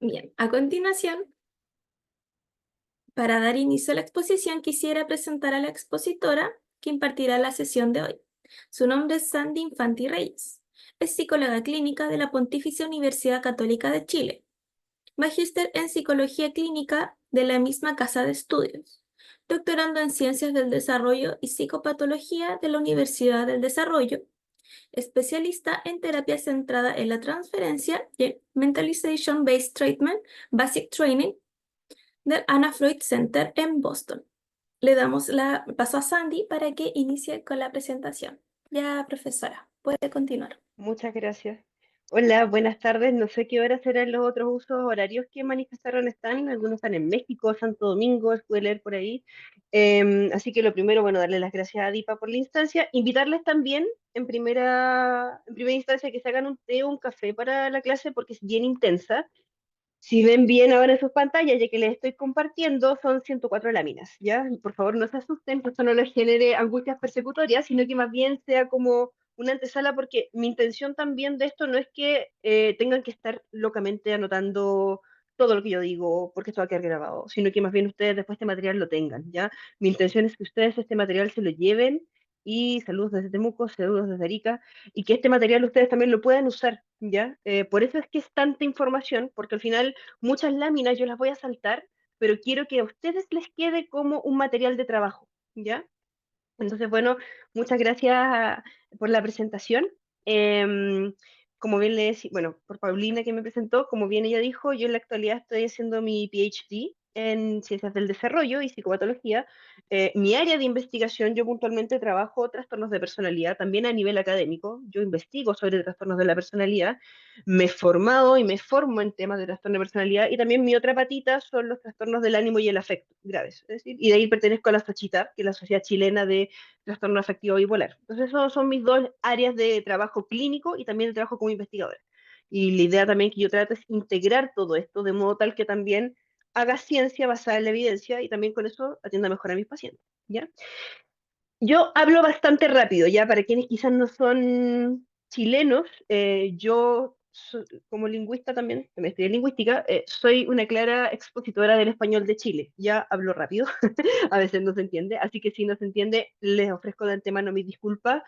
Bien, a continuación, para dar inicio a la exposición, quisiera presentar a la expositora que impartirá la sesión de hoy. Su nombre es Sandy Infanti Reyes. Es psicóloga clínica de la Pontificia Universidad Católica de Chile, magíster en Psicología Clínica de la misma casa de estudios, doctorando en Ciencias del Desarrollo y Psicopatología de la Universidad del Desarrollo, especialista en terapia centrada en la transferencia y Mentalization Based Treatment, Basic Training del Anna Freud Center en Boston. Le damos la paso a Sandy para que inicie con la presentación. Ya, profesora, puede continuar. Muchas gracias. Hola, buenas tardes. No sé qué hora serán los otros usos horarios que manifestaron están. Algunos están en México, Santo Domingo, pude leer por ahí. Así que lo primero, bueno, darle las gracias a Dipa por la instancia. Invitarles también en primera instancia que se hagan un té o un café para la clase porque es bien intensa. Si ven bien ahora en sus pantallas, ya que les estoy compartiendo, son 104 láminas, ¿ya? Por favor, no se asusten, que esto no les genere angustias persecutorias, sino que más bien sea como una antesala, porque mi intención también de esto no es que tengan que estar locamente anotando todo lo que yo digo, porque esto va a quedar grabado, sino que más bien ustedes después este material lo tengan, ¿ya? Mi intención es que ustedes este material se lo lleven y saludos desde Temuco, saludos desde Arica, y que este material ustedes también lo puedan usar, ¿ya? Por eso es que es tanta información, porque al final muchas láminas yo las voy a saltar, pero quiero que a ustedes les quede como un material de trabajo, ¿ya? Entonces, bueno, muchas gracias por la presentación. Em, Como bien le decía, bueno, por Paulina que me presentó, como bien ella dijo, yo en la actualidad estoy haciendo mi PhD en Ciencias del Desarrollo y Psicopatología. Mi área de investigación, yo puntualmente trabajo trastornos de personalidad, también a nivel académico. Yo investigo sobre trastornos de la personalidad, me he formado y me formo en temas de trastorno de personalidad y también mi otra patita son los trastornos del ánimo y el afecto graves. Es decir, y de ahí pertenezco a la SOCHITA, que es la Sociedad Chilena de Trastorno Afectivo Bipolar. Entonces, esos son mis dos áreas de trabajo clínico y también de trabajo como investigadora. Y la idea también que yo trato es integrar todo esto de modo tal que también haga ciencia basada en la evidencia y también con eso atienda mejor a mis pacientes, ¿ya? Yo hablo bastante rápido, ya para quienes quizás no son chilenos, como lingüista también estudié lingüística, soy una clara expositora del español de Chile. Ya hablo rápido, a veces no se entiende, así que si no se entiende, les ofrezco de antemano mis disculpas.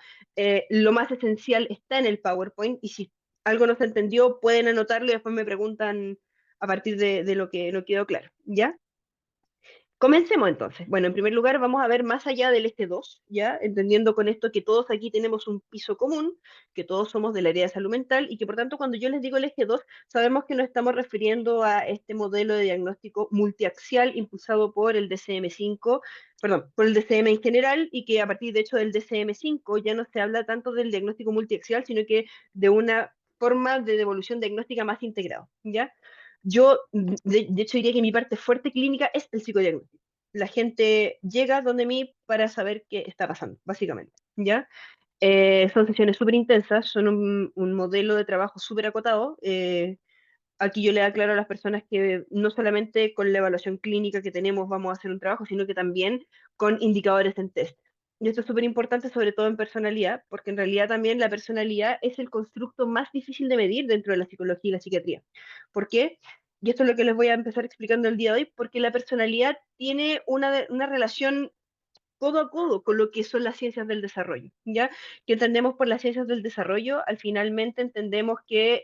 Lo más esencial está en el PowerPoint y si algo no se entendió, pueden anotarlo y después me preguntan a partir de lo que no quedó claro, ¿ya? Comencemos entonces. Bueno, en primer lugar vamos a ver más allá del este 2, ¿ya? Entendiendo con esto que todos aquí tenemos un piso común, que todos somos del área de salud mental y que por tanto cuando yo les digo el eje 2, sabemos que nos estamos refiriendo a este modelo de diagnóstico multiaxial impulsado por el DCM5, perdón, por el DCM en general y que a partir de hecho del DCM5 ya no se habla tanto del diagnóstico multiaxial, sino que de una forma de devolución diagnóstica más integrada, ¿ya? Yo, de hecho, diría que mi parte fuerte clínica es el psicodiagnóstico. La gente llega donde mí para saber qué está pasando, básicamente, ¿ya? Son sesiones súper intensas, son un modelo de trabajo súper acotado. Aquí yo le aclaro a las personas que no solamente con la evaluación clínica que tenemos vamos a hacer un trabajo, sino que también con indicadores en test. Y esto es súper importante, sobre todo en personalidad, porque en realidad también la personalidad es el constructo más difícil de medir dentro de la psicología y la psiquiatría. ¿Por qué? Y esto es lo que les voy a empezar explicando el día de hoy, porque la personalidad tiene una relación codo a codo con lo que son las ciencias del desarrollo, ¿ya? Que entendemos por las ciencias del desarrollo, al finalmente entendemos que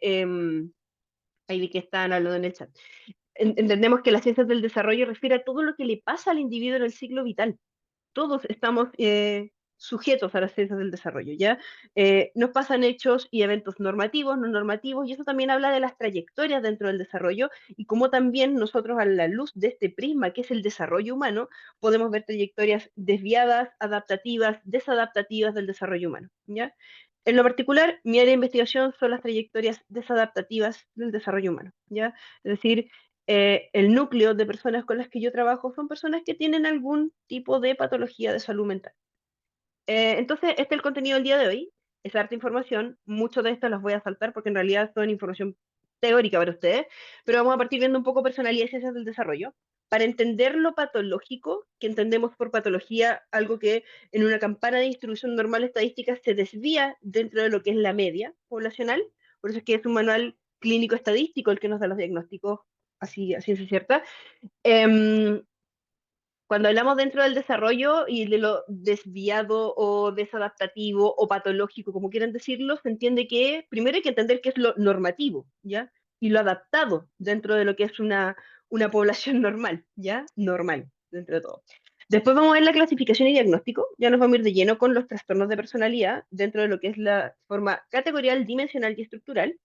ahí vi que estaban hablando en el chat. Entendemos que las ciencias del desarrollo refiere a todo lo que le pasa al individuo en el ciclo vital. Todos estamos sujetos a las ciencias del desarrollo, ¿ya? Nos pasan hechos y eventos normativos, no normativos, y eso también habla de las trayectorias dentro del desarrollo y cómo también nosotros a la luz de este prisma que es el desarrollo humano, podemos ver trayectorias desviadas, adaptativas, desadaptativas del desarrollo humano, ¿ya? En lo particular, mi área de investigación son las trayectorias desadaptativas del desarrollo humano, ¿ya? Es decir, el núcleo de personas con las que yo trabajo son personas que tienen algún tipo de patología de salud mental. Entonces, este es el contenido del día de hoy, es harta información, muchos de estos los voy a saltar porque en realidad son información teórica para ustedes, pero vamos a partir viendo un poco personalidad y ciencias del desarrollo, para entender lo patológico, que entendemos por patología algo que en una campana de distribución normal estadística se desvía dentro de lo que es la media poblacional, por eso es que es un manual clínico estadístico el que nos da los diagnósticos así a ciencia cierta. Em, Cuando hablamos dentro del desarrollo y de lo desviado o desadaptativo o patológico, como quieran decirlo, se entiende que primero hay que entender qué es lo normativo, ¿ya? Y lo adaptado dentro de lo que es una población normal, ¿ya? Normal, dentro de todo. Después vamos a ver la clasificación y diagnóstico. Ya nos vamos a ir de lleno con los trastornos de personalidad dentro de lo que es la forma categorial, dimensional y estructural.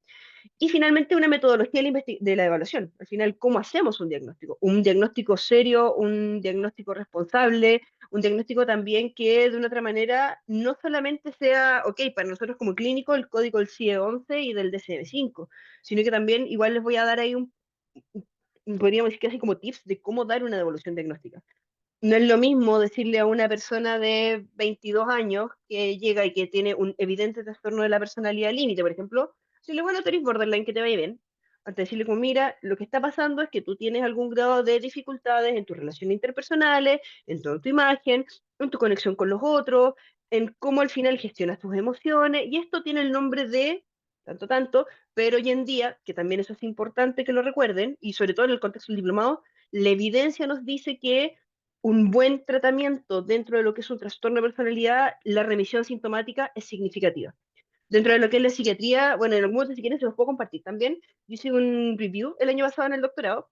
Y finalmente una metodología de la evaluación. Al final, ¿cómo hacemos un diagnóstico? Un diagnóstico serio, un diagnóstico responsable, un diagnóstico también que de una otra manera no solamente sea, ok, para nosotros como clínico el código del CIE-11 y del DSM-5, sino que también igual les voy a dar ahí podríamos decir que así como tips de cómo dar una devolución diagnóstica. No es lo mismo decirle a una persona de 22 años que llega y que tiene un evidente trastorno de la personalidad límite, por ejemplo, decirle, bueno, tú eres borderline, que te vaya bien. Antes decirle como, mira, lo que está pasando es que tú tienes algún grado de dificultades en tus relaciones interpersonales, en toda tu imagen, en tu conexión con los otros, en cómo al final gestionas tus emociones, y esto tiene el nombre de tanto, tanto, pero hoy en día, que también eso es importante que lo recuerden, y sobre todo en el contexto del diplomado, la evidencia nos dice que un buen tratamiento dentro de lo que es un trastorno de personalidad, la remisión sintomática es significativa. Dentro de lo que es la psiquiatría, bueno, en algún momento si quieren se los puedo compartir también. Yo hice un review el año pasado en el doctorado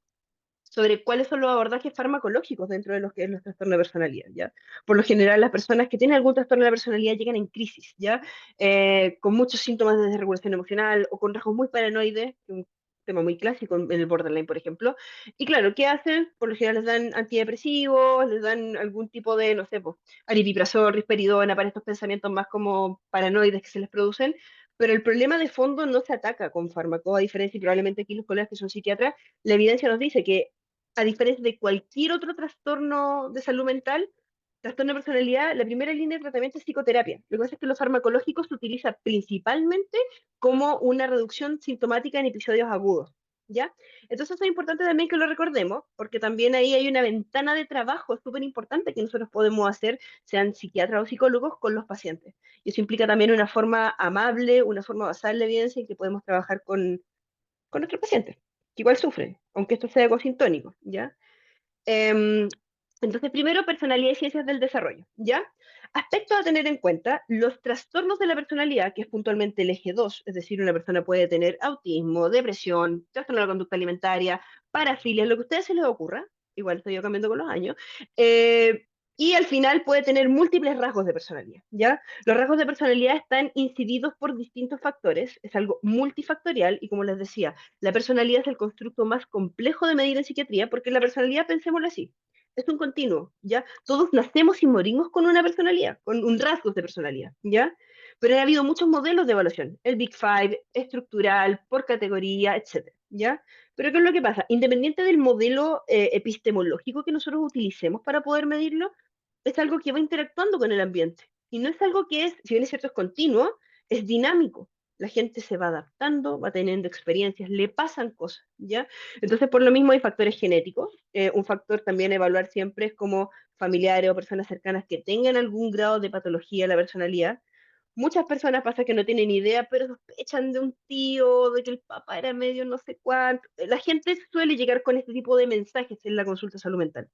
sobre cuáles son los abordajes farmacológicos dentro de los que es los trastornos de personalidad, ¿ya? Por lo general, las personas que tienen algún trastorno de la personalidad llegan en crisis, ¿ya? Con muchos síntomas de desregulación emocional o con rasgos muy paranoides, que es un tema muy clásico en el borderline, por ejemplo. Y claro, ¿qué hacen? Por lo general les dan antidepresivos, les dan algún tipo de, no sé, pues, aripiprazol, risperidona para estos pensamientos más como paranoides que se les producen. Pero el problema de fondo no se ataca con fármaco, a diferencia, y probablemente aquí los colegas que son psiquiatras, la evidencia nos dice que a diferencia de cualquier otro trastorno de salud mental, trastorno de personalidad, la primera línea de tratamiento es psicoterapia. Lo que pasa es que lo farmacológico se utiliza principalmente como una reducción sintomática en episodios agudos, ¿ya? Entonces es importante también que lo recordemos, porque también ahí hay una ventana de trabajo súper importante que nosotros podemos hacer, sean psiquiatras o psicólogos, con los pacientes. Y eso implica también una forma amable, una forma basada en la evidencia en que podemos trabajar con nuestros pacientes, que igual sufren, aunque esto sea ecosintónico, ¿ya? Em, entonces, primero, personalidad y ciencias del desarrollo, ¿ya? Aspectos a tener en cuenta, los trastornos de la personalidad, que es puntualmente el eje 2, es decir, una persona puede tener autismo, depresión, trastorno de la conducta alimentaria, parafilia, lo que a ustedes se les ocurra, igual estoy yo cambiando con los años, eh, y al final puede tener múltiples rasgos de personalidad, ¿ya? Los rasgos de personalidad están incididos por distintos factores, es algo multifactorial y como les decía, la personalidad es el constructo más complejo de medir en psiquiatría porque la personalidad, pensémoslo así, es un continuo, ¿ya? Todos nacemos y morimos con una personalidad, con un rasgo de personalidad, ¿ya? Pero ha habido muchos modelos de evaluación, el Big Five, estructural, por categoría, etcétera, ¿ya? Pero ¿qué es lo que pasa? Independiente del modelo epistemológico que nosotros utilicemos para poder medirlo, es algo que va interactuando con el ambiente. Y no es algo que es, si bien es cierto, es continuo, es dinámico. La gente se va adaptando, va teniendo experiencias, le pasan cosas, ¿ya? Entonces, por lo mismo hay factores genéticos. Un factor también a evaluar siempre es como familiares o personas cercanas que tengan algún grado de patología de la personalidad. Muchas personas pasa que no tienen idea, pero sospechan de un tío, de que el papá era medio no sé cuánto. La gente suele llegar con este tipo de mensajes en la consulta de salud mental.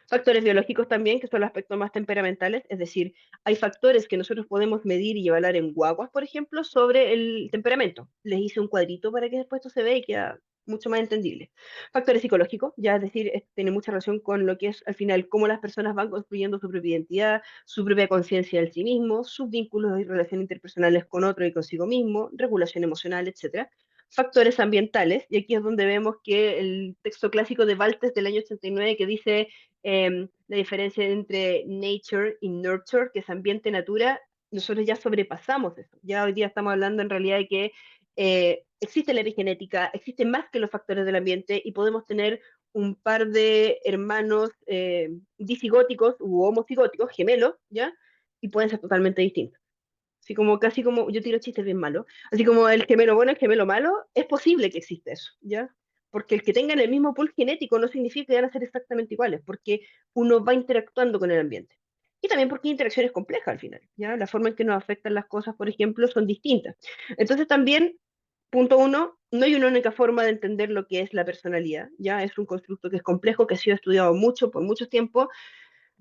Factores biológicos también, que son los aspectos más temperamentales, es decir, hay factores que nosotros podemos medir y evaluar en guaguas, por ejemplo, sobre el temperamento. Les hice un cuadrito para que después esto se vea y queda mucho más entendible. Factores psicológicos, ya es decir, tiene mucha relación con lo que es al final cómo las personas van construyendo su propia identidad, su propia conciencia del sí mismo, sus vínculos y relaciones interpersonales con otro y consigo mismo, regulación emocional, etcétera. Factores ambientales, y aquí es donde vemos que el texto clásico de Baltes del año 89 que dice la diferencia entre nature y nurture, que es ambiente natura, nosotros ya sobrepasamos eso. Ya hoy día estamos hablando en realidad de que existe la epigenética, existen más que los factores del ambiente y podemos tener un par de hermanos disigóticos u homocigóticos, gemelos, ¿ya? Y pueden ser totalmente distintos. Así como casi como, yo tiro chistes bien malos, así como el gemelo bueno, el gemelo malo, es posible que exista eso, ¿ya? Porque el que tengan el mismo pool genético no significa que van a ser exactamente iguales, porque uno va interactuando con el ambiente. Y también porque hay interacciones complejas al final, ¿ya? La forma en que nos afectan las cosas, por ejemplo, son distintas. Entonces también punto uno, no hay una única forma de entender lo que es la personalidad, ya es un constructo que es complejo, que ha sido estudiado mucho, por mucho tiempo.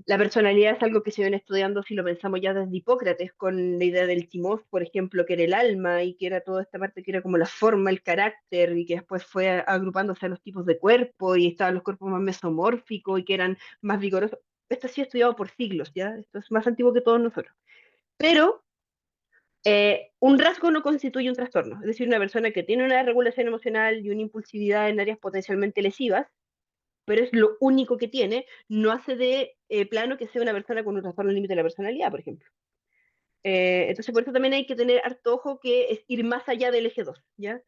La personalidad es algo que se viene estudiando, si lo pensamos ya desde Hipócrates, con la idea del timos, por ejemplo, que era el alma y que era toda esta parte que era como la forma, el carácter, y que después fue agrupándose a los tipos de cuerpo, y estaban los cuerpos más mesomórficos y que eran más vigorosos. Esto ha sido estudiado por siglos, ¿ya? Esto es más antiguo que todos nosotros. Pero un rasgo no constituye un trastorno. Es decir, una persona que tiene una regulación emocional y una impulsividad en áreas potencialmente lesivas, pero es lo único que tiene, no hace de plano que sea una persona con un trastorno límite de la personalidad, por ejemplo. Entonces, por eso también hay que tener harto ojo que es ir más allá del eje 2, ¿ya?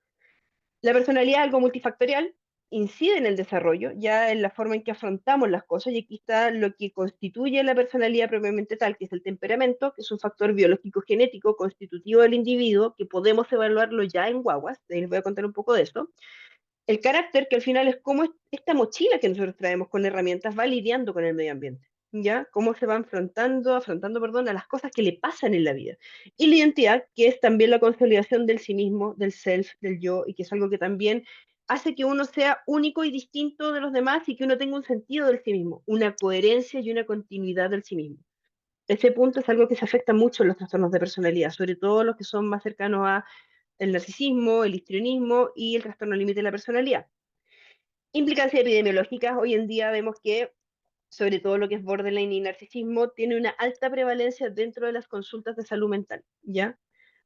La personalidad es algo multifactorial, incide en el desarrollo, ya en la forma en que afrontamos las cosas, y aquí está lo que constituye la personalidad propiamente tal, que es el temperamento, que es un factor biológico genético constitutivo del individuo, que podemos evaluarlo ya en guaguas, les voy a contar un poco de eso. El carácter, que al final es cómo esta mochila que nosotros traemos con herramientas va lidiando con el medio ambiente, ¿ya? Cómo se va perdón, a las cosas que le pasan en la vida. Y la identidad, que es también la consolidación del sí mismo, del self, del yo, y que es algo que también hace que uno sea único y distinto de los demás y que uno tenga un sentido del sí mismo, una coherencia y una continuidad del sí mismo. Ese punto es algo que se afecta mucho en los trastornos de personalidad, sobre todo los que son más cercanos a el narcisismo, el histrionismo y el trastorno límite de la personalidad. Implicancias epidemiológicas, hoy en día vemos que sobre todo lo que es borderline y narcisismo, tiene una alta prevalencia dentro de las consultas de salud mental, ¿ya?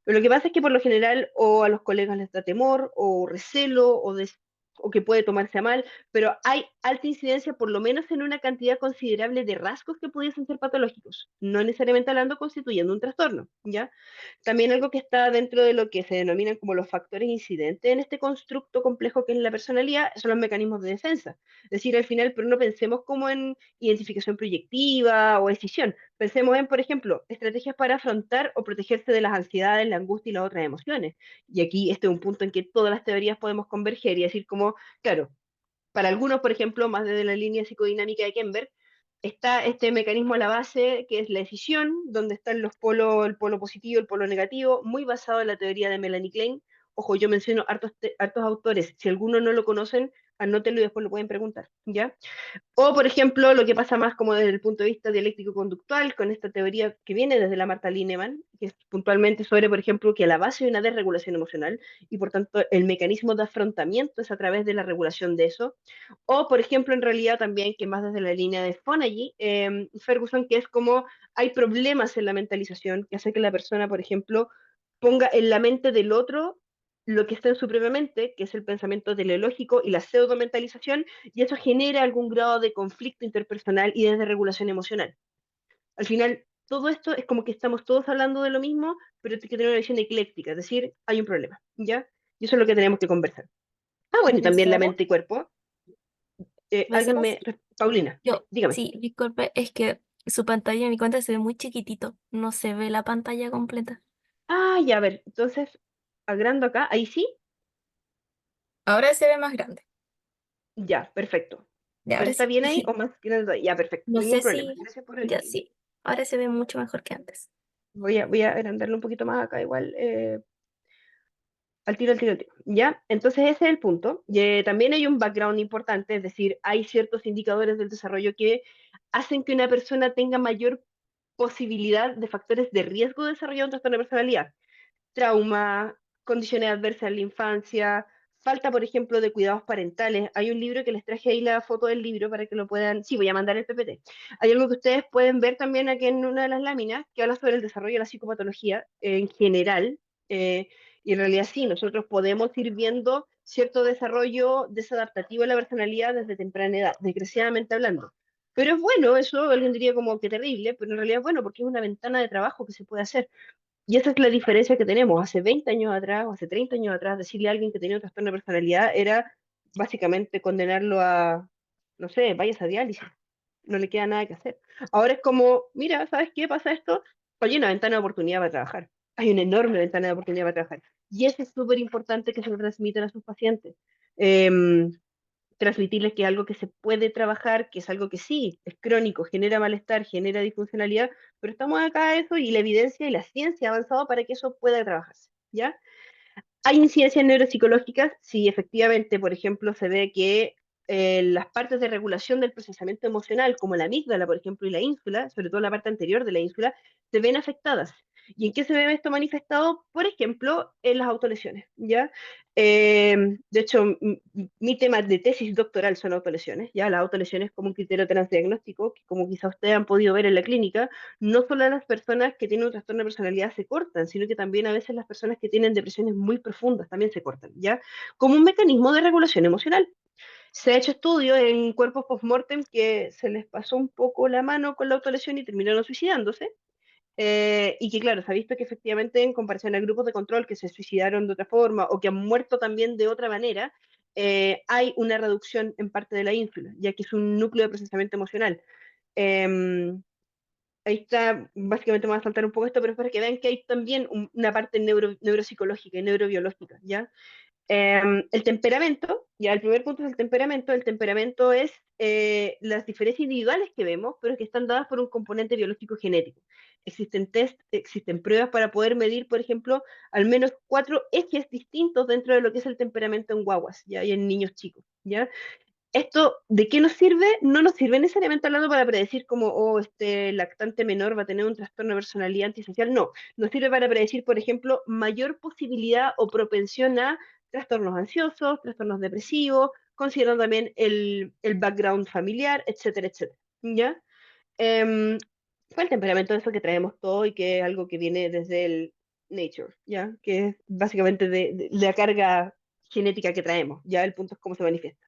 Pero lo que pasa es que por lo general o a los colegas les da temor o recelo o que puede tomarse a mal, pero hay alta incidencia por lo menos en una cantidad considerable de rasgos que pudiesen ser patológicos, no necesariamente hablando constituyendo un trastorno, ¿ya? También algo que está dentro de lo que se denominan como los factores incidentes en este constructo complejo que es la personalidad son los mecanismos de defensa. Es decir, al final, pero no pensemos como en identificación proyectiva o decisión. Pensemos en, por ejemplo, estrategias para afrontar o protegerse de las ansiedades, la angustia y las otras emociones. Y aquí este es un punto en que todas las teorías podemos converger y decir como, claro, para algunos, por ejemplo, más desde la línea psicodinámica de Kember, está este mecanismo a la base que es la decisión, donde están los polos, el polo positivo, el polo negativo, muy basado en la teoría de Melanie Klein. Ojo, yo menciono hartos autores, si algunos no lo conocen, anótenlo y después lo pueden preguntar, ¿ya? O, por ejemplo, lo que pasa más como desde el punto de vista dialéctico-conductual, con esta teoría que viene desde la Marta Lineman, que es puntualmente sobre, por ejemplo, que a la base hay una desregulación emocional y, por tanto, el mecanismo de afrontamiento es a través de la regulación de eso. O, por ejemplo, en realidad también, que más desde la línea de Fonagy, Ferguson, que es como hay problemas en la mentalización que hace que la persona, por ejemplo, ponga en la mente del otro lo que está en su propia mente, que es el pensamiento teleológico y la pseudomentalización, y eso genera algún grado de conflicto interpersonal y de desregulación emocional. Al final, todo esto es como que estamos todos hablando de lo mismo, pero hay que tener una visión ecléctica, es decir, hay un problema, ¿ya? Y eso es lo que tenemos que conversar. Ah, bueno, y también la Profesora, mente y cuerpo. Alguien profesora, Paulina, yo, dígame. sí, disculpe, es que su pantalla en mi cuenta se ve muy chiquitito, no se ve la pantalla completa. Ah, ya, a ver, entonces, agrando acá, ahí sí, Ahora se ve más grande. ya, perfecto. Ya, ¿Pero ahora está sí. bien ahí o más grande? Ya, perfecto, No ningún sé problema. si, Gracias por ya el... sí. Ahora se ve mucho mejor que antes. Voy a agrandarlo un poquito más acá, igual. Al tiro, al tiro, al tiro. ¿Ya? Entonces ese es el punto. Y, también hay un background importante, es decir, hay ciertos indicadores del desarrollo que hacen que una persona tenga mayor posibilidad de factores de riesgo de desarrollar un trastorno de personalidad. Trauma, condiciones adversas en la infancia, falta, por ejemplo, de cuidados parentales. Hay un libro que les traje ahí la foto del libro para que lo puedan... Sí, voy a mandar el PPT. Hay algo que ustedes pueden ver también aquí en una de las láminas que habla sobre el desarrollo de la psicopatología en general. eh, y en realidad sí, nosotros podemos ir viendo cierto desarrollo desadaptativo de la personalidad desde temprana edad, desgraciadamente hablando. Pero es bueno eso, alguien diría como que terrible, pero en realidad es bueno porque es una ventana de trabajo que se puede hacer. Y esa es la diferencia que tenemos. Hace 20 años atrás o hace 30 años atrás, decirle a alguien que tenía un trastorno de personalidad era básicamente condenarlo a, no sé, vayas a diálisis. No le queda nada que hacer. Ahora es como, mira, ¿sabes qué pasa esto? Hay una ventana de oportunidad para trabajar. Hay una enorme ventana de oportunidad para trabajar. Y eso es súper importante que se lo transmitan a sus pacientes. Em, Transmitirles que es algo que se puede trabajar, que es algo que sí, es crónico, genera malestar, genera disfuncionalidad, pero estamos acá a eso y la evidencia y la ciencia ha avanzado para que eso pueda trabajarse, ¿ya? ¿Hay incidencias neuropsicológicas? Sí, efectivamente, por ejemplo, se ve que las partes de regulación del procesamiento emocional, como la amígdala, por ejemplo, y la ínsula, sobre todo la parte anterior de la ínsula, se ven afectadas. ¿Y en qué se ve esto manifestado? Por ejemplo, en las autolesiones, ¿ya? De hecho, mi tema de tesis doctoral son autolesiones, ¿ya? Las autolesiones como un criterio transdiagnóstico, que como quizá ustedes han podido ver en la clínica, no solo las personas que tienen un trastorno de personalidad se cortan, sino que también a veces las personas que tienen depresiones muy profundas también se cortan, ¿ya? Como un mecanismo de regulación emocional. Se ha hecho estudios en cuerpos post-mortem que se les pasó un poco la mano con la autolesión y terminaron suicidándose. Y que claro, se ha visto que efectivamente en comparación a grupos de control que se suicidaron de otra forma o que han muerto también de otra manera, hay una reducción en parte de la ínsula, ya que es un núcleo de procesamiento emocional. Eh, Ahí está, básicamente me va a saltar un poco esto, pero es para que vean que hay también una parte neuropsicológica y neurobiológica, ¿ya? El temperamento, ya el primer punto es el temperamento es las diferencias individuales que vemos, pero que están dadas por un componente biológico genético. Existen test, existen pruebas para poder medir, por ejemplo, al menos 4 ejes distintos dentro de lo que es el temperamento en guaguas, ¿ya? Y en niños chicos, ¿ya? ¿Esto de qué nos sirve? No nos sirve necesariamente hablando para predecir como, oh, este lactante menor va a tener un trastorno de personalidad antisocial. No, nos sirve para predecir, por ejemplo, mayor posibilidad o propensión a trastornos ansiosos, trastornos depresivos, considerando también el background familiar, etcétera, etcétera. ¿Ya? Fue el temperamento de eso que traemos todo y que es algo que viene desde el nature, ¿ya? Que es básicamente de la carga genética que traemos, ¿ya? El punto es cómo se manifiesta.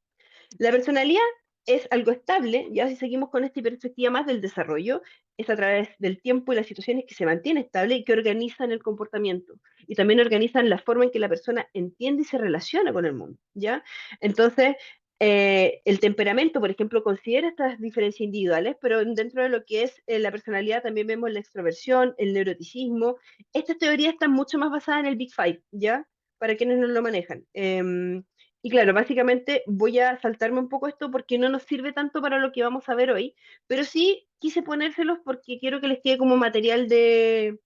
La personalidad es algo estable, ya si seguimos con esta perspectiva más del desarrollo, es a través del tiempo y las situaciones que se mantiene estable y que organizan el comportamiento y también organizan la forma en que la persona entiende y se relaciona con el mundo, ¿ya? Entonces, el temperamento, por ejemplo, considera estas diferencias individuales, pero dentro de lo que es la personalidad también vemos la extroversión, el neuroticismo. Estas teorías están mucho más basadas en el Big Five, ¿ya? Para quienes no lo manejan. Y claro, básicamente voy a saltarme un poco esto porque no nos sirve tanto para lo que vamos a ver hoy, pero sí quise ponérselos porque quiero que les quede como material de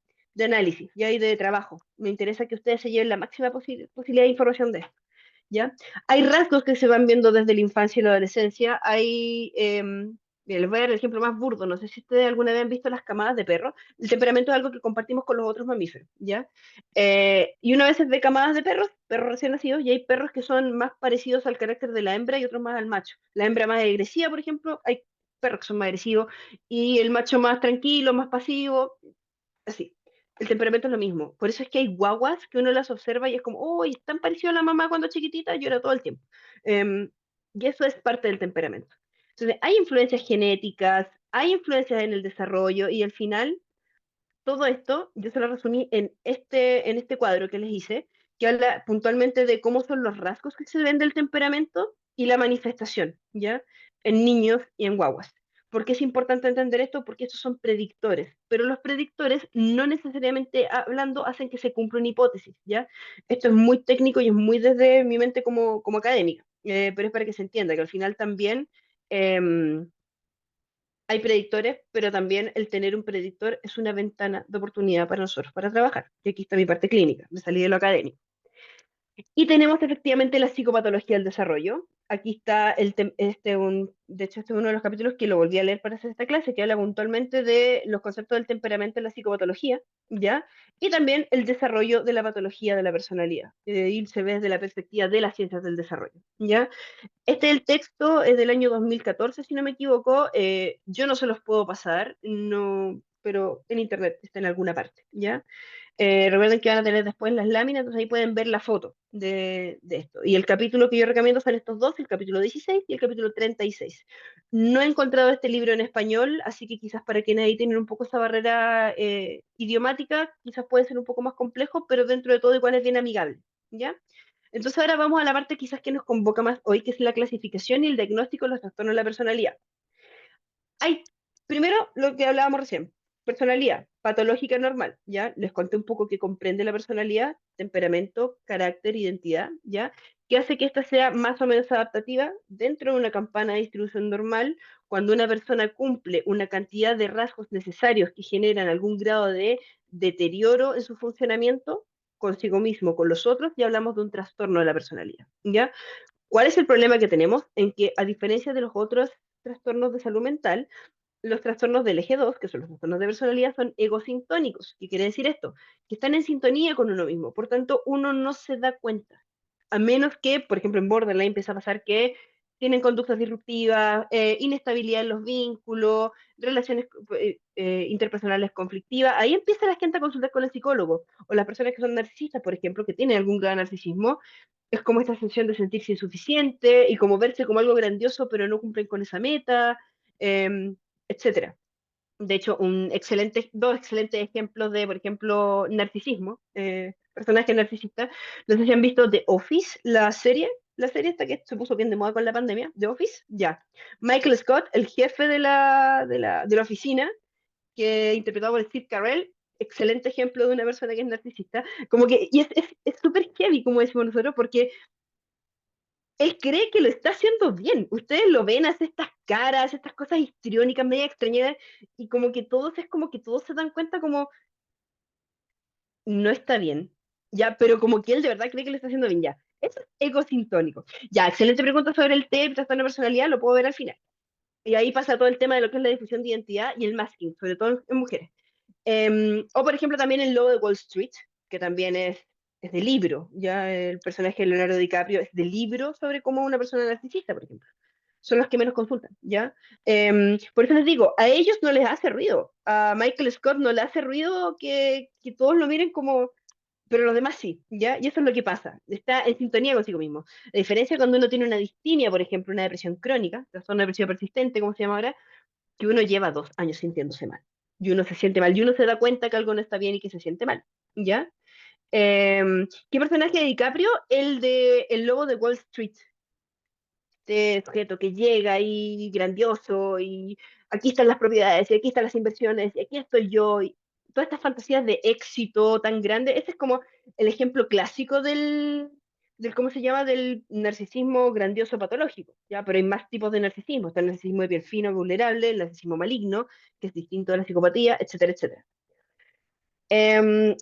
análisis, ¿ya? Y de trabajo. Me interesa que ustedes se lleven la máxima posibilidad de información de esto, ¿ya? Hay rasgos que se van viendo desde la infancia y la adolescencia. Mira, les voy a dar el ejemplo más burdo. No sé si ustedes alguna vez han visto las camadas de perros. El temperamento es algo que compartimos con los otros mamíferos, ¿ya? Y una vez ve camadas de perros, perros recién nacidos, y hay perros que son más parecidos al carácter de la hembra y otros más al macho. La hembra más agresiva, por ejemplo, hay perros que son más agresivos, y el macho más tranquilo, más pasivo, así. El temperamento es lo mismo. Por eso es que hay guaguas que uno las observa y es como, uy, es tan parecido a la mamá cuando chiquitita, llora todo el tiempo. Em, y eso es parte del temperamento. Entonces, hay influencias genéticas, hay influencias en el desarrollo y al final todo esto yo se lo resumí en este cuadro que les hice, que habla puntualmente de cómo son los rasgos que se ven del temperamento y la manifestación, ¿ya? En niños y en guaguas. ¿Por qué es importante entender esto? Porque estos son predictores, pero los predictores no necesariamente hablando hacen que se cumpla una hipótesis, ¿ya? Esto es muy técnico y es muy desde mi mente como académica, pero es para que se entienda que al final también em, hay predictores, pero también el tener un predictor es una ventana de oportunidad para nosotros para trabajar. Y aquí está mi parte clínica, me salí de lo académico. Y tenemos efectivamente la psicopatología del desarrollo. Aquí está de hecho, este es uno de los capítulos que lo volví a leer para hacer esta clase, que habla puntualmente de los conceptos del temperamento en la psicopatología, ¿ya? Y también el desarrollo de la patología de la personalidad. Y se ve desde la perspectiva de las ciencias del desarrollo, ¿ya? Este es el texto, es del año 2014, si no me equivoco. Yo no se los puedo pasar, no, pero en internet está en alguna parte, ¿ya? Recuerden que van a tener después las láminas, entonces ahí pueden ver la foto de esto. Y el capítulo que yo recomiendo son estos dos, el capítulo 16 y el capítulo 36. No he encontrado este libro en español, así que quizás para quienes ahí tienen un poco esa barrera idiomática, quizás puede ser un poco más complejo, pero dentro de todo igual es bien amigable, ¿ya? Entonces ahora vamos a la parte quizás que nos convoca más hoy, que es la clasificación y el diagnóstico de los trastornos de la personalidad. Hay, primero, lo que hablábamos recién, personalidad patológica normal, ¿ya? Les conté un poco que comprende la personalidad, temperamento, carácter, identidad, ¿ya? Que hace que ésta sea más o menos adaptativa dentro de una campana de distribución normal, cuando una persona cumple una cantidad de rasgos necesarios que generan algún grado de deterioro en su funcionamiento, consigo mismo, con los otros, ya hablamos de un trastorno de la personalidad, ¿ya? ¿Cuál es el problema que tenemos? En que, a diferencia de los otros trastornos de salud mental, los trastornos del eje 2, que son los trastornos de personalidad, son egosintónicos. ¿Qué quiere decir esto? Que están en sintonía con uno mismo. Por tanto, uno no se da cuenta. A menos que, por ejemplo, en Borderline empieza a pasar que tienen conductas disruptivas, inestabilidad en los vínculos, relaciones interpersonales conflictivas. Ahí empieza la gente a consultar con el psicólogo. O las personas que son narcisistas, por ejemplo, que tienen algún gran narcisismo, es como esta sensación de sentirse insuficiente y como verse como algo grandioso, pero no cumplen con esa meta, etcétera. De hecho, dos excelentes ejemplos de, por ejemplo, narcisismo, personajes narcisistas. No sé si han visto The Office, la serie esta que se puso bien de moda con la pandemia, The Office, ya. Michael Scott, el jefe de la oficina, que interpretado por Steve Carell, excelente ejemplo de una persona que es narcisista. Como que, y es súper heavy, como decimos nosotros, porque él cree que lo está haciendo bien. Ustedes lo ven, hace estas caras, estas cosas histriónicas, media extrañadas, y como que todos se dan cuenta como no está bien, ya, pero como que él de verdad cree que lo está haciendo bien, ya. Eso es egosintónico. Ya, excelente pregunta sobre el TEP, trastorno de personalidad, lo puedo ver al final. Y ahí pasa todo el tema de lo que es la difusión de identidad y el masking, sobre todo en mujeres. O por ejemplo también el lobo de Wall Street, que también es de libro, ya el personaje de Leonardo DiCaprio es de libro sobre cómo una persona narcisista, por ejemplo. Son los que menos consultan, ¿ya? Por eso les digo, a ellos no les hace ruido, a Michael Scott no le hace ruido que todos lo miren como, pero los demás sí, ¿ya? Y eso es lo que pasa, está en sintonía consigo mismo. La diferencia cuando uno tiene una distimia, por ejemplo, una depresión crónica, trastorno de depresión persistente, como se llama ahora, que uno lleva 2 años sintiéndose mal, y uno se siente mal, y uno se da cuenta que algo no está bien y que se siente mal, ¿ya? ¿Qué personaje de DiCaprio? El de El Lobo de Wall Street, este sujeto que llega ahí grandioso y aquí están las propiedades y aquí están las inversiones y aquí estoy yo y todas estas fantasías de éxito tan grande. Ese es como el ejemplo clásico del ¿cómo se llama? Del narcisismo grandioso patológico, ¿ya? Pero hay más tipos de narcisismo. Está el narcisismo de piel fino, vulnerable, el narcisismo maligno, que es distinto a la psicopatía, etcétera, etcétera. Em,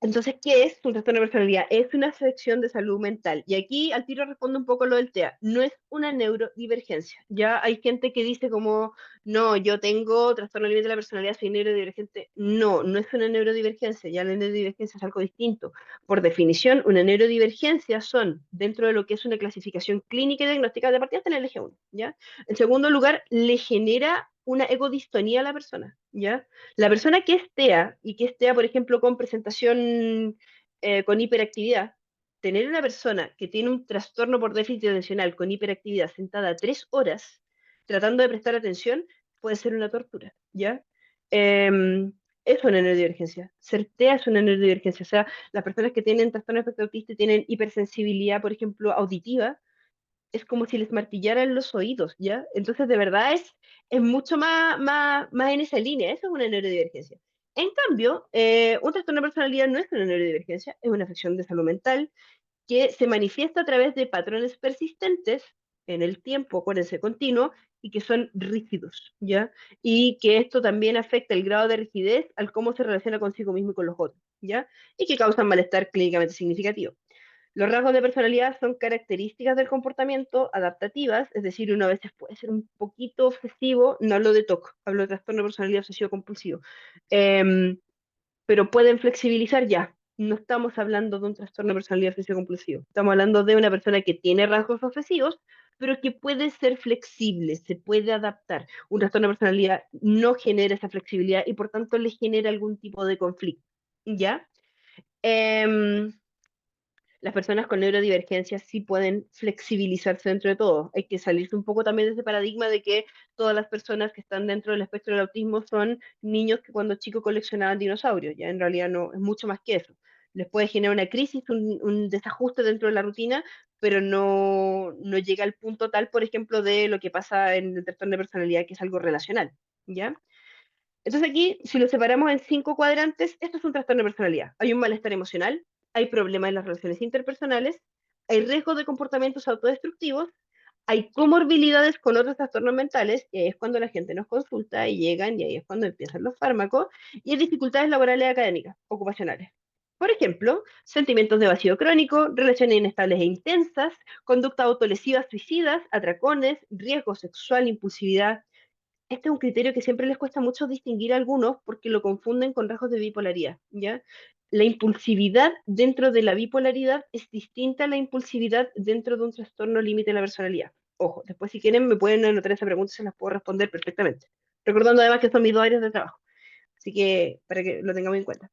entonces, ¿qué es un trastorno de personalidad? Es una afección de salud mental. Y aquí al tiro respondo un poco lo del TEA. No es una neurodivergencia. Ya hay gente que dice como, no, yo tengo trastorno límite de la personalidad, soy neurodivergente. No, no es una neurodivergencia. Ya la neurodivergencia es algo distinto. Por definición, una neurodivergencia son, dentro de lo que es una clasificación clínica y diagnóstica, de partida está en el eje 1, ¿ya? En segundo lugar, le genera una egodistonía a la persona, ¿ya? La persona que es TEA y que es TEA, por ejemplo, con presentación con hiperactividad, tener una persona que tiene un trastorno por déficit atencional con hiperactividad sentada 3 horas tratando de prestar atención puede ser una tortura, ¿ya? Es una neurodivergencia. Ser TEA es una neurodivergencia. O sea, las personas que tienen trastorno de espectro autista y tienen hipersensibilidad, por ejemplo, auditiva, es como si les martillaran los oídos, ¿ya? Entonces, de verdad es mucho más en esa línea, eso es una neurodivergencia. En cambio, un trastorno de personalidad no es una neurodivergencia, es una afección de salud mental que se manifiesta a través de patrones persistentes en el tiempo, acuérdense, continuo, y que son rígidos, ¿ya? Y que esto también afecta el grado de rigidez al cómo se relaciona consigo mismo y con los otros, ¿ya? Y que causan malestar clínicamente significativo. Los rasgos de personalidad son características del comportamiento adaptativas, es decir, uno a veces puede ser un poquito obsesivo, no hablo de TOC, hablo de trastorno de personalidad obsesivo compulsivo, Em, pero pueden flexibilizar ya. No estamos hablando de un trastorno de personalidad obsesivo compulsivo, estamos hablando de una persona que tiene rasgos obsesivos, pero que puede ser flexible, se puede adaptar. Un trastorno de personalidad no genera esa flexibilidad y por tanto le genera algún tipo de conflicto, ¿ya? Em, las personas con neurodivergencia sí pueden flexibilizarse dentro de todo. Hay que salirse un poco también de ese paradigma de que todas las personas que están dentro del espectro del autismo son niños que cuando chicos coleccionaban dinosaurios. Ya en realidad no, es mucho más que eso. Les puede generar una crisis, un desajuste dentro de la rutina, pero no llega al punto tal, por ejemplo, de lo que pasa en el trastorno de personalidad, que es algo relacional. ¿Ya? Entonces aquí, si lo separamos en 5 cuadrantes, esto es un trastorno de personalidad. Hay un malestar emocional, hay problemas en las relaciones interpersonales, hay riesgos de comportamientos autodestructivos, hay comorbilidades con otros trastornos mentales, y ahí es cuando la gente nos consulta y llegan, y ahí es cuando empiezan los fármacos, y hay dificultades laborales y académicas, ocupacionales. Por ejemplo, sentimientos de vacío crónico, relaciones inestables e intensas, conducta autolesivas suicidas, atracones, riesgo sexual, impulsividad. Este es un criterio que siempre les cuesta mucho distinguir a algunos porque lo confunden con rasgos de bipolaridad, ¿ya? La impulsividad dentro de la bipolaridad es distinta a la impulsividad dentro de un trastorno límite de la personalidad. Ojo, después si quieren me pueden anotar esa pregunta y se las puedo responder perfectamente. Recordando además que son mis dos áreas de trabajo, así que para que lo tengamos en cuenta.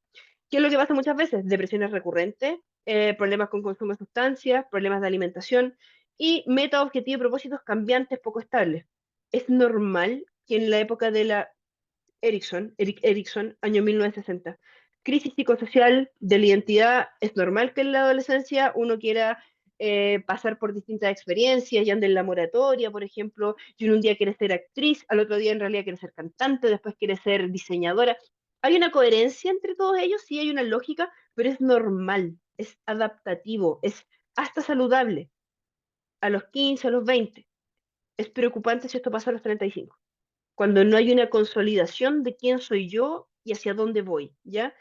¿Qué es lo que pasa muchas veces? Depresiones recurrentes, problemas con consumo de sustancias, problemas de alimentación y meta, objetivo y propósitos cambiantes poco estables. Es normal que en la época de la Erik Erikson, año 1960, crisis psicosocial de la identidad, es normal que en la adolescencia uno quiera pasar por distintas experiencias y ande en la moratoria, por ejemplo, y uno un día quiere ser actriz, al otro día en realidad quiere ser cantante, después quiere ser diseñadora. Hay una coherencia entre todos ellos, sí hay una lógica, pero es normal, es adaptativo, es hasta saludable. A los 15, a los 20. Es preocupante si esto pasa a los 35, cuando no hay una consolidación de quién soy yo y hacia dónde voy, ¿ya?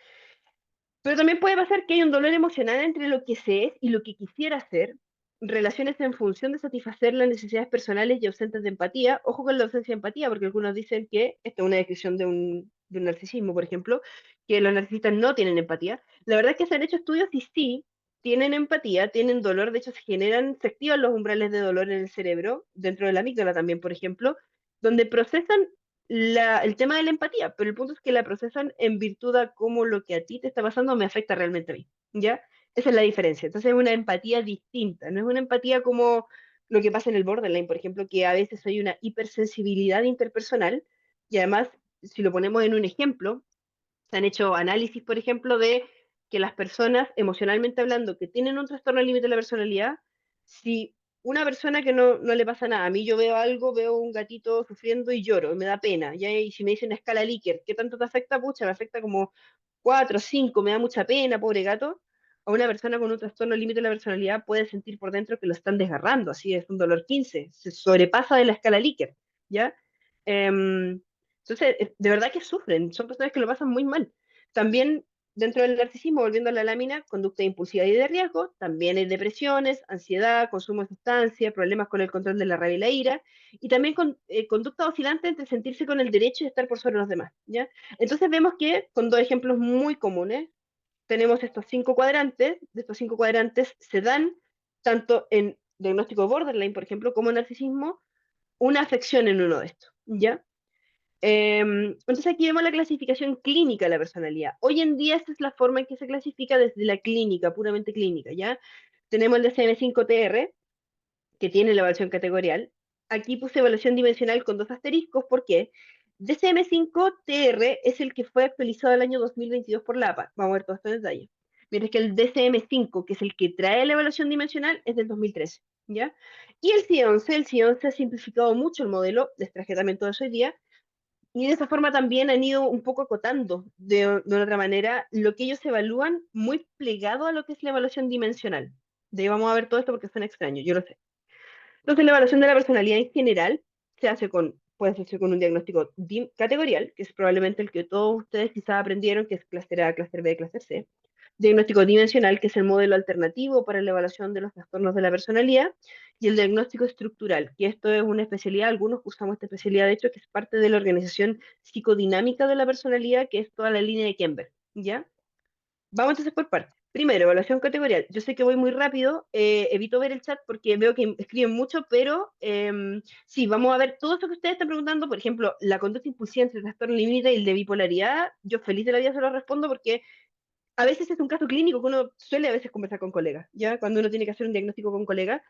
Pero también puede pasar que hay un dolor emocional entre lo que se es y lo que quisiera ser, relaciones en función de satisfacer las necesidades personales y ausentes de empatía. Ojo con la ausencia de empatía, porque algunos dicen que, esta es una descripción de un narcisismo, por ejemplo, que los narcisistas no tienen empatía. La verdad es que se han hecho estudios y sí, tienen empatía, tienen dolor, de hecho se activan los umbrales de dolor en el cerebro, dentro de la amígdala también, por ejemplo, donde procesan el tema de la empatía, pero el punto es que la procesan en virtud a cómo lo que a ti te está pasando me afecta realmente a mí, ¿ya? Esa es la diferencia. Entonces es una empatía distinta, no es una empatía como lo que pasa en el borderline, por ejemplo, que a veces hay una hipersensibilidad interpersonal y además, si lo ponemos en un ejemplo, se han hecho análisis, por ejemplo, de que las personas, emocionalmente hablando, que tienen un trastorno límite de la personalidad, si una persona que no le pasa nada, a mí yo veo algo, veo un gatito sufriendo y lloro, me da pena, ¿ya? Y si me dicen una escala Likert, ¿qué tanto te afecta? Pucha, me afecta como 4, 5, me da mucha pena, pobre gato. A una persona con un trastorno límite de la personalidad puede sentir por dentro que lo están desgarrando, así es un dolor 15, se sobrepasa de la escala Likert, ¿ya? Entonces, de verdad que sufren, son personas que lo pasan muy mal. También dentro del narcisismo, volviendo a la lámina, conducta impulsiva y de riesgo, también hay depresiones, ansiedad, consumo de sustancias, problemas con el control de la rabia y la ira, y también conducta oscilante entre sentirse con el derecho y estar por sobre los demás, ¿ya? Entonces vemos que, con dos ejemplos muy comunes, tenemos estos 5 cuadrantes, de estos 5 cuadrantes se dan tanto en diagnóstico borderline, por ejemplo, como en narcisismo, una afección en uno de estos, ¿ya? Entonces aquí vemos la clasificación clínica de la personalidad. Hoy en día esta es la forma en que se clasifica desde la clínica, puramente clínica, ¿ya? Tenemos el DSM-5-TR, que tiene la evaluación categorial. Aquí puse evaluación dimensional con dos asteriscos, ¿por qué? DSM-5-TR es el que fue actualizado el año 2022 por la APA. Vamos a ver todo esto en detalle. Mientras que el DSM-5, que es el que trae la evaluación dimensional, es del 2013, ¿ya? Y el C11 ha simplificado mucho el modelo, les traje también todo eso hoy día, y de esa forma también han ido un poco acotando de una otra manera lo que ellos evalúan muy plegado a lo que es la evaluación dimensional. De ahí vamos a ver todo esto porque suena extraño, yo lo sé. Entonces, la evaluación de la personalidad en general puede hacerse con un diagnóstico categorial, que es probablemente el que todos ustedes quizás aprendieron, que es clúster A, clúster B, clúster C. Diagnóstico dimensional, que es el modelo alternativo para la evaluación de los trastornos de la personalidad. Y el diagnóstico estructural, que esto es una especialidad, algunos usamos esta especialidad, de hecho, que es parte de la organización psicodinámica de la personalidad, que es toda la línea de Kember, ¿ya? Vamos entonces por partes. Primero, evaluación categorial. Yo sé que voy muy rápido, evito ver el chat porque veo que escriben mucho, pero sí, vamos a ver todo esto que ustedes están preguntando. Por ejemplo, la conducta impulsiva entre el trastorno límite y el de bipolaridad. Yo feliz de la vida se lo respondo porque a veces es un caso clínico que uno suele a veces conversar con colegas, ¿ya? Cuando uno tiene que hacer un diagnóstico con colegas.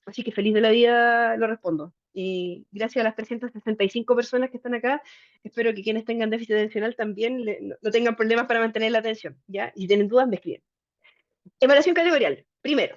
Así que feliz de la vida lo respondo. Y gracias a las 365 personas que están acá, espero que quienes tengan déficit atencional también no tengan problemas para mantener la atención, ¿ya? Y si tienen dudas, me escriben. Evaluación categorial. Primero,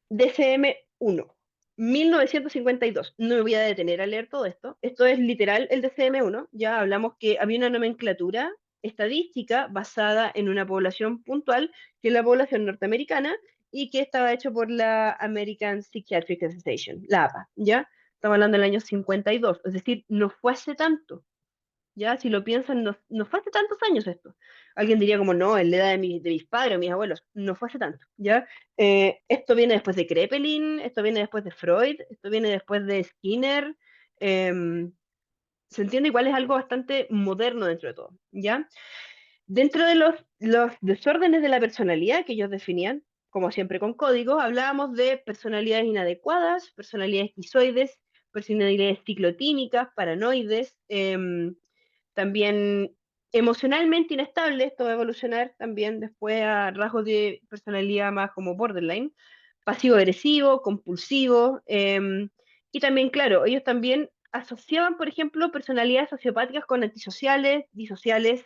DCM-1, 1952. No me voy a detener a leer todo esto. Esto es literal el DCM-1. Ya hablamos que había una nomenclatura estadística basada en una población puntual, que es la población norteamericana, y que estaba hecho por la American Psychiatric Association, la APA, ¿ya? Estamos hablando del año 52, es decir, no fue hace tanto. ¿ya? Si lo piensan, no fue hace tantos años esto. Alguien diría como, no, en la edad de mis padres o mis abuelos, no fue hace tanto, ¿ya? Esto viene después de Kraepelin, esto viene después de Freud, esto viene después de Skinner, em, se entiende igual es algo bastante moderno dentro de todo, ¿ya? Dentro de los desórdenes de la personalidad que ellos definían, como siempre con código, hablábamos de personalidades inadecuadas, personalidades esquizoides, personalidades ciclotímicas, paranoides, también emocionalmente inestables, esto va a evolucionar también después a rasgos de personalidad más como borderline, pasivo-agresivo, compulsivo, y también, claro, ellos también asociaban, por ejemplo, personalidades sociopáticas con antisociales, disociales,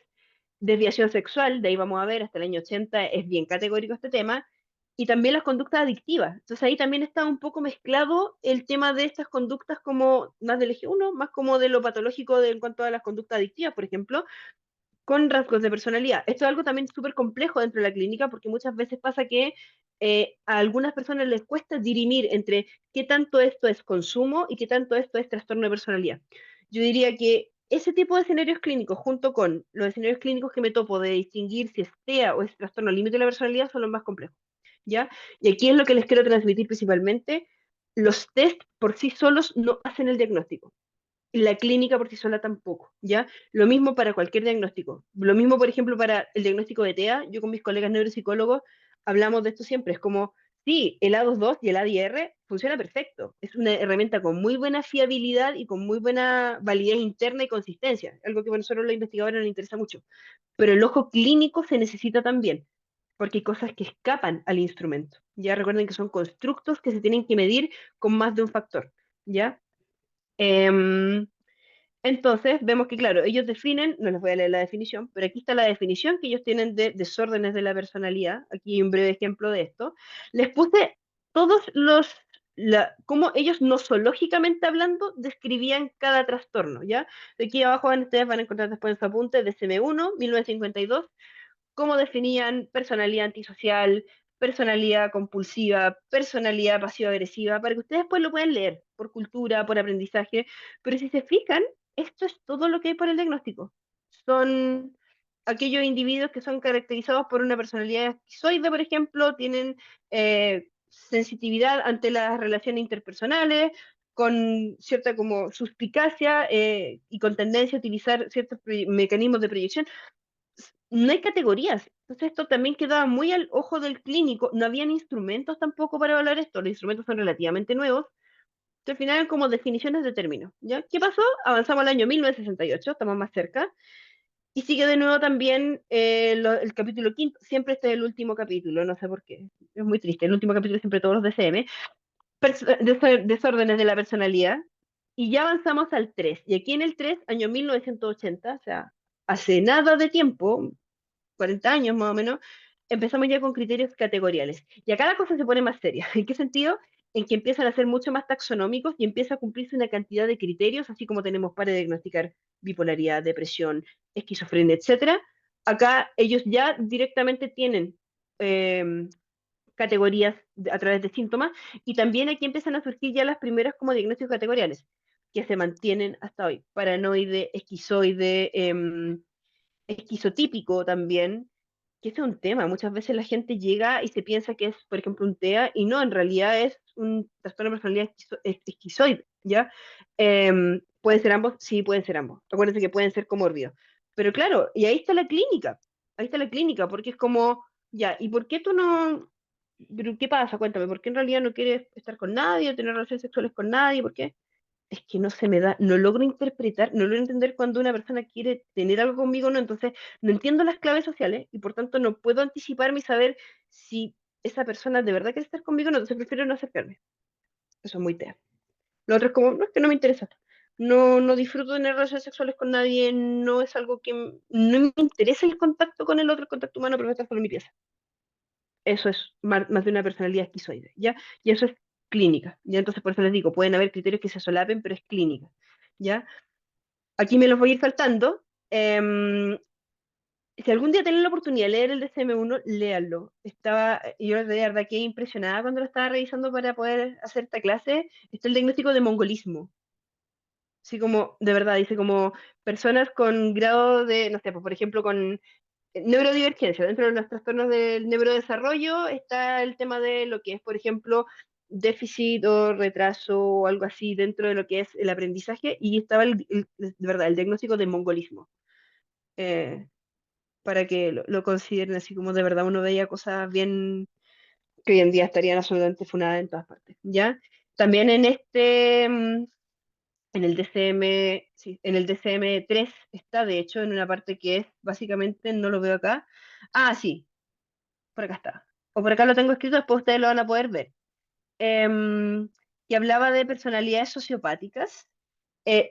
desviación sexual, de ahí vamos a ver, hasta el año 80 es bien categórico este tema, y también las conductas adictivas. Entonces ahí también está un poco mezclado el tema de estas conductas como más del eje 1, más como de lo patológico en cuanto a las conductas adictivas, por ejemplo, con rasgos de personalidad. Esto es algo también súper complejo dentro de la clínica porque muchas veces pasa que a algunas personas les cuesta dirimir entre qué tanto esto es consumo y qué tanto esto es trastorno de personalidad. Yo diría que ese tipo de escenarios clínicos, junto con los escenarios clínicos que me topo de distinguir si es TEA o es trastorno límite de la personalidad, son los más complejos, ¿ya? Y aquí es lo que les quiero transmitir principalmente. Los test por sí solos no hacen el diagnóstico, la clínica por sí sola tampoco, ¿ya? Lo mismo para cualquier diagnóstico. Lo mismo, por ejemplo, para el diagnóstico de TEA. Yo con mis colegas neuropsicólogos hablamos de esto siempre. Es como, sí, el A22 y el ADR funciona perfecto. Es una herramienta con muy buena fiabilidad y con muy buena validez interna y consistencia, algo que a nosotros los investigadores nos interesa mucho. Pero el ojo clínico se necesita también, porque hay cosas que escapan al instrumento. Ya recuerden que son constructos que se tienen que medir con más de un factor, ¿ya? Em, entonces, vemos que, claro, ellos definen, no les voy a leer la definición, pero aquí está la definición que ellos tienen de desórdenes de la personalidad. Aquí hay un breve ejemplo de esto. Les puse todos cómo ellos nosológicamente hablando describían cada trastorno, ¿ya? De aquí abajo ustedes van a encontrar después en su apunte de CM1, 1952, cómo definían personalidad antisocial, personalidad compulsiva, personalidad pasivo-agresiva, para que ustedes después lo puedan leer por cultura, por aprendizaje. Pero si se fijan, esto es todo lo que hay por el diagnóstico. Son aquellos individuos que son caracterizados por una personalidad esquizoide, por ejemplo, tienen sensitividad ante las relaciones interpersonales, con cierta como suspicacia y con tendencia a utilizar ciertos mecanismos de proyección. No hay categorías. Entonces esto también quedaba muy al ojo del clínico. No habían instrumentos tampoco para evaluar esto. Los instrumentos son relativamente nuevos. Entonces, al final eran como definiciones de términos. ¿Ya? ¿Qué pasó? Avanzamos al año 1968, estamos más cerca. Y sigue de nuevo también el capítulo quinto. Siempre este es el último capítulo, no sé por qué. Es muy triste. El último capítulo siempre todos los DCM. Desórdenes de la personalidad. Y ya avanzamos al 3. Y aquí en el 3 año 1980, o sea, hace nada de tiempo, 40 años más o menos, empezamos ya con criterios categoriales. Y acá la cosa se pone más seria. ¿En qué sentido? En que empiezan a ser mucho más taxonómicos y empieza a cumplirse una cantidad de criterios, así como tenemos para diagnosticar bipolaridad, depresión, esquizofrenia, etcétera. Acá ellos ya directamente tienen categorías a través de síntomas y también aquí empiezan a surgir ya las primeras como diagnósticos categoriales que se mantienen hasta hoy. Paranoide, esquizoide, esquizotípico también, que ese es un tema. Muchas veces la gente llega y se piensa que es, por ejemplo, un TEA y no, en realidad es un trastorno de personalidad esquizoide, ¿ya? ¿Pueden ser ambos? Sí, pueden ser ambos. Acuérdense que pueden ser comórbidos. Pero claro, y ahí está la clínica, porque es como, ya, ¿y por qué tú no? ¿Pero qué pasa? Cuéntame, ¿por qué en realidad no quieres estar con nadie, tener relaciones sexuales con nadie? ¿Por qué? Es que no se me da, no logro interpretar, no logro entender cuando una persona quiere tener algo conmigo o no, entonces no entiendo las claves sociales y por tanto no puedo anticiparme y saber si esa persona de verdad quiere estar conmigo o no, entonces prefiero no acercarme. Eso es muy tea. Lo otro es como, no, es que no me interesa. No disfruto de tener relaciones sexuales con nadie, no es algo que, no me interesa el contacto con el otro, el contacto humano, pero estar solo en mi pieza. Eso es más de una personalidad esquizoide, ¿ya? Y eso es clínica, ¿ya? Entonces por eso les digo, pueden haber criterios que se solapen, pero es clínica, ¿ya? Aquí me los voy a ir saltando. Si algún día tienen la oportunidad de leer el DCM1, léanlo. Yo de verdad que impresionada cuando lo estaba revisando para poder hacer esta clase. Está el diagnóstico de mongolismo. Así como, de verdad, dice como personas con grado de, no sé, pues, por ejemplo, con neurodivergencia. Dentro de los trastornos del neurodesarrollo está el tema de lo que es, por ejemplo, déficit o retraso o algo así dentro de lo que es el aprendizaje, y estaba de verdad, el diagnóstico de mongolismo. eh, para que lo consideren así como de verdad uno veía cosas bien que hoy en día estarían absolutamente funadas en todas partes, ¿ya? También en en el DCM, sí, en el DCM-3 está, de hecho, en una parte que es, básicamente, no lo veo acá. Ah, sí, por acá está. O por acá lo tengo escrito, después ustedes lo van a poder ver. Em, que hablaba de personalidades sociopáticas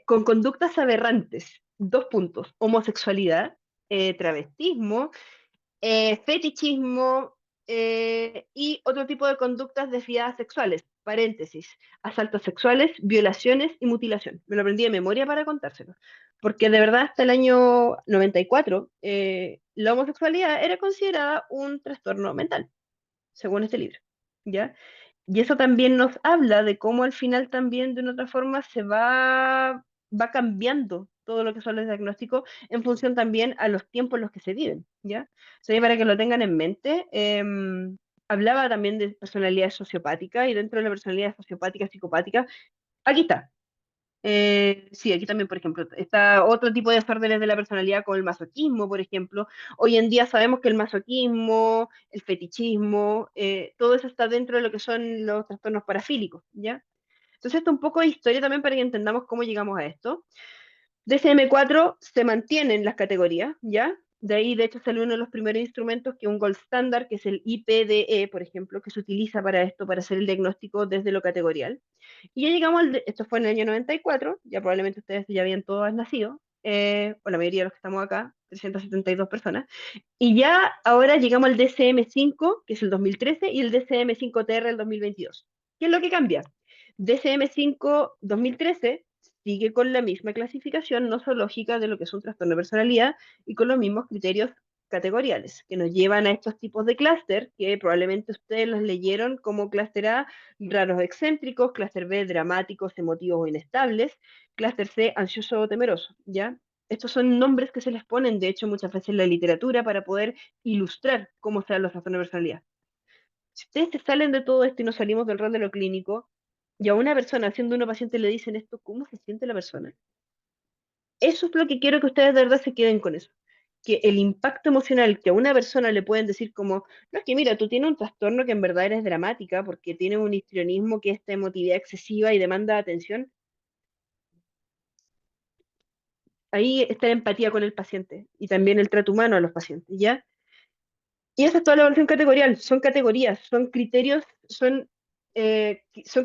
con conductas aberrantes. Dos puntos: homosexualidad, travestismo, fetichismo y otro tipo de conductas desviadas sexuales. Paréntesis: asaltos sexuales, violaciones y mutilación. Me lo aprendí de memoria para contárselo. Porque de verdad hasta el año 94 la homosexualidad era considerada un trastorno mental, según este libro. ¿Ya? Y eso también nos habla de cómo al final también de una otra forma va cambiando todo lo que son los diagnósticos en función también a los tiempos en los que se viven, ¿ya? O sea, para que lo tengan en mente, hablaba también de personalidad sociopática, y dentro de la personalidad sociopática, psicopática, aquí está. Sí, aquí también, por ejemplo, está otro tipo de desórdenes de la personalidad, como el masoquismo, por ejemplo. Hoy en día sabemos que el masoquismo, el fetichismo, todo eso está dentro de lo que son los trastornos parafílicos, ¿ya? Entonces, esto es un poco de historia también para que entendamos cómo llegamos a esto. DSM-4 se mantiene en las categorías, ¿ya? De ahí, de hecho, salió uno de los primeros instrumentos, que es un gold standard, que es el IPDE, por ejemplo, que se utiliza para esto, para hacer el diagnóstico desde lo categorial. Y ya llegamos esto fue en el año 94, ya probablemente ustedes ya habían todos nacido, o la mayoría de los que estamos acá, 372 personas, y ya ahora llegamos al DCM5, que es el 2013, y el DCM5TR el 2022. ¿Qué es lo que cambia? DCM5 2013 sigue con la misma clasificación nosológica de lo que es un trastorno de personalidad y con los mismos criterios categoriales que nos llevan a estos tipos de clúster que probablemente ustedes los leyeron como clúster A, raros excéntricos; clúster B, dramáticos, emotivos o inestables; clúster C, ansioso o temeroso, ¿ya? Estos son nombres que se les ponen, de hecho, muchas veces en la literatura para poder ilustrar cómo se dan los trastornos de personalidad. Si ustedes se salen de todo esto y nos salimos del rol de lo clínico, y a una persona, siendo una paciente, le dicen esto, ¿cómo se siente la persona? Eso es lo que quiero que ustedes de verdad se queden con eso. Que el impacto emocional que a una persona le pueden decir como, no, es que mira, tú tienes un trastorno que en verdad eres dramática porque tienes un histrionismo que es esta emotividad excesiva y demanda atención. Ahí está la empatía con el paciente y también el trato humano a los pacientes, ¿ya? Y esa es toda la evaluación categorial. Son categorías, son criterios, son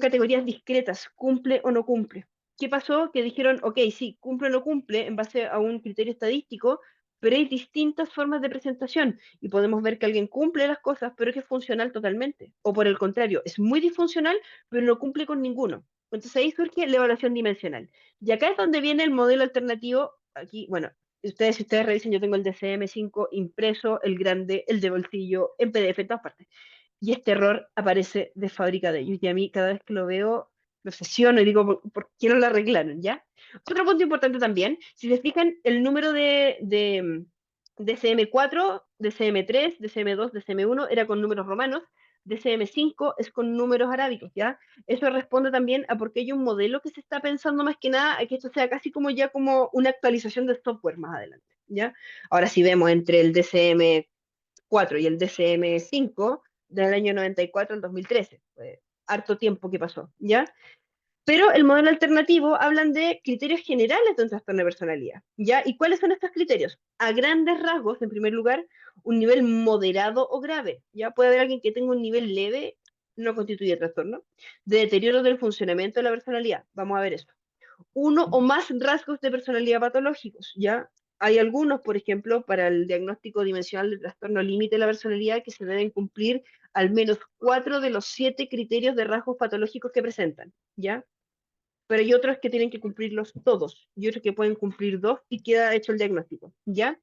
categorías discretas, cumple o no cumple. ¿Qué pasó? Que dijeron, ok, sí, cumple o no cumple en base a un criterio estadístico, pero hay distintas formas de presentación y podemos ver que alguien cumple las cosas, pero que es funcional totalmente. O por el contrario, es muy disfuncional, pero no cumple con ninguno. Entonces ahí surge la evaluación dimensional. Y acá es donde viene el modelo alternativo. Aquí, bueno, si ustedes revisen, yo tengo el DCM5 impreso, el grande, el de bolsillo, en PDF, en todas partes. Y este error aparece de fábrica de ellos. Y a mí, cada vez que lo veo, me obsesiono y digo, ¿por qué no lo arreglaron? ¿Ya? Otro punto importante también: si se fijan, el número de DCM4, DCM3, DCM2, DCM1 era con números romanos; DCM5 es con números arábicos, ¿ya? Eso responde también a porque hay un modelo que se está pensando más que nada a que esto sea casi como ya como una actualización de software más adelante, ¿ya? Ahora, si vemos entre el DCM4 y el DCM5 del año 94 al 2013, fue harto tiempo que pasó, ¿ya? Pero el modelo alternativo hablan de criterios generales de un trastorno de personalidad, ¿ya? ¿Y cuáles son estos criterios? A grandes rasgos, en primer lugar, un nivel moderado o grave, ¿ya? Puede haber alguien que tenga un nivel leve, no constituye trastorno, de deterioro del funcionamiento de la personalidad. Vamos a ver eso. Uno o más rasgos de personalidad patológicos, ¿ya? Hay algunos, por ejemplo, para el diagnóstico dimensional de trastorno límite de la personalidad, que se deben cumplir al menos 4 de los 7 criterios de rasgos patológicos que presentan, ¿ya? Pero hay otros que tienen que cumplirlos todos, y otros que pueden cumplir dos y queda hecho el diagnóstico, ¿ya?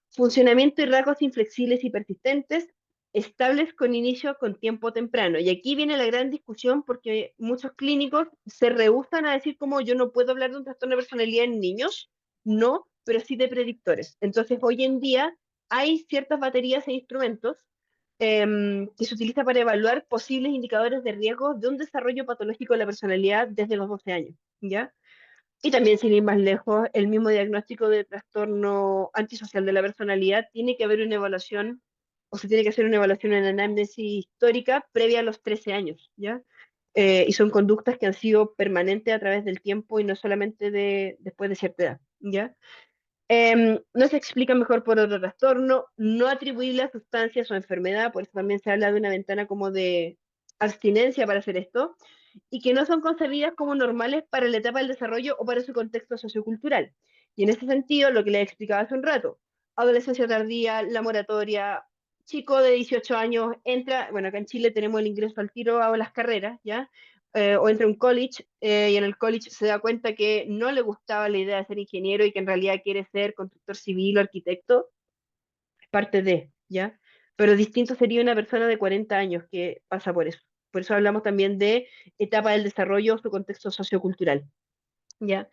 Funcionamiento y rasgos inflexibles y persistentes. estables con inicio con tiempo temprano. Y aquí viene la gran discusión porque muchos clínicos se rehúsan a decir como yo no puedo hablar de un trastorno de personalidad en niños, no, pero sí de predictores. Entonces, hoy en día hay ciertas baterías e instrumentos que se utiliza para evaluar posibles indicadores de riesgo de un desarrollo patológico de la personalidad desde los 12 años, ¿ya? Y también, sin ir más lejos, el mismo diagnóstico de trastorno antisocial de la personalidad tiene que haber una evaluación, o se tiene que hacer una evaluación en anamnesis histórica previa a los 13 años, ¿ya? Y son conductas que han sido permanentes a través del tiempo y no solamente después de cierta edad, ¿ya? No se explica mejor por otro trastorno, no atribuible a sustancias o enfermedad, por eso también se habla de una ventana como de abstinencia para hacer esto, y que no son concebidas como normales para la etapa del desarrollo o para su contexto sociocultural. Y en ese sentido, lo que les explicaba hace un rato, adolescencia tardía, la moratoria, chico de 18 años entra, bueno, acá en Chile tenemos el ingreso al tiro a las carreras, ¿ya? O entra a un college y en el college se da cuenta que no le gustaba la idea de ser ingeniero y que en realidad quiere ser constructor civil o arquitecto, parte de, ¿ya? Pero distinto sería una persona de 40 años que pasa por eso. Por eso hablamos también de etapa del desarrollo, su contexto sociocultural, ¿ya?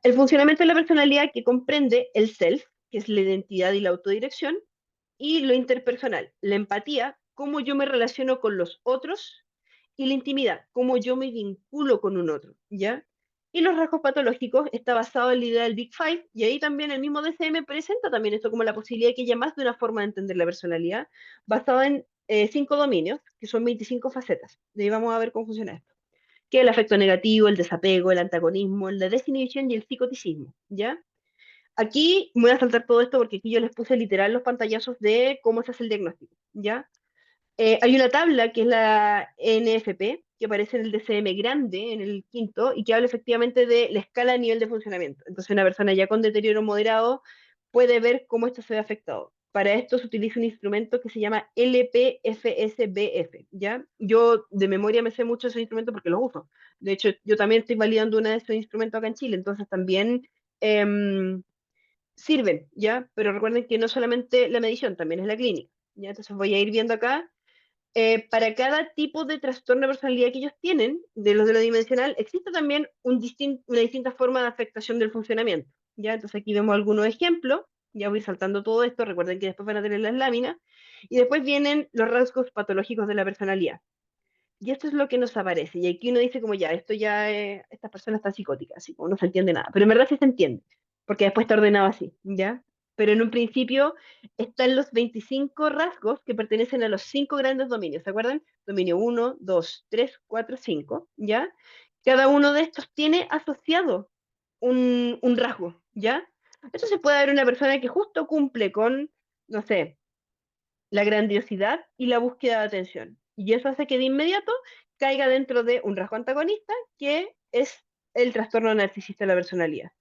El funcionamiento de la personalidad que comprende el self, que es la identidad y la autodirección, y lo interpersonal, la empatía, cómo yo me relaciono con los otros, y la intimidad, cómo yo me vinculo con un otro, ¿ya? Y los rasgos patológicos está basado en la idea del Big Five, y ahí también el mismo DCM presenta también esto como la posibilidad de que haya más de una forma de entender la personalidad, basada en 5 dominios, que son 25 facetas. De ahí vamos a ver cómo funciona esto. Que es el afecto negativo, el desapego, el antagonismo, la desinhibición y el psicoticismo, ¿ya? Aquí voy a saltar todo esto porque aquí yo les puse literal los pantallazos de cómo se hace el diagnóstico, ¿ya? Hay una tabla que es la NFP, que aparece en el DCM grande, en el quinto, y que habla efectivamente de la escala a nivel de funcionamiento. Entonces, una persona ya con deterioro moderado puede ver cómo esto se ve afectado. Para esto se utiliza un instrumento que se llama LPFSBF, ¿ya? Yo de memoria me sé mucho ese instrumento porque lo uso. De hecho, yo también estoy validando uno de esos instrumentos acá en Chile, entonces también sirven, ¿ya? Pero recuerden que no solamente la medición, también es la clínica, ¿ya? Entonces voy a ir viendo acá para cada tipo de trastorno de personalidad que ellos tienen, de los de lo dimensional, existe también una distinta forma de afectación del funcionamiento. ¿Ya? Entonces aquí vemos algunos ejemplos, ya voy saltando todo esto, recuerden que después van a tener las láminas, y después vienen los rasgos patológicos de la personalidad. Y esto es lo que nos aparece, y aquí uno dice como ya, esto ya, esta persona está psicótica, así como no se entiende nada, pero en verdad sí se entiende, porque después está ordenado así, ¿ya? Pero en un principio están los 25 rasgos que pertenecen a los 5 grandes dominios, ¿se acuerdan? Dominio uno 2 3 4 5, ¿ya? Cada uno de estos tiene asociado un rasgo, ¿ya? Entonces puede haber una persona que justo cumple con, no sé, la grandiosidad y la búsqueda de atención. Y eso hace que de inmediato caiga dentro de un rasgo antagonista, que es el trastorno narcisista de la personalidad.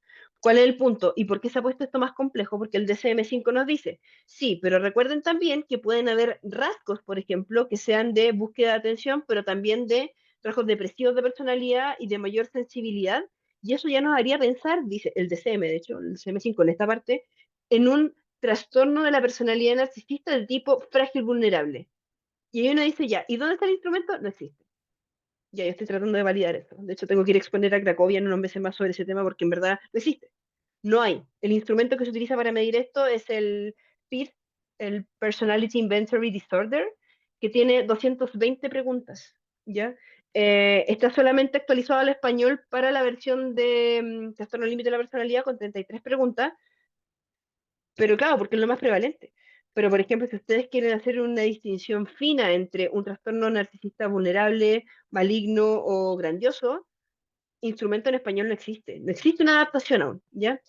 ¿Cuál es el punto? ¿Y por qué se ha puesto esto más complejo? Porque el DCM5 nos dice, sí, pero recuerden también que pueden haber rasgos, por ejemplo, que sean de búsqueda de atención, pero también de rasgos depresivos de personalidad y de mayor sensibilidad. Y eso ya nos haría pensar, dice el DCM, de hecho, el DCM5 en esta parte, en un trastorno de la personalidad narcisista del tipo frágil vulnerable. Y ahí uno dice, ya, ¿y dónde está el instrumento? No existe. Ya, yo estoy tratando de validar eso. De hecho, tengo que ir a exponer a Cracovia en unos meses más sobre ese tema porque en verdad no existe. No hay. El instrumento que se utiliza para medir esto es el PID, el Personality Inventory Disorder, que tiene 220 preguntas, ¿ya? Está solamente actualizado al español para la versión de Trastorno Límite de la Personalidad con 33 preguntas, pero claro, porque es lo más prevalente. Pero, por ejemplo, si ustedes quieren hacer una distinción fina entre un trastorno narcisista vulnerable, maligno o grandioso, instrumento en español no existe. No existe una adaptación aún, ¿ya?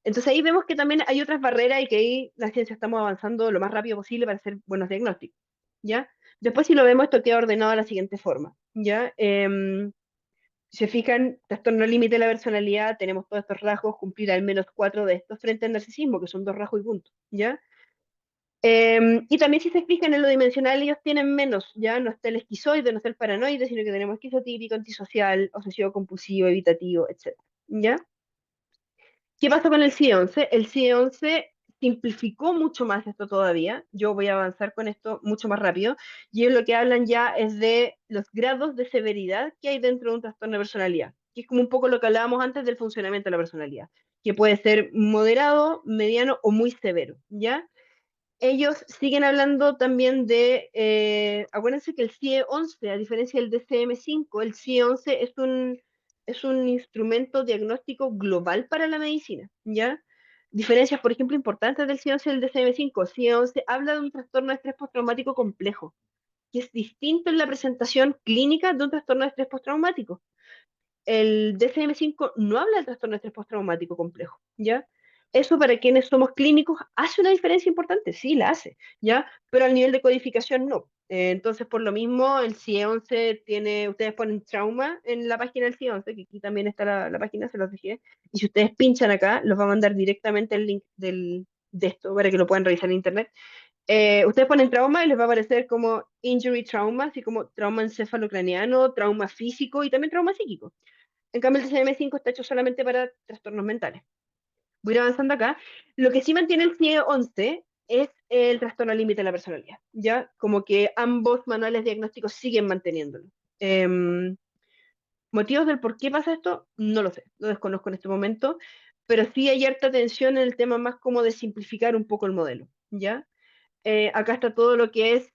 Entonces ahí vemos que también hay otras barreras y que ahí la ciencia estamos avanzando lo más rápido posible para hacer buenos diagnósticos, ¿ya? Después si lo vemos, esto queda ordenado de la siguiente forma, ¿ya? Si se fijan, trastorno límite de la personalidad, tenemos todos estos rasgos, cumplir al menos 4 de estos frente al narcisismo, que son 2 rasgos y punto, ¿ya? Y también si se fijan en lo dimensional, ellos tienen menos, ya no está el esquizoide, no está el paranoide, sino que tenemos esquizotípico, antisocial, obsesivo compulsivo, evitativo, etc. ¿Ya? ¿Qué pasa con el CIE-11? El CIE-11 simplificó mucho más esto todavía. Yo voy a avanzar con esto mucho más rápido. Y ellos lo que hablan ya es de los grados de severidad que hay dentro de un trastorno de personalidad, que es como un poco lo que hablábamos antes del funcionamiento de la personalidad, que puede ser moderado, mediano o muy severo, ¿ya? Ellos siguen hablando también de, acuérdense que el CIE-11, a diferencia del DCM-5, el CIE-11 es un instrumento diagnóstico global para la medicina, ¿ya? Diferencias, por ejemplo, importantes del CIE-11 y el DCM-5. El CIE-11 habla de un trastorno de estrés postraumático complejo, que es distinto en la presentación clínica de un trastorno de estrés postraumático. El DSM-5 no habla del trastorno de estrés postraumático complejo, ¿ya? Eso para quienes somos clínicos hace una diferencia importante, sí, la hace, ¿ya? Pero al nivel de codificación no. Entonces, por lo mismo, el CIE-11 tiene, ustedes ponen trauma en la página del CIE-11, que aquí también está la página, se los dejé, y si ustedes pinchan acá, los va a mandar directamente el link de esto para que lo puedan revisar en internet. Ustedes ponen trauma y les va a aparecer como injury trauma, así como trauma encefalocraniano, trauma físico y también trauma psíquico. En cambio, el DSM-5 está hecho solamente para trastornos mentales. Voy a ir avanzando acá. Lo que sí mantiene el CIE-11 es el trastorno límite de la personalidad, ¿ya? Como que ambos manuales diagnósticos siguen manteniéndolo. ¿Motivos del por qué pasa esto? No lo sé, lo desconozco en este momento, pero sí hay harta tensión en el tema más como de simplificar un poco el modelo, ¿ya? Acá está todo lo que es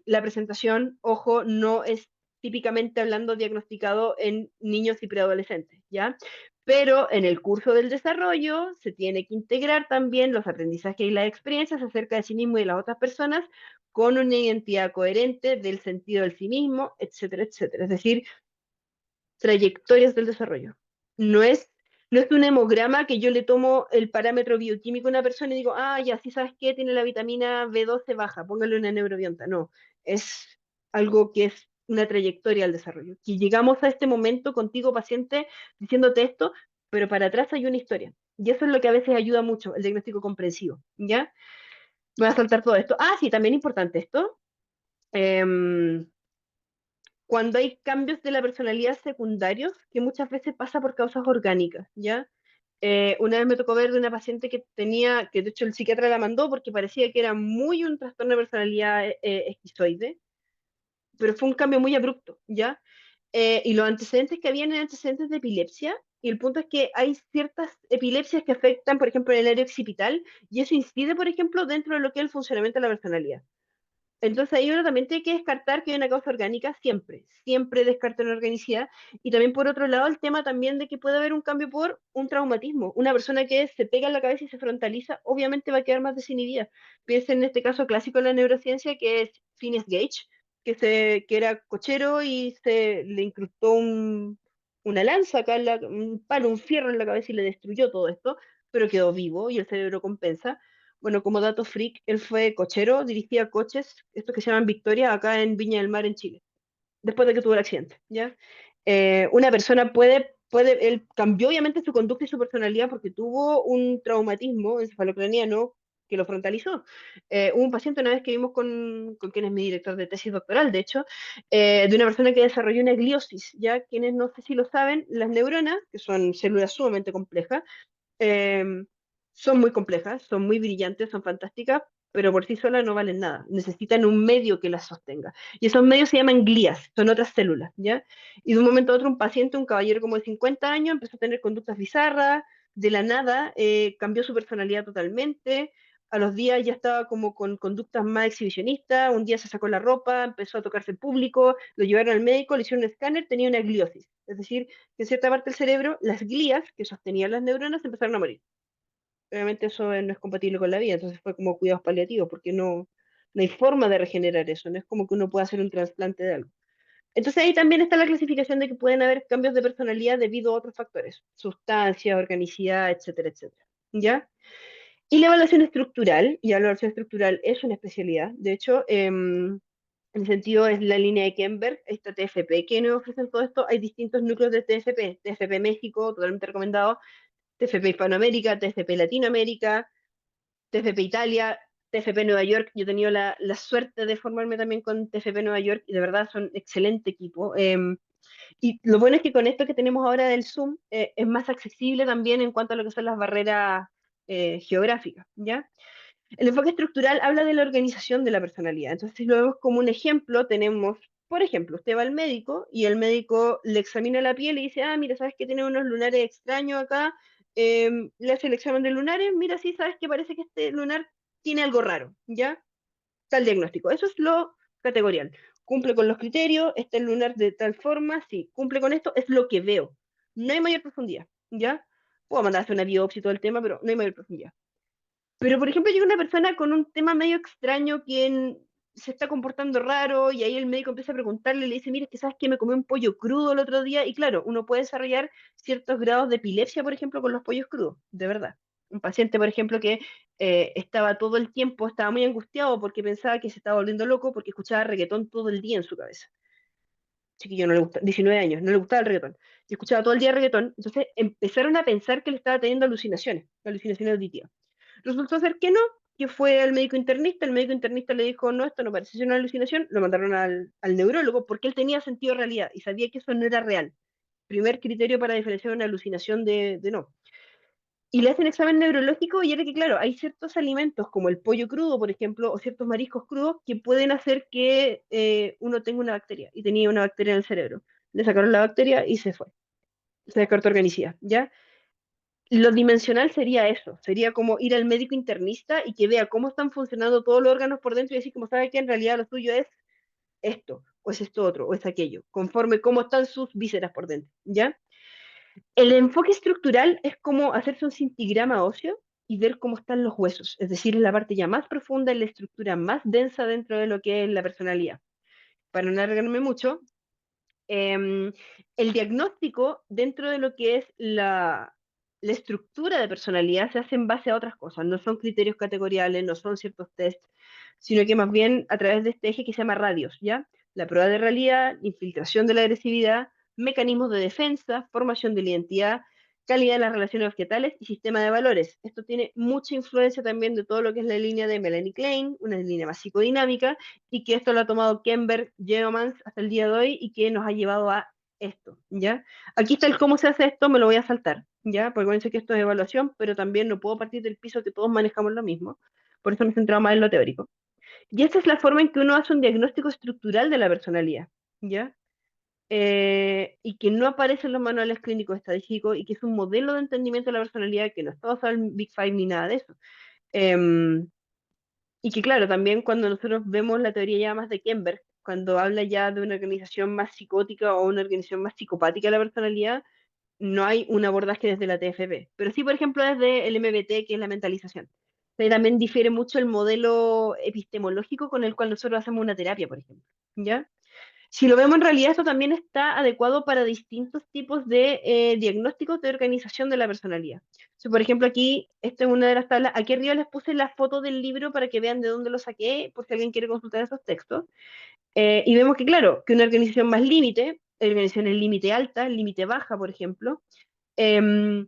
la presentación. Ojo, no es típicamente hablando diagnosticado en niños y preadolescentes, ¿ya? Pero en el curso del desarrollo se tiene que integrar también los aprendizajes y las experiencias acerca de sí mismo y de las otras personas con una identidad coherente del sentido del sí mismo, etcétera, etcétera. Es decir, trayectorias del desarrollo. No es, no es un hemograma que yo le tomo el parámetro bioquímico a una persona y digo, ah, ya, sí sabes qué, tiene la vitamina B12 baja, póngale una neurobionta. No, es algo que es una trayectoria al desarrollo. Que llegamos a este momento contigo, paciente, diciéndote esto, pero para atrás hay una historia. Y eso es lo que a veces ayuda mucho, el diagnóstico comprensivo, ¿ya? Voy a saltar todo esto. Ah, sí, también importante esto. Cuando hay cambios de la personalidad secundarios, que muchas veces pasa por causas orgánicas, ¿ya? Una vez me tocó ver de una paciente que tenía, que de hecho el psiquiatra la mandó porque parecía que era muy un trastorno de personalidad esquizoide, pero fue un cambio muy abrupto, ¿ya? Y los antecedentes que habían eran antecedentes de epilepsia, y el punto es que hay ciertas epilepsias que afectan, por ejemplo, el área occipital, y eso incide, por ejemplo, dentro de lo que es el funcionamiento de la personalidad. Entonces ahí uno también tiene que descartar que hay una causa orgánica siempre, siempre descarta una organicidad. Y también por otro lado el tema también de que puede haber un cambio por un traumatismo. Una persona que se pega en la cabeza y se frontaliza, obviamente va a quedar más desinhibida. Piensa en este caso clásico de la neurociencia que es Phineas Gage, que era cochero y se le incrustó una lanza acá, un palo, un fierro en la cabeza y le destruyó todo esto, pero quedó vivo y el cerebro compensa. Bueno, como dato freak, él fue cochero, dirigía coches, estos que se llaman Victoria, acá en Viña del Mar, en Chile, después de que tuvo el accidente, ¿ya? Una persona él cambió obviamente su conducta y su personalidad porque tuvo un traumatismo encefalocraniano que lo frontalizó. Hubo un paciente una vez que vimos con quien es mi director de tesis doctoral, de hecho, de una persona que desarrolló una gliosis, ¿ya? Quienes no sé si lo saben, las neuronas, que son células sumamente complejas, eh, son muy complejas, son muy brillantes, son fantásticas, pero por sí solas no valen nada. Necesitan un medio que las sostenga. Y esos medios se llaman glías, son otras células, ¿ya? Y de un momento a otro un paciente, un caballero como de 50 años, empezó a tener conductas bizarras, de la nada, cambió su personalidad totalmente. A los días ya estaba como con conductas más exhibicionistas, un día se sacó la ropa, empezó a tocarse en público, lo llevaron al médico, le hicieron un escáner, tenía una gliosis, es decir, que en cierta parte del cerebro, las glías que sostenían las neuronas empezaron a morir. Obviamente eso no es compatible con la vida, entonces fue como cuidados paliativos, porque no hay forma de regenerar eso, no es como que uno pueda hacer un trasplante de algo. Entonces ahí también está la clasificación de que pueden haber cambios de personalidad debido a otros factores, sustancias, organicidad, etcétera, etcétera. ¿Ya? Y la evaluación estructural, y la evaluación estructural es una especialidad, de hecho, en el sentido es la línea de Kemberg, esta TFP que nos ofrecen todo esto, hay distintos núcleos de TFP, TFP México, totalmente recomendado, TFP Hispanoamérica, TFP Latinoamérica, TFP Italia, TFP Nueva York. Yo he tenido la suerte de formarme también con TFP Nueva York y de verdad son excelente equipo. Y lo bueno es que con esto que tenemos ahora del Zoom es más accesible también en cuanto a lo que son las barreras geográficas, ¿ya? El enfoque estructural habla de la organización de la personalidad. Entonces, si lo vemos como un ejemplo, tenemos, por ejemplo, usted va al médico y el médico le examina la piel y dice, ah, mira, sabes que tiene unos lunares extraños acá, le hace el examen de lunares, mira, sí, sabes que parece que este lunar tiene algo raro, ¿ya? Tal diagnóstico. Eso es lo categorial. Cumple con los criterios, está el lunar de tal forma, sí, cumple con esto, es lo que veo. No hay mayor profundidad, ¿ya? Puedo mandar a hacer una biopsia y todo el tema, pero no hay mayor profundidad. Pero, por ejemplo, llega una persona con un tema medio extraño que se está comportando raro y ahí el médico empieza a preguntarle, le dice, mira, es que sabes que me comí un pollo crudo el otro día y claro, uno puede desarrollar ciertos grados de epilepsia, por ejemplo, con los pollos crudos, de verdad. Un paciente, por ejemplo, que estaba todo el tiempo, estaba muy angustiado porque pensaba que se estaba volviendo loco porque escuchaba reggaetón todo el día en su cabeza. Chiquillo, no le gusta, 19 años, no le gustaba el reggaetón. Y escuchaba todo el día reggaetón, entonces empezaron a pensar que le estaba teniendo alucinaciones auditivas. Resultó ser que no, que fue al médico internista, el médico internista le dijo, no, esto no parece ser una alucinación, lo mandaron al neurólogo porque él tenía sentido de realidad y sabía que eso no era real. Primer criterio para diferenciar una alucinación de no. Y le hacen examen neurológico y era que, claro, hay ciertos alimentos como el pollo crudo, por ejemplo, o ciertos mariscos crudos que pueden hacer que uno tenga una bacteria. Y tenía una bacteria en el cerebro. Le sacaron la bacteria y se fue. Se descartó organicidad, ¿ya? Lo dimensional sería eso, sería como ir al médico internista y que vea cómo están funcionando todos los órganos por dentro y decir, como sabe que en realidad lo suyo es esto, o es esto otro, o es aquello, conforme cómo están sus vísceras por dentro, ¿ya? El enfoque estructural es como hacerse un cintigrama óseo y ver cómo están los huesos, es decir, en la parte ya más profunda, en la estructura más densa dentro de lo que es la personalidad. Para no alargarme mucho, em, el diagnóstico dentro de lo que es la estructura de personalidad se hace en base a otras cosas, no son criterios categoriales, no son ciertos tests, sino que más bien a través de este eje que se llama radios, ¿ya? La prueba de realidad, infiltración de la agresividad, mecanismos de defensa, formación de la identidad, calidad de las relaciones objetales y sistema de valores. Esto tiene mucha influencia también de todo lo que es la línea de Melanie Klein, una línea más psicodinámica, y que esto lo ha tomado Kember, Geomans hasta el día de hoy y que nos ha llevado a esto, ¿ya? Aquí está el cómo se hace esto, me lo voy a saltar, ¿ya? Porque parece que esto es evaluación, pero también no puedo partir del piso que todos manejamos lo mismo, por eso me he centrado más en lo teórico. Y esta es la forma en que uno hace un diagnóstico estructural de la personalidad, ¿ya? Y que no aparece en los manuales clínicos estadísticos y que es un modelo de entendimiento de la personalidad que no está basado en Big Five ni nada de eso. Em, y que claro, también cuando nosotros vemos la teoría ya más de Kember, cuando habla ya de una organización más psicótica o una organización más psicopática de la personalidad, no hay un abordaje desde la TFP, pero sí, por ejemplo, desde el MBT, que es la mentalización. Pero también difiere mucho el modelo epistemológico con el cual nosotros hacemos una terapia, por ejemplo, ¿ya? Si lo vemos en realidad, esto también está adecuado para distintos tipos de diagnósticos de organización de la personalidad. So, por ejemplo, aquí, esta es una de las tablas. Aquí arriba les puse la foto del libro para que vean de dónde lo saqué, por si alguien quiere consultar esos textos. Y vemos que, claro, que una organización más límite, organizaciones límite alta, límite baja, por ejemplo, em,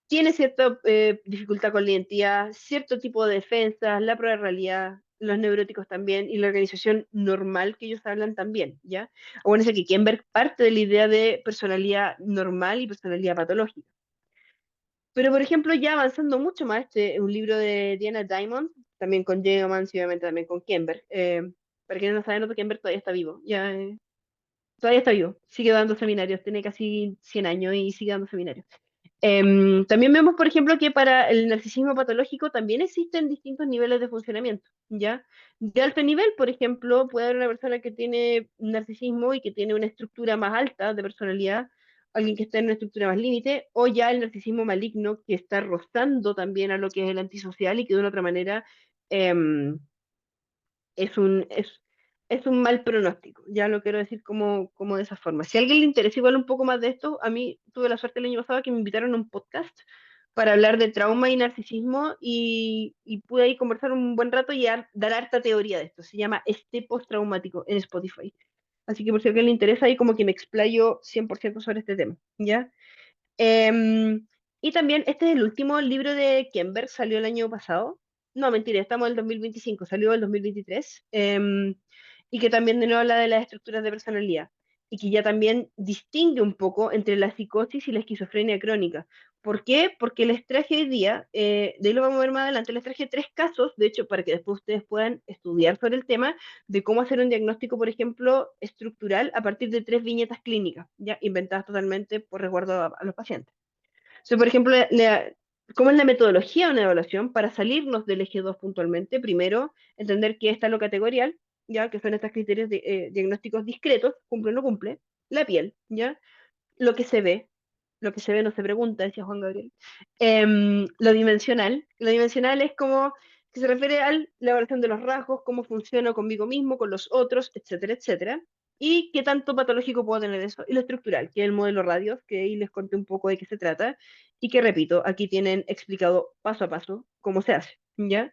tiene cierta dificultad con la identidad, cierto tipo de defensas, la prueba de realidad, los neuróticos también, y la organización normal que ellos hablan también, ¿ya? Acuérdense que Kemberg parte de la idea de personalidad normal y personalidad patológica. Pero, por ejemplo, ya avanzando mucho más, este es un libro de Diana Diamond, también con Jacobs y obviamente también con Kemberg. Para quienes no saben, otro Kemberg todavía está vivo, ya, todavía está vivo, sigue dando seminarios, tiene casi 100 años y sigue dando seminarios. También vemos, por ejemplo, que para el narcisismo patológico también existen distintos niveles de funcionamiento, ¿ya? De alto nivel, por ejemplo, puede haber una persona que tiene narcisismo y que tiene una estructura más alta de personalidad, alguien que está en una estructura más límite, o ya el narcisismo maligno que está rozando también a lo que es el antisocial y que de una otra manera em, es es un mal pronóstico, ya lo quiero decir como de esa forma. Si a alguien le interesa igual un poco más de esto, a mí tuve la suerte el año pasado que me invitaron a un podcast para hablar de trauma y narcisismo y pude ahí conversar un buen rato y dar harta teoría de esto. Se llama Este Postraumático en Spotify. Así que por si a alguien le interesa, ahí como que me explayo 100% sobre este tema, ¿ya? Em, y también, este es el último libro de Kember, salió el año pasado. No, mentira, estamos en el 2025, salió el 2023. Y que también de nuevo habla de las estructuras de personalidad. Y que ya también distingue un poco entre la psicosis y la esquizofrenia crónica. ¿Por qué? Porque les traje hoy día, de ahí lo vamos a ver más adelante, les traje 3 casos, de hecho, para que después ustedes puedan estudiar sobre el tema de cómo hacer un diagnóstico, por ejemplo, estructural a partir de 3 viñetas clínicas, ya inventadas totalmente por resguardo a los pacientes. So, por ejemplo, ¿cómo es la metodología de una evaluación? Para salirnos del eje 2 puntualmente, primero, entender qué está lo categorial, ya que son estos criterios diagnósticos discretos, cumple o no cumple, la piel, ya, lo que se ve, lo que se ve no se pregunta, decía Juan Gabriel. Lo dimensional es como que se refiere a la evaluación de los rasgos, cómo funciona conmigo mismo, con los otros, etcétera, etcétera. Y qué tanto patológico puedo tener eso. Y lo estructural, que es el modelo radios, que ahí les conté un poco de qué se trata. Y que repito, aquí tienen explicado paso a paso cómo se hace, ¿ya?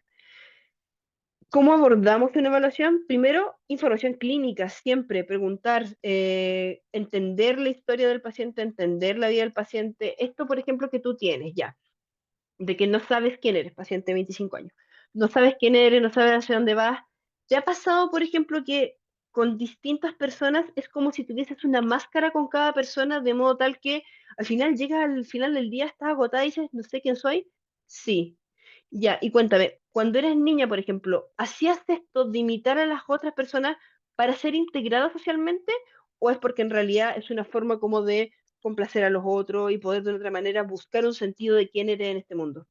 ¿Cómo abordamos una evaluación? Primero, información clínica, siempre preguntar, entender la historia del paciente, entender la vida del paciente. Esto, por ejemplo, que tú tienes ya, de que no sabes quién eres, paciente de 25 años. No sabes quién eres, no sabes hacia dónde vas. ¿Te ha pasado, por ejemplo, que con distintas personas es como si tuvieses una máscara con cada persona, de modo tal que al final llegas al final del día, estás agotada y dices, no sé quién soy? Sí. Ya, y cuéntame, cuando eres niña, por ejemplo, ¿hacías esto de imitar a las otras personas para ser integrada socialmente? ¿O es porque en realidad es una forma como de complacer a los otros y poder de otra manera buscar un sentido de quién eres en este mundo?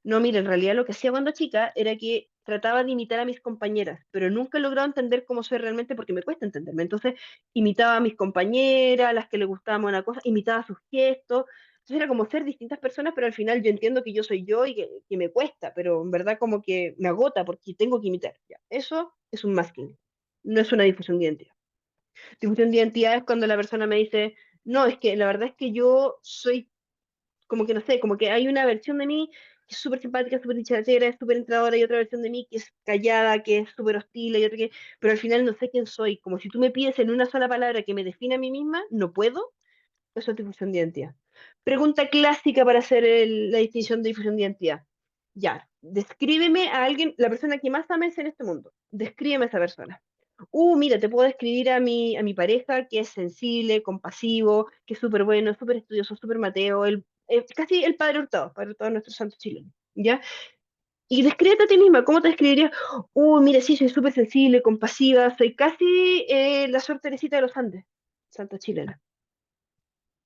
No, mira, en realidad lo que hacía cuando chica era que trataba de imitar a mis compañeras, pero nunca he logrado entender cómo soy realmente porque me cuesta entenderme. Entonces, imitaba a mis compañeras, a las que les gustaba una cosa, imitaba sus gestos. Entonces era como ser distintas personas, pero al final yo entiendo que yo soy yo y que me cuesta, pero en verdad como que me agota porque tengo que imitar. Ya, eso es un masking, no es una difusión de identidad. Difusión de identidad es cuando la persona me dice, no, es que la verdad es que yo soy como que no sé, como que hay una versión de mí que es súper simpática, súper dicharachera, es súper entradora, y otra versión de mí que es callada, que es súper hostil, y otra que, pero al final no sé quién soy. Como si tú me pides en una sola palabra que me define a mí misma, no puedo. Eso es difusión de identidad. Pregunta clásica para hacer la distinción de difusión de identidad. Ya, descríbeme a alguien, la persona que más ames en este mundo. Descríbeme a esa persona. Mira, te puedo describir a mi pareja que es sensible, compasivo, que es súper bueno, súper estudioso, súper Mateo, casi el Padre Hurtado, nuestro santo chileno, ¿ya? Y descríbete a ti misma, ¿cómo te describirías? Mira, sí, soy súper sensible, compasiva, soy casi la Sor Teresita de los Andes, santa chilena.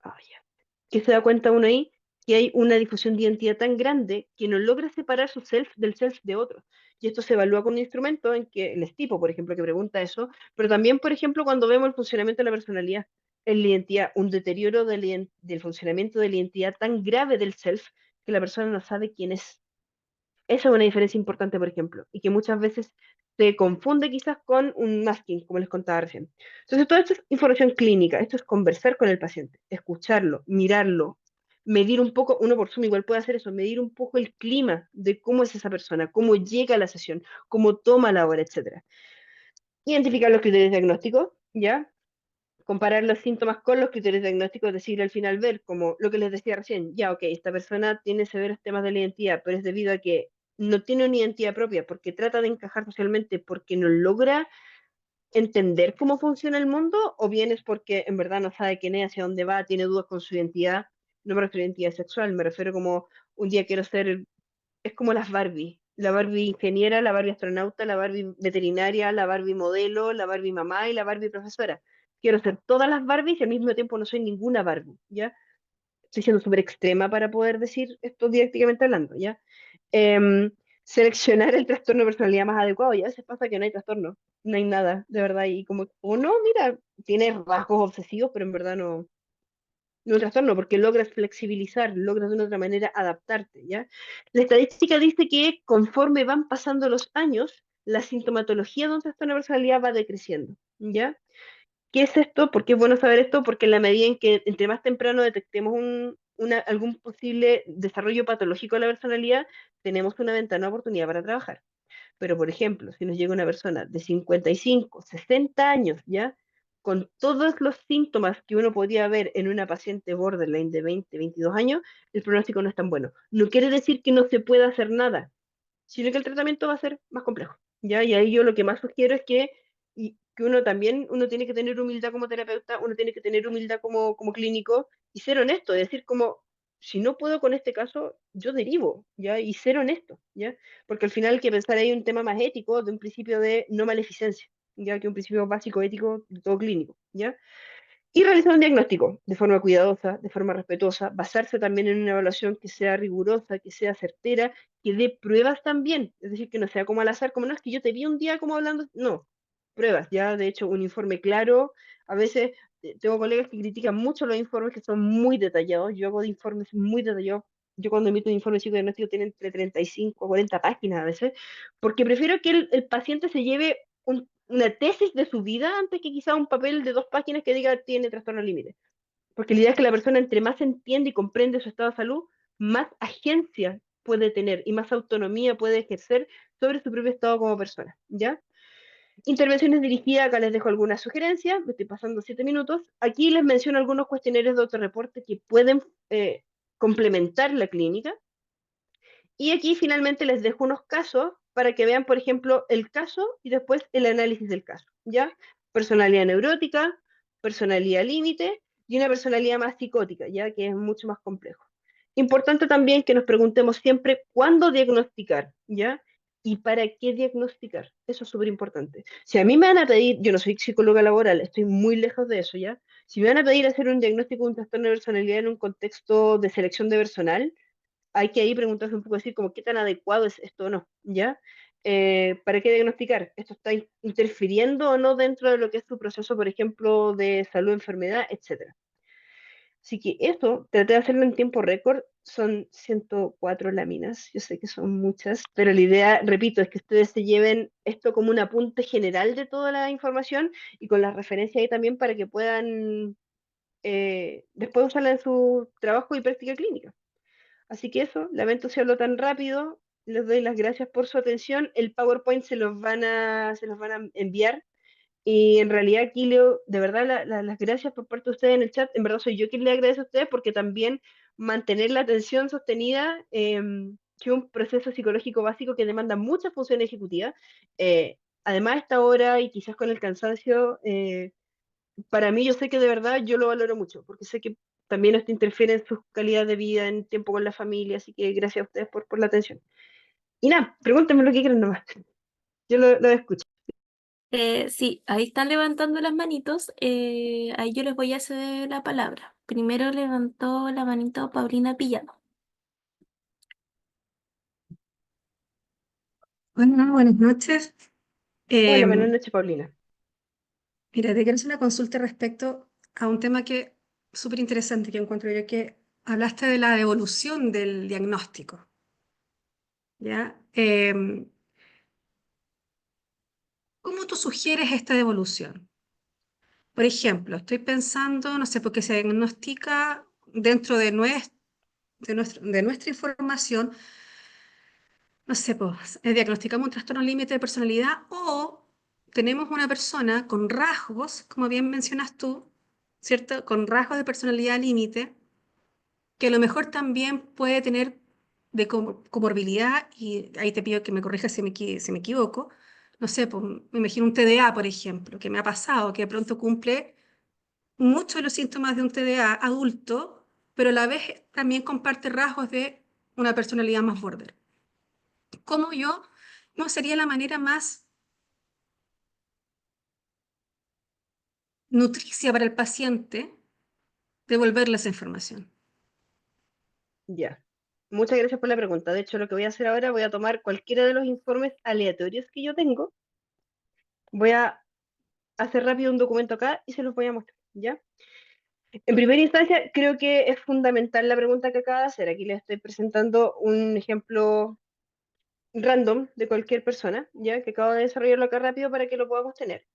Ah, ya. Que se da cuenta uno ahí que hay una difusión de identidad tan grande que no logra separar su self del self de otro. Y esto se evalúa con un instrumento en que el tipo, por ejemplo, que pregunta eso, pero también, por ejemplo, cuando vemos el funcionamiento de la personalidad, en la identidad, un deterioro del funcionamiento de la identidad tan grave del self que la persona no sabe quién es. Esa es una diferencia importante, por ejemplo, y que muchas veces se confunde quizás con un masking, como les contaba recién. Entonces, todo esto es información clínica, esto es conversar con el paciente, escucharlo, mirarlo, medir un poco, uno por Zoom igual puede hacer eso, medir un poco el clima de cómo es esa persona, cómo llega a la sesión, cómo toma la hora, etcétera. Identificar los criterios diagnósticos, ¿ya? Comparar los síntomas con los criterios diagnósticos, es decir, al final ver, como lo que les decía recién, ya, ok, esta persona tiene severos temas de la identidad, pero es debido a que no tiene una identidad propia, porque trata de encajar socialmente, porque no logra entender cómo funciona el mundo, o bien es porque en verdad no sabe quién es, hacia dónde va, tiene dudas con su identidad, no me refiero a identidad sexual, me refiero como un día quiero ser, es como las Barbie. La Barbie ingeniera, la Barbie astronauta, la Barbie veterinaria, la Barbie modelo, la Barbie mamá y la Barbie profesora. Quiero ser todas las Barbies y al mismo tiempo no soy ninguna Barbie, ¿ya? Estoy siendo súper extrema para poder decir esto didácticamente hablando, ¿ya? Seleccionar el trastorno de personalidad más adecuado, y a veces pasa que no hay trastorno, no hay nada, de verdad, y como, o no, mira, tienes rasgos obsesivos, pero en verdad no un trastorno, porque logras flexibilizar, logras de una otra manera adaptarte, ¿ya? La estadística dice que conforme van pasando los años, la sintomatología de un trastorno de personalidad va decreciendo, ¿ya? ¿Qué es esto? ¿Por qué es bueno saber esto? Porque en la medida en que entre más temprano detectemos algún posible desarrollo patológico de la personalidad, tenemos una ventana de oportunidad para trabajar. Pero, por ejemplo, si nos llega una persona de 55, 60 años, ¿ya? Con todos los síntomas que uno podía ver en una paciente borderline de 20, 22 años, el pronóstico no es tan bueno. No quiere decir que no se pueda hacer nada, sino que el tratamiento va a ser más complejo, ¿ya? Y ahí yo lo que más sugiero es que uno también, uno tiene que tener humildad como terapeuta, uno tiene que tener humildad como clínico y ser honesto, decir como, si no puedo con este caso, yo derivo, ¿ya? Y ser honesto, ¿ya? Porque al final hay que pensar ahí un tema más ético, de un principio de no maleficencia, ya que un principio básico ético de todo clínico, ¿ya? Y realizar un diagnóstico de forma cuidadosa, de forma respetuosa, basarse también en una evaluación que sea rigurosa, que sea certera, que dé pruebas también, es decir, que no sea como al azar, como no es que yo te vi un día como hablando, no, pruebas, ya de hecho un informe claro, a veces tengo colegas que critican mucho los informes que son muy detallados, yo hago de informes muy detallados, yo cuando emito un informe psicodiagnóstico tiene entre 35 a 40 páginas a veces, porque prefiero que el paciente se lleve una tesis de su vida antes que quizá un papel de 2 páginas que diga tiene trastorno límite. Porque la idea es que la persona entre más entiende y comprende su estado de salud, más agencia puede tener y más autonomía puede ejercer sobre su propio estado como persona, ¿ya? Intervenciones dirigidas, acá les dejo algunas sugerencias, me estoy pasando 7 minutos. Aquí les menciono algunos cuestionarios de autorreporte que pueden complementar la clínica. Y aquí finalmente les dejo unos casos para que vean, por ejemplo, el caso y después el análisis del caso, ¿ya? Personalidad neurótica, personalidad límite y una personalidad más psicótica, ¿ya? Que es mucho más complejo. Importante también que nos preguntemos siempre cuándo diagnosticar, ¿ya? ¿Y para qué diagnosticar? Eso es súper importante. Si a mí me van a pedir, yo no soy psicóloga laboral, estoy muy lejos de eso, ¿ya? Si me van a pedir hacer un diagnóstico de un trastorno de personalidad en un contexto de selección de personal, hay que ahí preguntarse un poco decir como qué tan adecuado es esto o no, ¿ya? ¿Para qué diagnosticar? ¿Esto está interfiriendo o no dentro de lo que es tu proceso, por ejemplo, de salud, enfermedad, etcétera? Así que esto, traté de hacerlo en tiempo récord, son 104 láminas, yo sé que son muchas, pero la idea, repito, es que ustedes se lleven esto como un apunte general de toda la información y con las referencias ahí también para que puedan después usarla en su trabajo y práctica clínica. Así que eso, lamento si hablo tan rápido, les doy las gracias por su atención. El PowerPoint se los van a enviar. Y en realidad aquí Leo, de verdad las gracias por parte de ustedes en el chat. En verdad soy yo quien le agradece a ustedes porque también mantener la atención sostenida, que es un proceso psicológico básico que demanda mucha función ejecutiva. Además, a esta hora y quizás con el cansancio, para mí yo sé que de verdad yo lo valoro mucho, porque sé que también esto interfiere en su calidad de vida, en tiempo con la familia, así que gracias a ustedes por la atención. Y nada, pregúntenme lo que quieran nomás, yo lo escucho. Sí, ahí están levantando las manitos. Ahí yo les voy a hacer la palabra. Primero levantó la manito Paulina Pillado. Hola, buenas noches. Hola, buenas Em, noches, Paulina. Mira, te quiero hacer una consulta respecto a un tema que súper interesante que encuentro yo, que hablaste de la evolución del diagnóstico, ¿ya? ¿Cómo tú sugieres esta evolución? Por ejemplo, estoy pensando, no sé, porque se diagnostica dentro de nuestra información, no sé, pues, diagnosticamos un trastorno límite de personalidad o tenemos una persona con rasgos, como bien mencionas tú, ¿cierto? Con rasgos de personalidad límite, que a lo mejor también puede tener de comorbilidad, y ahí te pido que me corrijas si me equivoco, no sé, pues, me imagino un TDA, por ejemplo, que me ha pasado, que de pronto cumple muchos de los síntomas de un TDA adulto, pero a la vez también comparte rasgos de una personalidad más border. ¿Cómo yo, ¿Cómo sería la manera más nutricia para el paciente devolverle esa información? Ya. Muchas gracias por la pregunta. De hecho, lo que voy a hacer ahora, voy a tomar cualquiera de los informes aleatorios que yo tengo, voy a hacer rápido un documento acá y se los voy a mostrar, ¿ya? En primera instancia, creo que es fundamental la pregunta que acaba de hacer. Aquí les estoy presentando un ejemplo random de cualquier persona, ¿ya? Que acabo de desarrollarlo acá rápido para que lo podamos tener.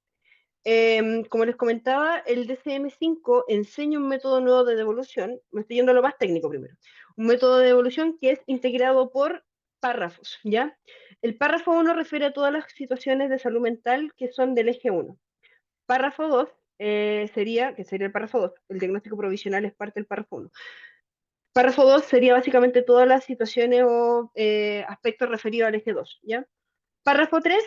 Como les comentaba, el DCM5 enseña un método nuevo de devolución, me estoy yendo a lo más técnico primero, un método de devolución que es integrado por párrafos, ¿ya? El párrafo 1 refiere a todas las situaciones de salud mental que son del eje 1. Párrafo 2 que sería el párrafo 2, el diagnóstico provisional es parte del párrafo 1. Párrafo 2 sería básicamente todas las situaciones o aspectos referidos al eje 2, ¿ya? Párrafo 3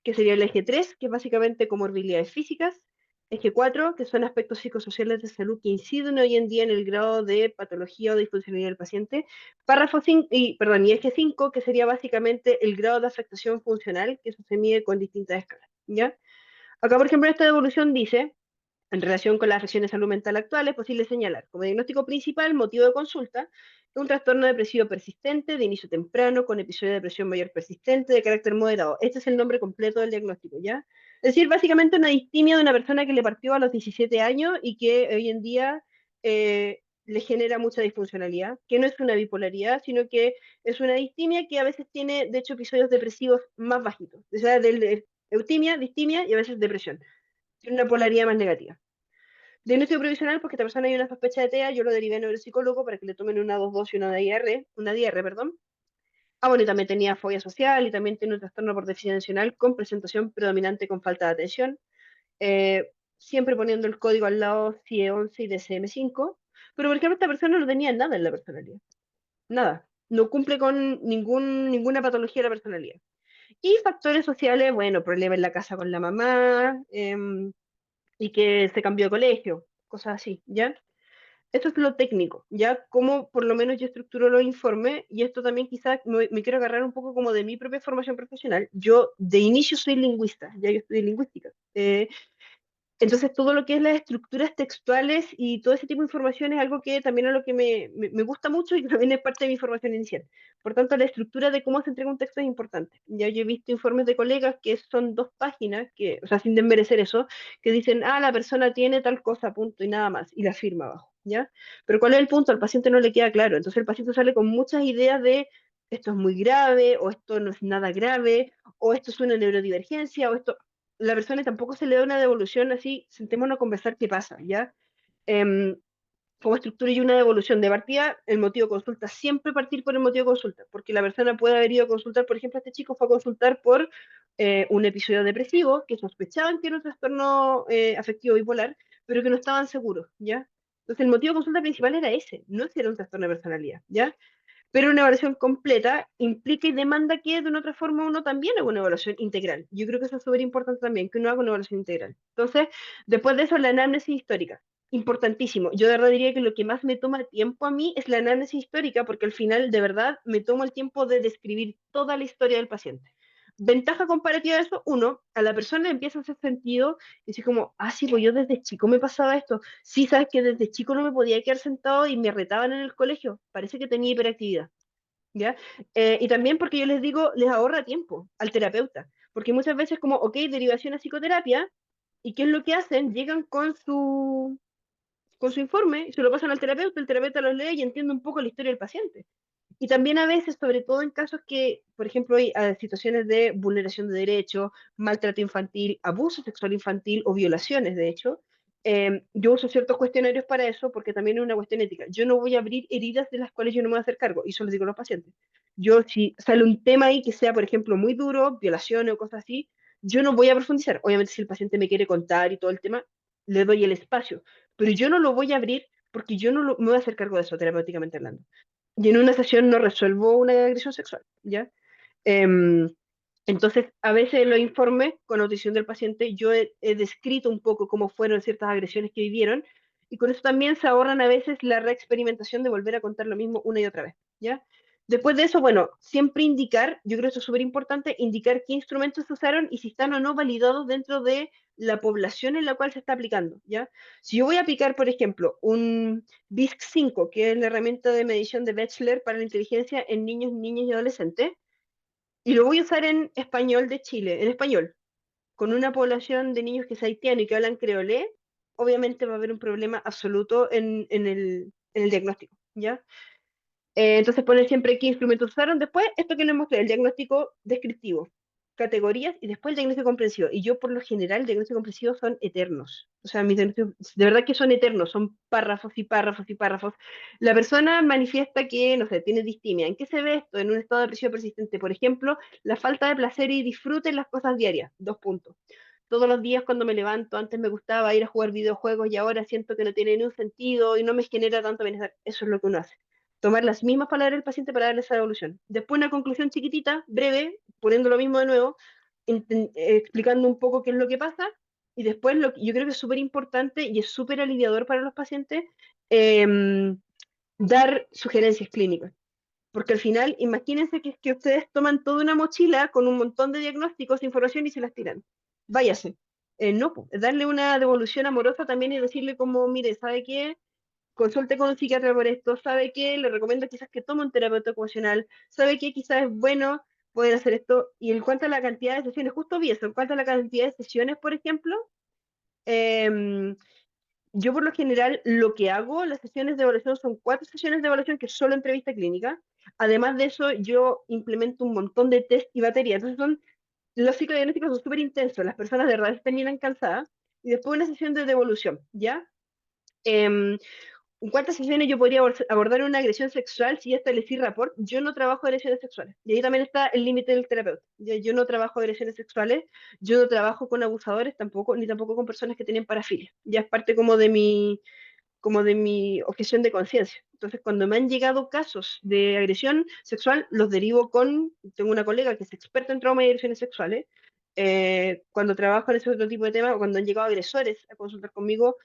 que sería el eje 3, que es básicamente comorbilidades físicas. eje 4, que son aspectos psicosociales de salud que inciden hoy en día en el grado de patología o disfuncionalidad del paciente. Párrafo 5, y eje 5, que sería básicamente el grado de afectación funcional, que eso se mide con distintas escalas, ¿ya? Acá, por ejemplo, esta devolución dice, en relación con las afecciones de salud mental actuales, es posible señalar como diagnóstico principal, motivo de consulta, un trastorno depresivo persistente, de inicio temprano, con episodio de depresión mayor persistente, de carácter moderado. Este es el nombre completo del diagnóstico, ¿ya? Es decir, básicamente una distimia de una persona que le partió a los 17 años y que hoy en día le genera mucha disfuncionalidad, que no es una bipolaridad, sino que es una distimia que a veces tiene, de hecho, episodios depresivos más bajitos. O sea, eutimia, distimia y a veces depresión. Tiene una polaridad más negativa. Diagnóstico provisional, porque esta persona hay una sospecha de TEA, yo lo derivé a neuropsicólogo para que le tomen una 2-2 y una diarrea, perdón. Ah, bueno, y también tenía fobia social y también tiene un trastorno por déficit atencional con presentación predominante con falta de atención. Siempre poniendo el código al lado CIE-11 y DSM-5. Pero, por ejemplo, esta persona no tenía nada en la personalidad. Nada. No cumple con ninguna patología de la personalidad. Y factores sociales, bueno, problemas en la casa con la mamá, y que se cambió de colegio, cosas así, ¿ya? Esto es lo técnico, ¿ya? Como por lo menos yo estructuro los informes, y esto también quizás me quiero agarrar un poco como de mi propia formación profesional. Yo de inicio soy lingüista, ya yo estudié lingüística. Entonces, todo lo que es las estructuras textuales y todo ese tipo de información es algo que también es lo que me gusta mucho y que también es parte de mi formación inicial. Por tanto, la estructura de cómo se entrega un texto es importante. Ya yo he visto informes de colegas que son 2 páginas, que, o sea, sin desmerecer eso, que dicen, ah, la persona tiene tal cosa, punto, y nada más, y la firma abajo, ¿ya? Pero ¿cuál es el punto? Al paciente no le queda claro. Entonces, el paciente sale con muchas ideas de esto es muy grave, o esto no es nada grave, o esto es una neurodivergencia, o esto la persona tampoco se le da una devolución así, sentémonos a conversar qué pasa, ¿ya? Em, como estructura y una devolución de partida, el motivo de consulta, siempre partir por el motivo de consulta, porque la persona puede haber ido a consultar, por ejemplo, este chico fue a consultar por un episodio depresivo, que sospechaban que era un trastorno afectivo bipolar, pero que no estaban seguros, ¿ya? Entonces el motivo de consulta principal era ese, no si era un trastorno de personalidad, ¿ya? Pero una evaluación completa implica y demanda que de una otra forma uno también haga una evaluación integral. Yo creo que eso es súper importante también, que uno haga una evaluación integral. Entonces, después de eso, la anamnesis histórica. Importantísimo. Yo de verdad diría que lo que más me toma tiempo a mí es la anamnesis histórica, porque al final, de verdad, me tomo el tiempo de describir toda la historia del paciente. Ventaja comparativa de eso, uno, a la persona le empieza a hacer sentido y decir como, ah, sí, pues yo desde chico me pasaba esto. Sí, sabes que desde chico no me podía quedar sentado y me retaban en el colegio. Parece que tenía hiperactividad, ¿ya? Y también porque yo les digo, les ahorra tiempo al terapeuta. Porque muchas veces como, ok, derivación a psicoterapia, ¿y qué es lo que hacen? Llegan con su informe, se lo pasan al terapeuta, el terapeuta lo lee y entiende un poco la historia del paciente. Y también a veces, sobre todo en casos que, por ejemplo, hay situaciones de vulneración de derechos, maltrato infantil, abuso sexual infantil o violaciones, de hecho, yo uso ciertos cuestionarios para eso porque también es una cuestión ética. Yo no voy a abrir heridas de las cuales yo no me voy a hacer cargo, y eso les digo a los pacientes. Yo, si sale un tema ahí que sea, por ejemplo, muy duro, violaciones o cosas así, yo no voy a profundizar. Obviamente, si el paciente me quiere contar y todo el tema, le doy el espacio, pero yo no lo voy a abrir porque yo no me voy a hacer cargo de eso, terapéuticamente hablando. Y en una sesión no resuelvo una agresión sexual, ¿ya? Em, entonces, a veces en los informes con audición del paciente yo he descrito un poco cómo fueron ciertas agresiones que vivieron, y con eso también se ahorran a veces la reexperimentación de volver a contar lo mismo una y otra vez, ¿ya? Después de eso, bueno, siempre indicar, yo creo que eso es súper importante, indicar qué instrumentos se usaron y si están o no validados dentro de la población en la cual se está aplicando, ¿ya? Si yo voy a aplicar, por ejemplo, un BISC-5, que es la herramienta de medición de Wechsler para la inteligencia en niños, niñas y adolescentes, y lo voy a usar en español de Chile, en español, con una población de niños que es haitiano y que hablan creolé, obviamente va a haber un problema absoluto en el diagnóstico, ¿ya? Entonces poner siempre qué instrumentos usaron. Después, esto que les mostré, el diagnóstico descriptivo, categorías y después el diagnóstico comprensivo. Y yo por lo general, el diagnóstico comprensivo son eternos. O sea, mis diagnósticos de verdad que son eternos, son párrafos y párrafos y párrafos. La persona manifiesta que, no sé, tiene distimia. ¿En qué se ve esto? En un estado de depresión persistente. Por ejemplo, la falta de placer y disfrute en las cosas diarias. 2 puntos. Todos los días cuando me levanto, antes me gustaba ir a jugar videojuegos y ahora siento que no tiene ningún sentido y no me genera tanto bienestar. Eso es lo que uno hace, tomar las mismas palabras del paciente para darle esa devolución. Después una conclusión chiquitita, breve, poniendo lo mismo de nuevo, explicando un poco qué es lo que pasa, Y después yo creo que es súper importante y es súper aliviador para los pacientes em, dar sugerencias clínicas. Porque al final, imagínense que ustedes toman toda una mochila con un montón de diagnósticos, de información y se las tiran. Váyase. No, pues, darle una devolución amorosa también y decirle como, mire, ¿sabe qué? Consulte con un psiquiatra por esto, ¿sabe qué? Le recomiendo quizás que tome un terapeuta ocupacional, ¿sabe qué? Quizás es bueno poder hacer esto. Y en cuanto a la cantidad de sesiones, justo vi eso, en cuanto a la cantidad de sesiones, por ejemplo, em, yo por lo general lo que hago, las sesiones de evaluación son 4 sesiones de evaluación que es solo entrevista clínica. Además de eso, yo implemento un montón de test y baterías. Entonces los psicodiagnósticos son súper intensos, las personas de verdad terminan cansadas. Y después una sesión de devolución, ¿ya? Em, ¿En cuántas sesiones yo podría abordar una agresión sexual si ya establecí rapport? Yo no trabajo agresiones sexuales. Y ahí también está el límite del terapeuta. Yo no trabajo agresiones sexuales, yo no trabajo con abusadores tampoco, ni tampoco con personas que tienen parafilia. Ya es parte como de mi objeción de conciencia. Entonces, cuando me han llegado casos de agresión sexual, los derivo tengo una colega que es experta en trauma y agresiones sexuales. Cuando trabajo en ese otro tipo de temas, cuando han llegado agresores a consultar conmigo,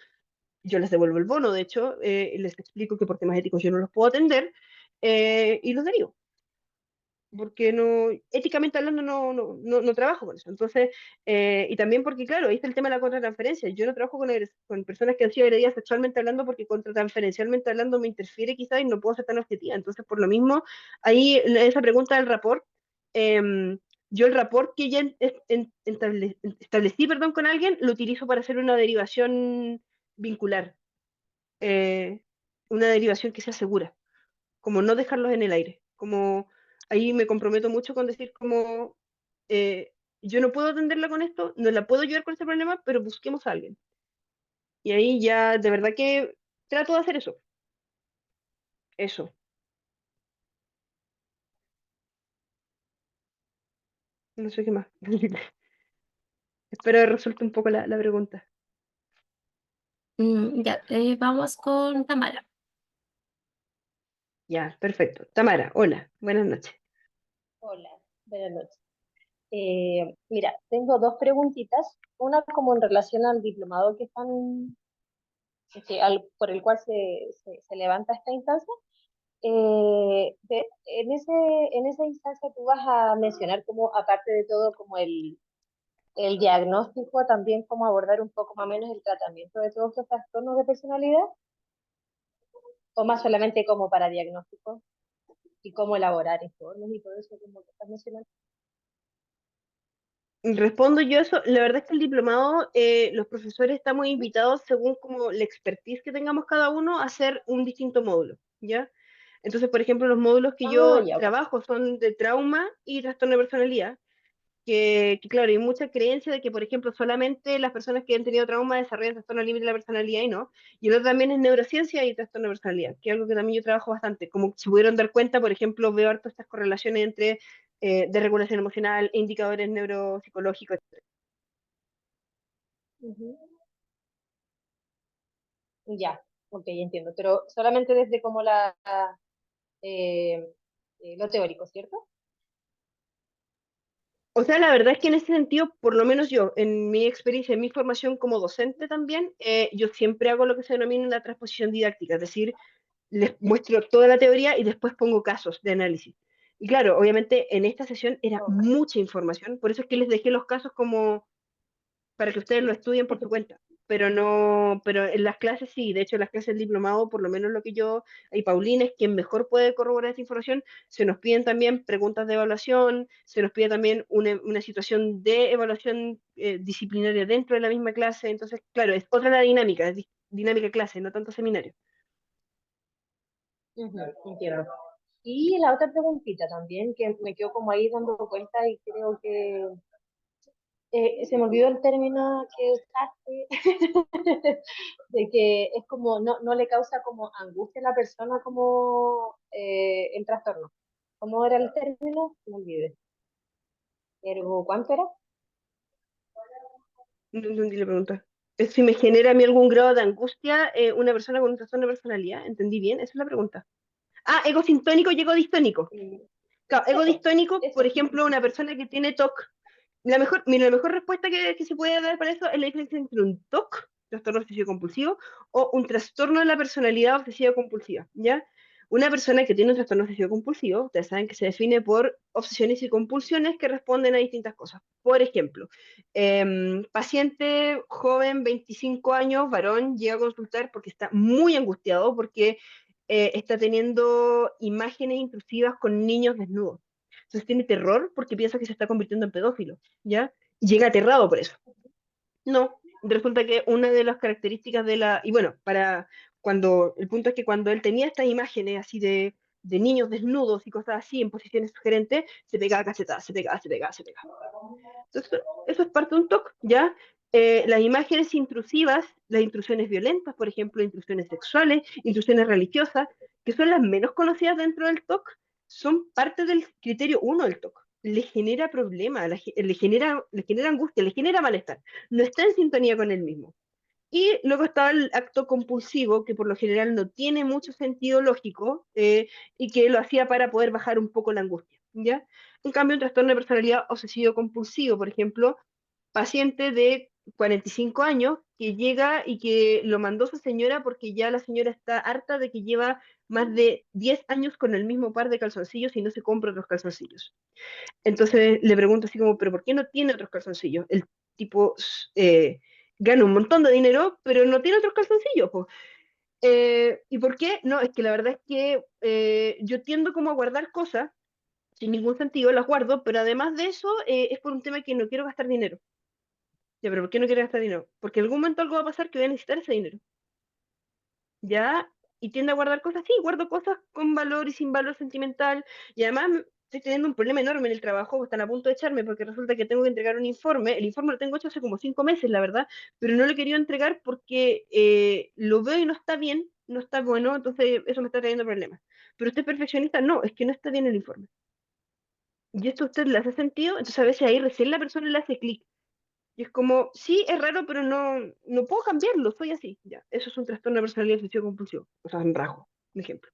yo les devuelvo el bono, de hecho, les explico que por temas éticos yo no los puedo atender y los derivo, porque no, éticamente hablando no trabajo con eso. Entonces, y también porque, claro, ahí está el tema de la contratransferencia. Yo no trabajo con personas que han sido agredidas sexualmente hablando porque contratransferencialmente hablando me interfiere quizás y no puedo ser tan objetiva. Entonces, por lo mismo, ahí esa pregunta del rapport, em, yo el rapport que ya establecí, perdón, con alguien, lo utilizo para hacer una derivación vincular, eh, una derivación que sea segura, como no dejarlos en el aire, como ahí me comprometo mucho con decir como eh, yo no puedo atenderla con esto, no la puedo ayudar con este problema, pero busquemos a alguien. Y ahí ya de verdad que trato de hacer eso, no sé qué más. Espero que resuelto un poco la pregunta. Ya, vamos con Tamara. Ya, perfecto. Tamara, hola, buenas noches. Hola, buenas noches. Mira, tengo dos preguntitas. Una como en relación al diplomado que están, por el cual se levanta esta instancia. En esa instancia tú vas a mencionar como, aparte de todo, como el diagnóstico, también cómo abordar un poco más o menos el tratamiento de todos estos trastornos de personalidad, o más solamente como para diagnóstico y cómo elaborar informes y todo eso como que estás mencionando. Respondo yo eso, la verdad es que el diplomado, los profesores estamos invitados según como la expertise que tengamos cada uno a hacer un distinto módulo, ¿ya? Entonces, por ejemplo, los módulos que Ah, yo ya, ok. trabajo son de trauma y trastorno de personalidad, que claro, hay mucha creencia de que, por ejemplo, solamente las personas que han tenido trauma desarrollan trastorno límite de la personalidad y no. Y el otro también es neurociencia y trastorno de personalidad, que es algo que también yo trabajo bastante. Como se pudieron dar cuenta, por ejemplo, veo harto estas correlaciones entre desregulación emocional e indicadores neuropsicológicos. Ujú. Ya, ok, entiendo. Pero solamente desde como eh, lo teórico, ¿cierto? O sea, la verdad es que en ese sentido, por lo menos yo, en mi experiencia, en mi formación como docente también, yo siempre hago lo que se denomina la transposición didáctica, es decir, les muestro toda la teoría y después pongo casos de análisis. Y claro, obviamente en esta sesión era Ok, mucha información, por eso es que les dejé los casos como para que ustedes lo sí. estudien por su cuenta. Pero no, pero en las clases sí, de hecho en las clases del diplomado, por lo menos lo que yo, y Paulina es quien mejor puede corroborar esta información, se nos piden también preguntas de evaluación, se nos pide también una situación de evaluación disciplinaria dentro de la misma clase, entonces, claro, es otra la dinámica, es dinámica clase, no tanto seminario. Ujú, entiendo. Y la otra preguntita también, que me quedo como ahí dando cuenta y creo que se me olvidó el término que usaste, de que es como, no le causa como angustia a la persona como el trastorno. ¿Cómo era el término? Me olvidé. ¿Cuánto era? No entendí la pregunta. Es si me genera a mí algún grado de angustia una persona con un trastorno de personalidad. ¿Entendí bien? Esa es la pregunta. Ah, ego sintónico y ego distónico. Mm, Claro, ego Eso, distónico, por eso. ejemplo, una persona que tiene TOC, mira, la mejor respuesta que se puede dar para eso es la diferencia entre un TOC, trastorno obsesivo compulsivo, o un trastorno de la personalidad obsesiva compulsiva, ¿ya? Una persona que tiene un trastorno obsesivo compulsivo, ustedes saben que se define por obsesiones y compulsiones que responden a distintas cosas. Por ejemplo, paciente joven, 25 años, varón, llega a consultar porque está muy angustiado, porque está teniendo imágenes intrusivas con niños desnudos. Entonces tiene terror porque piensa que se está convirtiendo en pedófilo, ¿ya? Y llega aterrado por eso. No, resulta que una de las características de la... Y bueno, el punto es que cuando él tenía estas imágenes así de niños desnudos y cosas así en posiciones sugerentes, se pegaba cachetadas, se pegaba, se pegaba, se pegaba. Entonces, eso es parte de un TOC, ¿ya? Las imágenes intrusivas, las intrusiones violentas, por ejemplo, intrusiones sexuales, intrusiones religiosas, que son las menos conocidas dentro del TOC, son parte del criterio 1 del TOC. Le genera problema, le genera angustia, le genera malestar. No está en sintonía con él mismo. Y luego está el acto compulsivo, que por lo general no tiene mucho sentido lógico y que lo hacía para poder bajar un poco la angustia, ¿ya? En cambio, un trastorno de personalidad obsesivo-compulsivo, por ejemplo, paciente de 45 años que llega y que lo mandó su señora porque ya la señora está harta de que lleva más de 10 años con el mismo par de calzoncillos y no se compra otros calzoncillos. Entonces le pregunto así como, ¿pero por qué no tiene otros calzoncillos? El tipo gana un montón de dinero, pero no tiene otros calzoncillos, po. ¿Y por qué? No, es que la verdad es que yo tiendo como a guardar cosas sin ningún sentido, las guardo, pero además de eso es por un tema que no quiero gastar dinero. Ya, pero ¿por qué no quiero gastar dinero? Porque en algún momento algo va a pasar que voy a necesitar ese dinero. ¿Ya? Y tiende a guardar cosas, sí, guardo cosas con valor y sin valor sentimental, y además estoy teniendo un problema enorme en el trabajo, están a punto de echarme porque resulta que tengo que entregar un informe, el informe lo tengo hecho hace como 5 meses, la verdad, pero no lo he querido entregar porque lo veo y no está bien, no está bueno, entonces eso me está trayendo problemas. Pero usted es perfeccionista, no, es que no está bien el informe. Y esto a usted le hace sentido, entonces a veces ahí recién la persona le hace clic. Y es como, sí, es raro, pero no puedo cambiarlo, soy así. Ya, eso es un trastorno de personalidad obsesivo compulsivo. O sea, un rasgo, un ejemplo.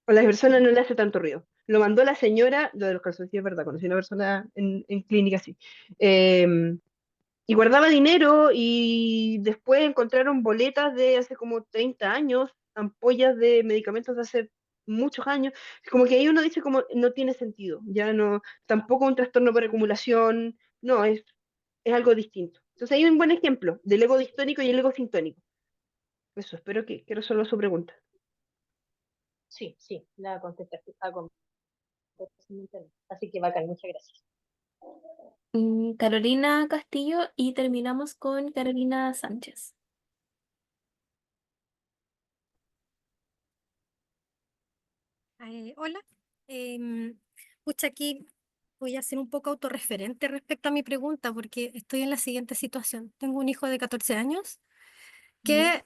O la persona no le hace tanto ruido. Lo mandó la señora, lo de los calzoncillos es verdad, conocí a una persona en clínica así. Y guardaba dinero y después encontraron boletas de hace como 30 años, ampollas de medicamentos de hace muchos años. Como que ahí uno dice como no tiene sentido, ya no, tampoco un trastorno por acumulación, no, es algo distinto. Entonces hay un buen ejemplo del ego distónico y el ego sintónico. Eso, espero que resuelva su pregunta. Sí, sí, la contestaste, así que bacán, muchas gracias. Carolina Castillo y terminamos con Carolina Sánchez. Hola, pucha, aquí voy a ser un poco autorreferente respecto a mi pregunta porque estoy en la siguiente situación. Tengo un hijo de 14 años que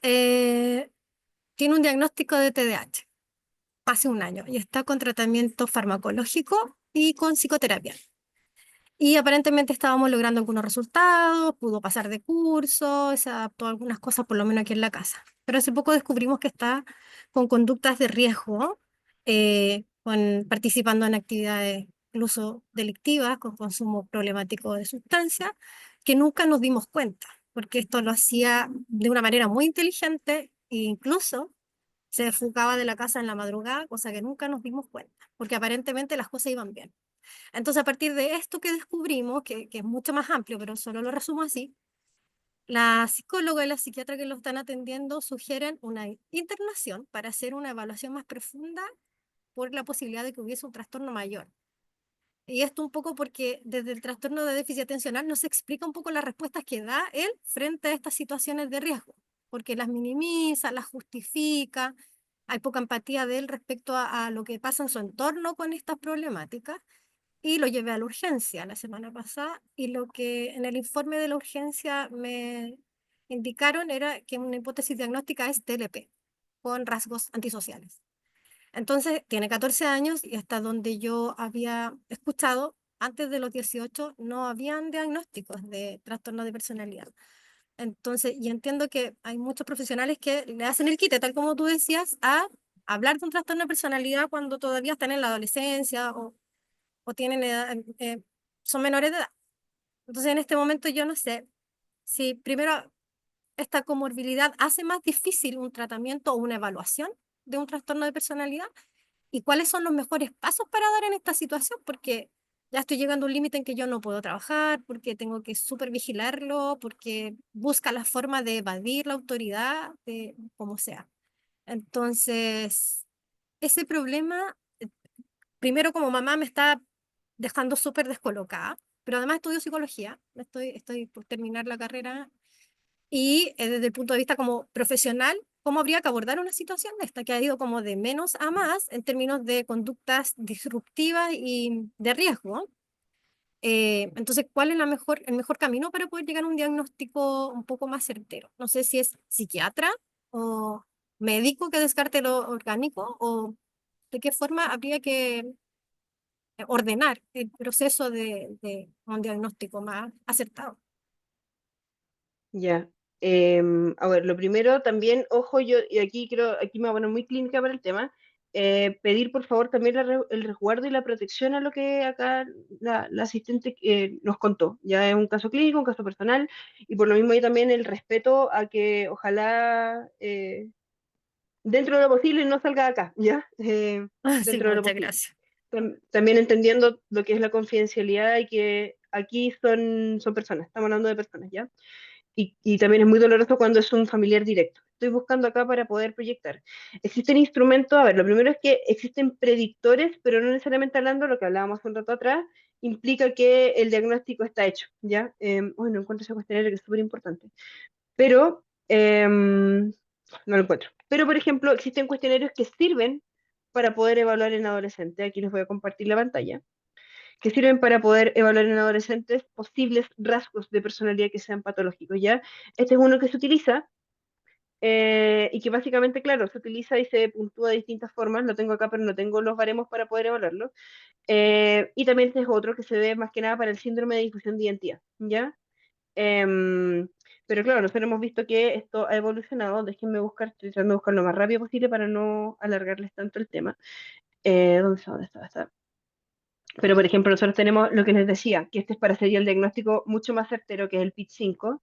tiene un diagnóstico de TDAH hace un año y está con tratamiento farmacológico y con psicoterapia. Y aparentemente estábamos logrando algunos resultados, pudo pasar de curso, se adaptó a algunas cosas, por lo menos aquí en la casa. Pero hace poco descubrimos que está con conductas de riesgo, participando en actividades incluso delictivas, con consumo problemático de sustancias, que nunca nos dimos cuenta, porque esto lo hacía de una manera muy inteligente e incluso se fugaba de la casa en la madrugada, cosa que nunca nos dimos cuenta, porque aparentemente las cosas iban bien. Entonces, a partir de esto que descubrimos, que es mucho más amplio, pero solo lo resumo así, la psicóloga y la psiquiatra que lo están atendiendo sugieren una internación para hacer una evaluación más profunda por la posibilidad de que hubiese un trastorno mayor. Y esto un poco porque desde el trastorno de déficit atencional nos explica un poco las respuestas que da él frente a estas situaciones de riesgo, porque las minimiza, las justifica, hay poca empatía de él respecto a lo que pasa en su entorno con estas problemáticas y lo llevé a la urgencia la semana pasada y lo que en el informe de la urgencia me indicaron era que una hipótesis diagnóstica es TLP, con rasgos antisociales. Entonces, tiene 14 años y hasta donde yo había escuchado, antes de los 18 no habían diagnósticos de trastorno de personalidad. Entonces, y entiendo que hay muchos profesionales que le hacen el quite, tal como tú decías, a hablar de un trastorno de personalidad cuando todavía están en la adolescencia o tienen son menores de edad. Entonces, en este momento yo no sé si primero esta comorbilidad hace más difícil un tratamiento o una evaluación de un trastorno de personalidad y cuáles son los mejores pasos para dar en esta situación, porque ya estoy llegando a un límite en que yo no puedo trabajar, porque tengo que súper vigilarlo, porque busca la forma de evadir la autoridad, de como sea. Entonces, ese problema, primero como mamá me está dejando súper descolocada, pero además estudio psicología, estoy por terminar la carrera y desde el punto de vista como profesional, ¿cómo habría que abordar una situación de esta que ha ido como de menos a más en términos de conductas disruptivas y de riesgo? Entonces, ¿cuál es el mejor camino para poder llegar a un diagnóstico un poco más certero? No sé si es psiquiatra o médico que descarte lo orgánico o de qué forma habría que ordenar el proceso de un diagnóstico más acertado. Ya. A ver, lo primero también, ojo, yo, y aquí creo, aquí me voy a poner muy clínica para el tema, pedir por favor también el resguardo y la protección a lo que acá la asistente nos contó. Ya es un caso clínico, un caso personal, y por lo mismo ahí también el respeto a que ojalá dentro de lo posible no salga de acá, ¿ya? Sí, Dentro de lo muchas posible. gracias. También entendiendo lo que es la confidencialidad y que aquí son personas, estamos hablando de personas, ¿ya? Y también es muy doloroso cuando es un familiar directo. Estoy buscando acá para poder proyectar. Existen instrumentos, a ver, lo primero es que existen predictores, pero no necesariamente hablando, lo que hablábamos un rato atrás, implica que el diagnóstico está hecho, ¿ya? Bueno, encuentro ese cuestionario que es súper importante. Pero, no lo encuentro. Pero, por ejemplo, existen cuestionarios que sirven para poder evaluar en adolescentes. Aquí les voy a compartir la pantalla que sirven para poder evaluar en adolescentes posibles rasgos de personalidad que sean patológicos, ¿ya? Este es uno que se utiliza y que básicamente, claro, se utiliza y se puntúa de distintas formas, lo tengo acá, pero no tengo los baremos para poder evaluarlo. Y también este es otro que se ve más que nada para el síndrome de difusión de identidad, ¿ya? Em, pero claro, nosotros hemos visto que esto ha evolucionado, déjenme buscar, estoy tratando de buscar lo más rápido posible para no alargarles tanto el tema. ¿Dónde está? ¿Dónde está? ¿Dónde está? Pero, por ejemplo, nosotros tenemos lo que les decía, que este es para hacer ya el diagnóstico mucho más certero, que es el PIT-5,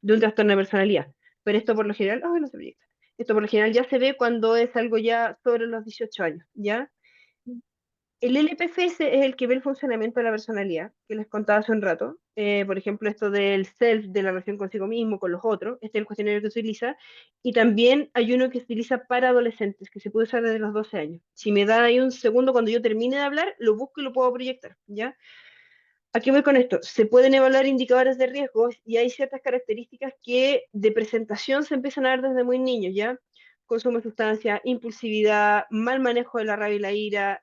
de un trastorno de personalidad. Pero esto por lo general, ¡ay, no se proyecta! Esto por lo general ya se ve cuando es algo ya sobre los 18 años, ¿ya? El LPFS es el que ve el funcionamiento de la personalidad, que les contaba hace un rato. Por ejemplo, esto del self, de la relación consigo mismo, con los otros. Este es el cuestionario que se utiliza. Y también hay uno que se utiliza para adolescentes, que se puede usar desde los 12 años. Si me da ahí un segundo, cuando yo termine de hablar, lo busco y lo puedo proyectar, ¿ya? ¿A qué voy con esto? Se pueden evaluar indicadores de riesgo y hay ciertas características que de presentación se empiezan a ver desde muy niños, ¿ya? Consumo de sustancias, impulsividad, mal manejo de la rabia y la ira,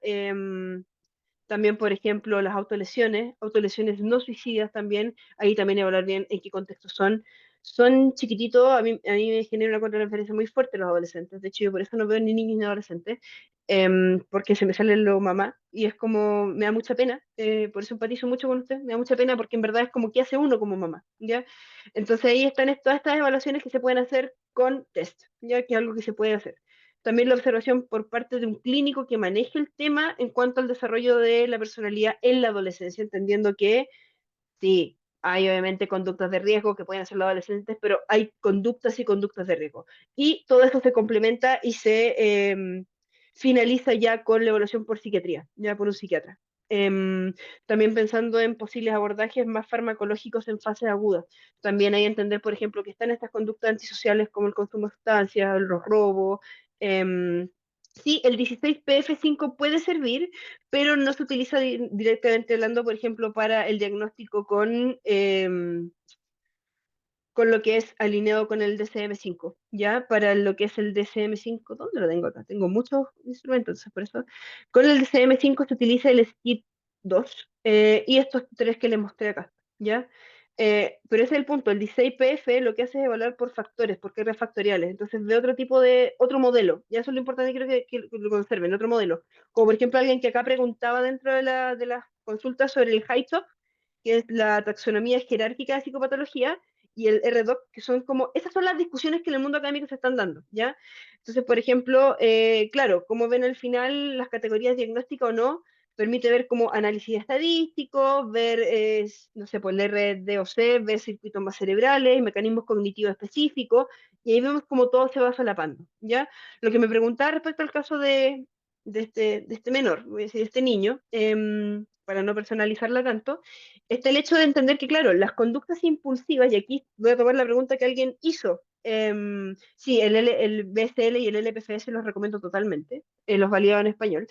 también, por ejemplo, las autolesiones no suicidas también, ahí también evaluar bien en qué contexto son. Son chiquititos, a mí me genera una contrarreferencia muy fuerte los adolescentes. De hecho, yo por eso no veo ni niños ni adolescentes, porque se me sale lo mamá y es como, me da mucha pena, por eso empatizo mucho con usted, me da mucha pena porque en verdad es como, ¿qué hace uno como mamá? ¿Ya? Entonces ahí están todas estas evaluaciones que se pueden hacer con test, ya que es algo que se puede hacer. También la observación por parte de un clínico que maneje el tema en cuanto al desarrollo de la personalidad en la adolescencia, entendiendo que sí, hay obviamente conductas de riesgo que pueden hacer los adolescentes, pero hay conductas y conductas de riesgo. Y todo eso se complementa y se finaliza ya con la evaluación por psiquiatría, ya por un psiquiatra. También pensando en posibles abordajes más farmacológicos en fases agudas. También hay que entender, por ejemplo, que están estas conductas antisociales como el consumo de sustancias, los robos. em, sí, el 16PF5 puede servir, pero no se utiliza directamente hablando, por ejemplo, para el diagnóstico con lo que es alineado con el DCM5, ¿ya? Para lo que es el DCM5, ¿dónde lo tengo acá? Tengo muchos instrumentos, entonces por eso. Con el DCM5 se utiliza el SKID2 y estos tres que les mostré acá, ¿ya? Pero ese es el punto, el 16PF lo que hace es evaluar por factores, por cargas factoriales, entonces de otro modelo, ya eso es lo importante, creo que lo conserven, otro modelo. Como por ejemplo alguien que acá preguntaba dentro de las consultas sobre el HITOP, que es la taxonomía jerárquica de psicopatología, y el RDoc, que son como, esas son las discusiones que en el mundo académico se están dando, ¿ya? Entonces, por ejemplo, claro, como ven al final las categorías diagnósticas o no, permite ver como análisis estadístico, ver, no sé, pues el RDOC, ver circuitos más cerebrales, mecanismos cognitivos específicos, y ahí vemos como todo se va solapando, ¿ya? Lo que me preguntaba respecto al caso de este menor, voy a decir, de este niño, para no personalizarla tanto, está el hecho de entender que, claro, las conductas impulsivas, y aquí voy a tomar la pregunta que alguien hizo, sí, el BSL y el LPFS los recomiendo totalmente, los validados en español.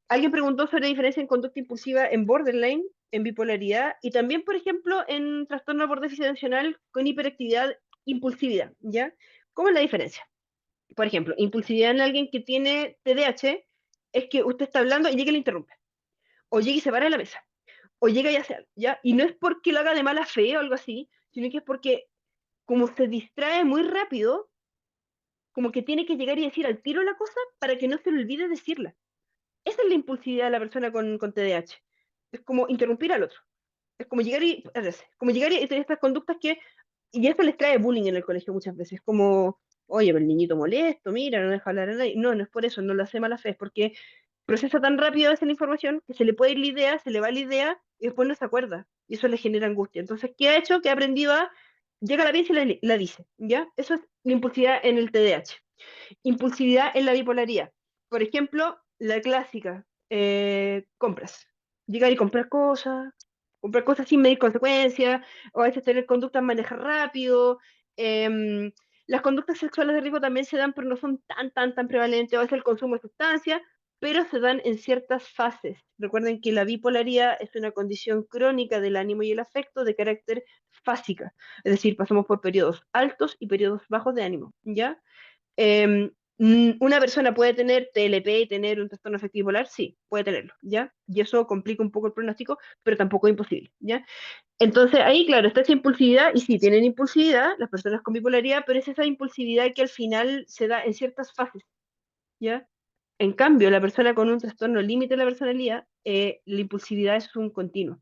Alguien preguntó sobre la diferencia en conducta impulsiva en borderline, en bipolaridad, y también, por ejemplo, en trastorno por déficit atencional con hiperactividad, impulsividad, ¿ya? ¿Cómo es la diferencia? Por ejemplo, impulsividad en alguien que tiene TDAH es que usted está hablando y llega y le interrumpe, o llega y se para de la mesa, o llega y hace algo, ¿ya? Y no es porque lo haga de mala fe o algo así, sino que es porque como se distrae muy rápido, como que tiene que llegar y decir al tiro la cosa para que no se le olvide decirla. Esa es la impulsividad de la persona con TDAH. Es como interrumpir al otro. Es como llegar y, a veces, como llegar y tener estas conductas que, y eso les trae bullying en el colegio muchas veces, como, oye, pero el niñito molesto, mira, no deja hablar a nadie. No, no es por eso, no lo hace mala fe, es porque procesa tan rápido a veces la información que se le puede ir la idea, se le va la idea y después no se acuerda. Y eso le genera angustia. Entonces, ¿qué ha hecho? Que ha aprendido a, llega a la pieza y la dice, ¿ya? Eso es la impulsividad en el TDAH. Impulsividad en la bipolaridad. Por ejemplo, la clásica, compras. Llegar y comprar cosas sin medir consecuencias, o a veces tener conductas manejar rápido. em, las conductas sexuales de riesgo también se dan, pero no son tan prevalentes. A veces el consumo de sustancias, pero se dan en ciertas fases. Recuerden que la bipolaridad es una condición crónica del ánimo y el afecto de carácter fásica. Es decir, pasamos por periodos altos y periodos bajos de ánimo, ¿ya? Una persona puede tener TLP y tener un trastorno afectivo bipolar, sí, puede tenerlo, ¿ya? Y eso complica un poco el pronóstico, pero tampoco es imposible, ¿ya? Entonces ahí, claro, está esa impulsividad, y sí, tienen impulsividad las personas con bipolaridad, pero es esa impulsividad que al final se da en ciertas fases, ¿ya? En cambio, la persona con un trastorno límite de la personalidad, la impulsividad es un continuo.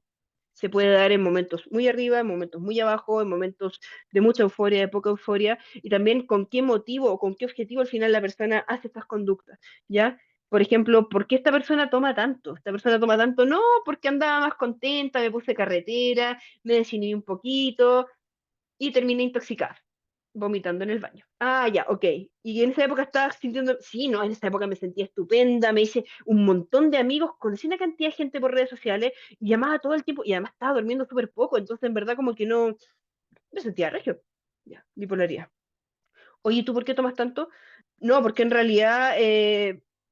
Se puede dar en momentos muy arriba, en momentos muy abajo, en momentos de mucha euforia, de poca euforia, y también con qué motivo o con qué objetivo al final la persona hace estas conductas, ¿ya? Por ejemplo, ¿por qué esta persona toma tanto? Esta persona toma tanto, no, porque andaba más contenta, me puse carretera, me desinhibí un poquito y terminé intoxicada, vomitando en el baño. Ah, ya, ok. Y en esa época estaba sintiendo, sí, no, en esa época me sentía estupenda, me hice un montón de amigos, conocí una cantidad de gente por redes sociales, y llamaba todo el tiempo, y además estaba durmiendo súper poco, entonces en verdad como que no, me sentía regio. Ya, bipolaridad. Oye, ¿tú por qué tomas tanto? No, porque en realidad,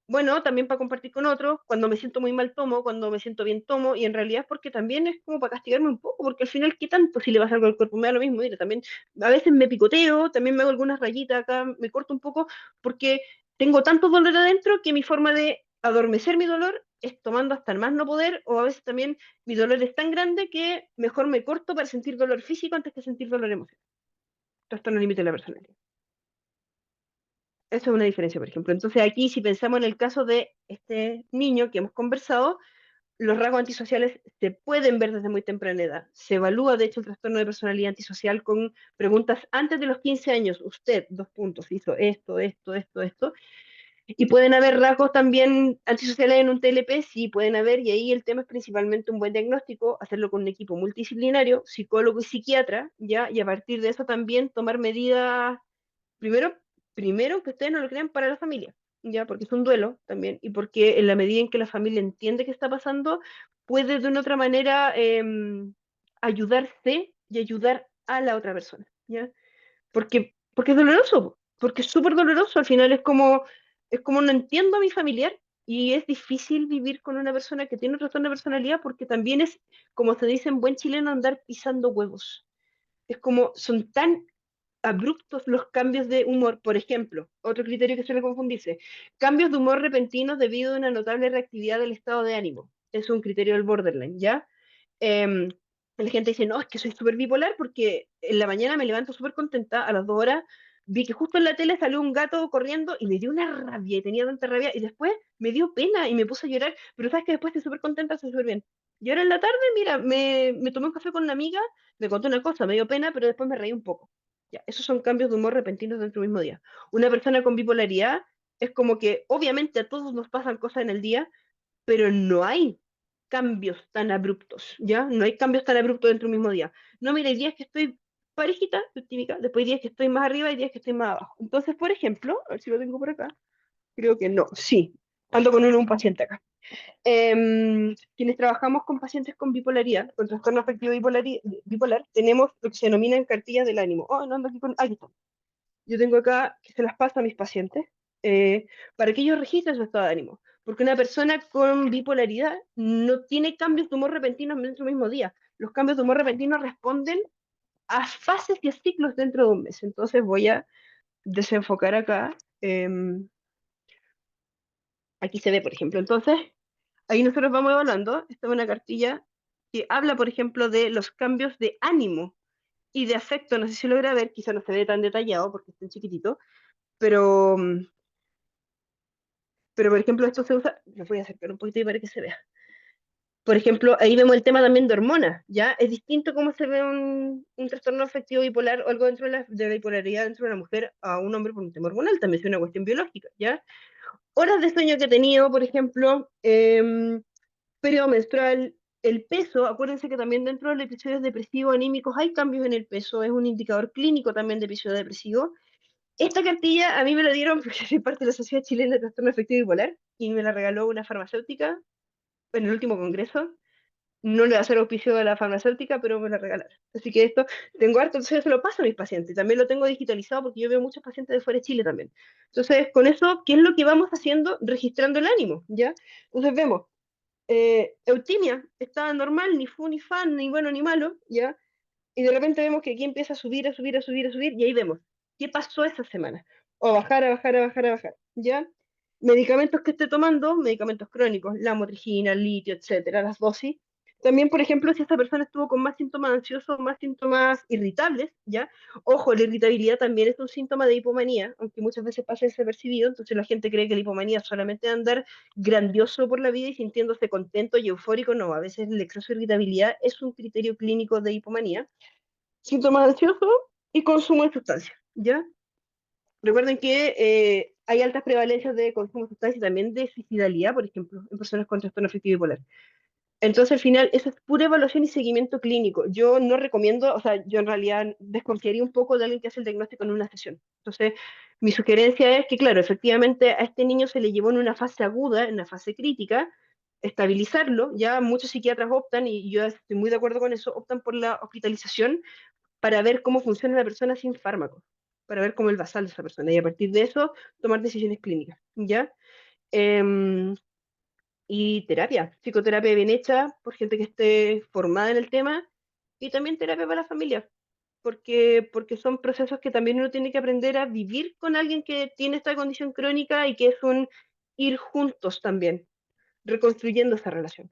bueno, también para compartir con otros, cuando me siento muy mal tomo, cuando me siento bien tomo, y en realidad es porque también es como para castigarme un poco, porque al final, ¿qué tanto si le pasa algo al cuerpo? Me da lo mismo, mira, también a veces me picoteo, también me hago algunas rayitas acá, me corto un poco, porque tengo tanto dolor adentro que mi forma de adormecer mi dolor es tomando hasta el más no poder, o a veces también mi dolor es tan grande que mejor me corto para sentir dolor físico antes que sentir dolor emocional. Trastorno límite de la personalidad. Eso es una diferencia, por ejemplo. Entonces aquí, si pensamos en el caso de este niño que hemos conversado, los rasgos antisociales se pueden ver desde muy temprana edad. Se evalúa, de hecho, el trastorno de personalidad antisocial con preguntas antes de los 15 años. Usted, 2 puntos, hizo esto. Y pueden haber rasgos también antisociales en un TLP, sí, pueden haber, y ahí el tema es principalmente un buen diagnóstico, hacerlo con un equipo multidisciplinario, psicólogo y psiquiatra, ¿ya? Y a partir de eso también tomar medidas. Primero, primero que ustedes no lo crean para la familia, ¿ya? Porque es un duelo también, y porque en la medida en que la familia entiende qué está pasando, puede de una otra manera ayudarse y ayudar a la otra persona, ¿ya? Porque es doloroso, porque es súper doloroso, al final es como no entiendo a mi familiar, y es difícil vivir con una persona que tiene un trastorno de personalidad, porque también es, como se dice en buen chileno, andar pisando huevos. Es como, son tan abruptos los cambios de humor. Por ejemplo, otro criterio que suele confundirse, cambios de humor repentinos debido a una notable reactividad del estado de ánimo. Es un criterio del borderline, ¿ya? Em, la gente dice, no, es que soy súper bipolar porque en la mañana me levanto súper contenta, a las 2 horas vi que justo en la tele salió un gato corriendo y me dio una rabia, y tenía tanta rabia, y después me dio pena y me puse a llorar, pero sabes que después estoy súper contenta, estoy súper bien. Y ahora en la tarde, mira, me tomé un café con una amiga, me contó una cosa, me dio pena, pero después me reí un poco. Ya, esos son cambios de humor repentinos dentro del mismo día. Una persona con bipolaridad es como que obviamente a todos nos pasan cosas en el día, pero no hay cambios tan abruptos, ¿ya? No hay cambios tan abruptos dentro del mismo día. No, mira, hay días que estoy parejita, optímica, después hay días que estoy más arriba y días que estoy más abajo. Entonces, por ejemplo, a ver si lo tengo por acá, creo que no, sí, ando con un paciente acá. Quienes trabajamos con pacientes con bipolaridad, con trastorno afectivo bipolar, tenemos lo que se denominan cartillas del ánimo. Oh, no ando aquí con... Aquí está. Yo tengo acá que se las paso a mis pacientes para que ellos registren su estado de ánimo. Porque una persona con bipolaridad no tiene cambios de humor repentinos dentro del mismo día. Los cambios de humor repentinos responden a fases y a ciclos dentro de un mes. Entonces voy a desenfocar acá. Aquí se ve, por ejemplo. Entonces, ahí nosotros vamos evaluando. Esta es una cartilla que habla, por ejemplo, de los cambios de ánimo y de afecto. No sé si logra ver, quizá no se ve tan detallado porque está en chiquitito, pero, pero por ejemplo, esto se usa. Lo voy a acercar un poquito para que se vea. Por ejemplo, ahí vemos el tema también de hormonas, ¿ya? Es distinto cómo se ve un trastorno afectivo bipolar o algo dentro de la bipolaridad dentro de una mujer a un hombre por un tema hormonal, también es una cuestión biológica, ¿ya? Horas de sueño que he tenido, por ejemplo, periodo menstrual, el peso, acuérdense que también dentro de los episodios depresivos anímicos hay cambios en el peso, es un indicador clínico también de episodio depresivo. Esta cartilla a mí me la dieron porque soy parte de la Sociedad Chilena de Trastorno Afectivo Bipolar y me la regaló una farmacéutica en el último congreso. No le va a hacer auspicio a la farmacéutica, pero me la regalaron. Así que esto, tengo harto, entonces yo se lo paso a mis pacientes. También lo tengo digitalizado porque yo veo muchos pacientes de fuera de Chile también. Entonces, con eso, ¿qué es lo que vamos haciendo? Registrando el ánimo, ¿ya? Entonces vemos, eutimia, estaba normal, ni fu ni fan, ni bueno ni malo, ¿ya? Y de repente vemos que aquí empieza a subir, a subir, a subir, a subir, y ahí vemos, ¿qué pasó esa semana? O a bajar, a bajar, a bajar, a bajar, ¿ya? Medicamentos que esté tomando, medicamentos crónicos, la motrigina, el litio, etcétera, las dosis. También, por ejemplo, si esta persona estuvo con más síntomas ansiosos, más síntomas irritables, ¿ya? Ojo, la irritabilidad también es un síntoma de hipomanía, aunque muchas veces pasa desapercibido, entonces la gente cree que la hipomanía es solamente andar grandioso por la vida y sintiéndose contento y eufórico, no, a veces el exceso de irritabilidad es un criterio clínico de hipomanía. Síntomas ansiosos y consumo de sustancias, ¿ya? Recuerden que hay altas prevalencias de consumo de sustancias y también de suicidalidad, por ejemplo, en personas con trastorno afectivo bipolar. Entonces, al final, eso es pura evaluación y seguimiento clínico. Yo no recomiendo, o sea, yo en realidad desconfiaría un poco de alguien que hace el diagnóstico en una sesión. Entonces, mi sugerencia es que, claro, efectivamente a este niño se le llevó en una fase aguda, en una fase crítica, estabilizarlo. Ya muchos psiquiatras optan, y yo estoy muy de acuerdo con eso, optan por la hospitalización para ver cómo funciona la persona sin fármacos, para ver cómo el basal de esa persona y a partir de eso tomar decisiones clínicas, ¿ya? Em, y terapia, psicoterapia bien hecha por gente que esté formada en el tema y también terapia para la familia, porque son procesos que también uno tiene que aprender a vivir con alguien que tiene esta condición crónica y que es un ir juntos también, reconstruyendo esa relación.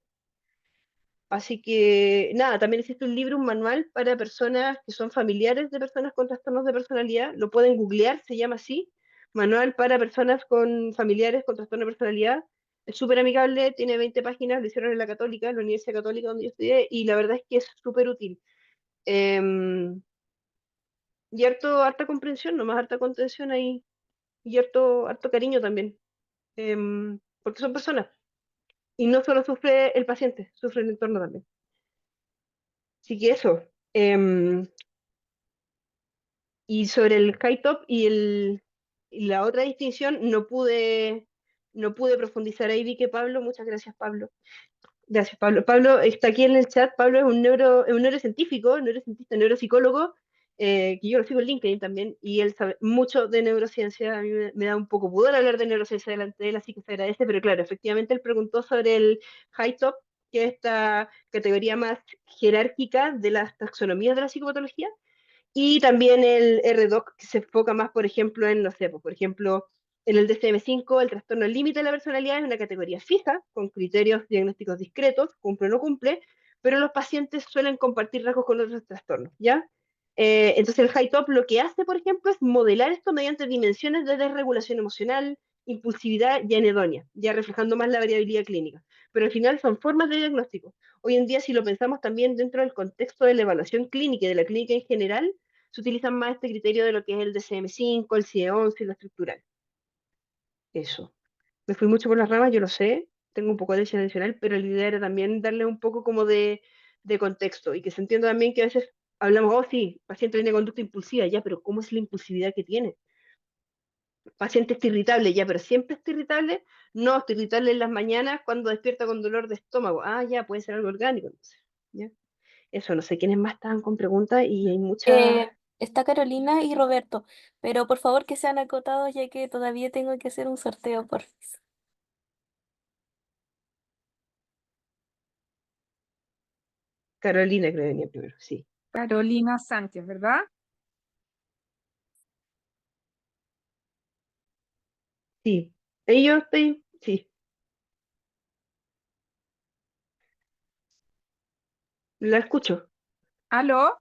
Así que nada, también existe un libro, un manual para personas que son familiares de personas con trastornos de personalidad. Lo pueden googlear, se llama así, Manual para personas con familiares con trastorno de personalidad. Es súper amigable, tiene 20 páginas, lo hicieron en la Católica, en la Universidad Católica donde yo estudié, y la verdad es que es súper útil. Y harta comprensión, nomás harta contención ahí, y harto cariño también, porque son personas. Y no solo sufre el paciente, sufre el entorno también. Así que eso. Y sobre el high top y la otra distinción, no pude profundizar ahí. Vi que Pablo, muchas gracias, Pablo. Gracias, Pablo. Pablo está aquí en el chat. Pablo es un neurocientífico, neurocientista, neuropsicólogo, que yo lo sigo en LinkedIn también, y él sabe mucho de neurociencia. A mí me da un poco pudor hablar de neurociencia delante de él, así que se agradece, pero claro, efectivamente él preguntó sobre el high top, que es esta categoría más jerárquica de las taxonomías de la psicopatología, y también el RDoC, que se enfoca más, por ejemplo, en, no sé, pues, por ejemplo, en el DSM-5, el trastorno límite de la personalidad es una categoría fija, con criterios diagnósticos discretos, cumple o no cumple, pero los pacientes suelen compartir rasgos con otros trastornos, ¿ya? Entonces el high top lo que hace, por ejemplo, es modelar esto mediante dimensiones de desregulación emocional, impulsividad y anedonia, ya reflejando más la variabilidad clínica. Pero al final son formas de diagnóstico. Hoy en día, si lo pensamos también dentro del contexto de la evaluación clínica y de la clínica en general, se utilizan más este criterio de lo que es el DSM-5, el CIE-11 y la estructural. Eso. Me fui mucho por las ramas, yo lo sé, tengo un poco de leche adicional, pero la idea era también darle un poco como de contexto y que se entienda también que a veces hablamos, oh sí, paciente tiene conducta impulsiva, ya, pero ¿cómo es la impulsividad que tiene? Paciente está irritable, ya, pero siempre está irritable. No, está irritable en las mañanas cuando despierta con dolor de estómago. Ah, ya, puede ser algo orgánico. Entonces, ¿ya? Eso, no sé quiénes más estaban con preguntas y hay muchas. Está Carolina y Roberto, pero por favor que sean acotados ya que todavía tengo que hacer un sorteo, porfis. Carolina creo que venía primero, sí. Carolina Sánchez, ¿verdad? Sí. Ahí yo estoy, sí. La escucho. ¿Aló?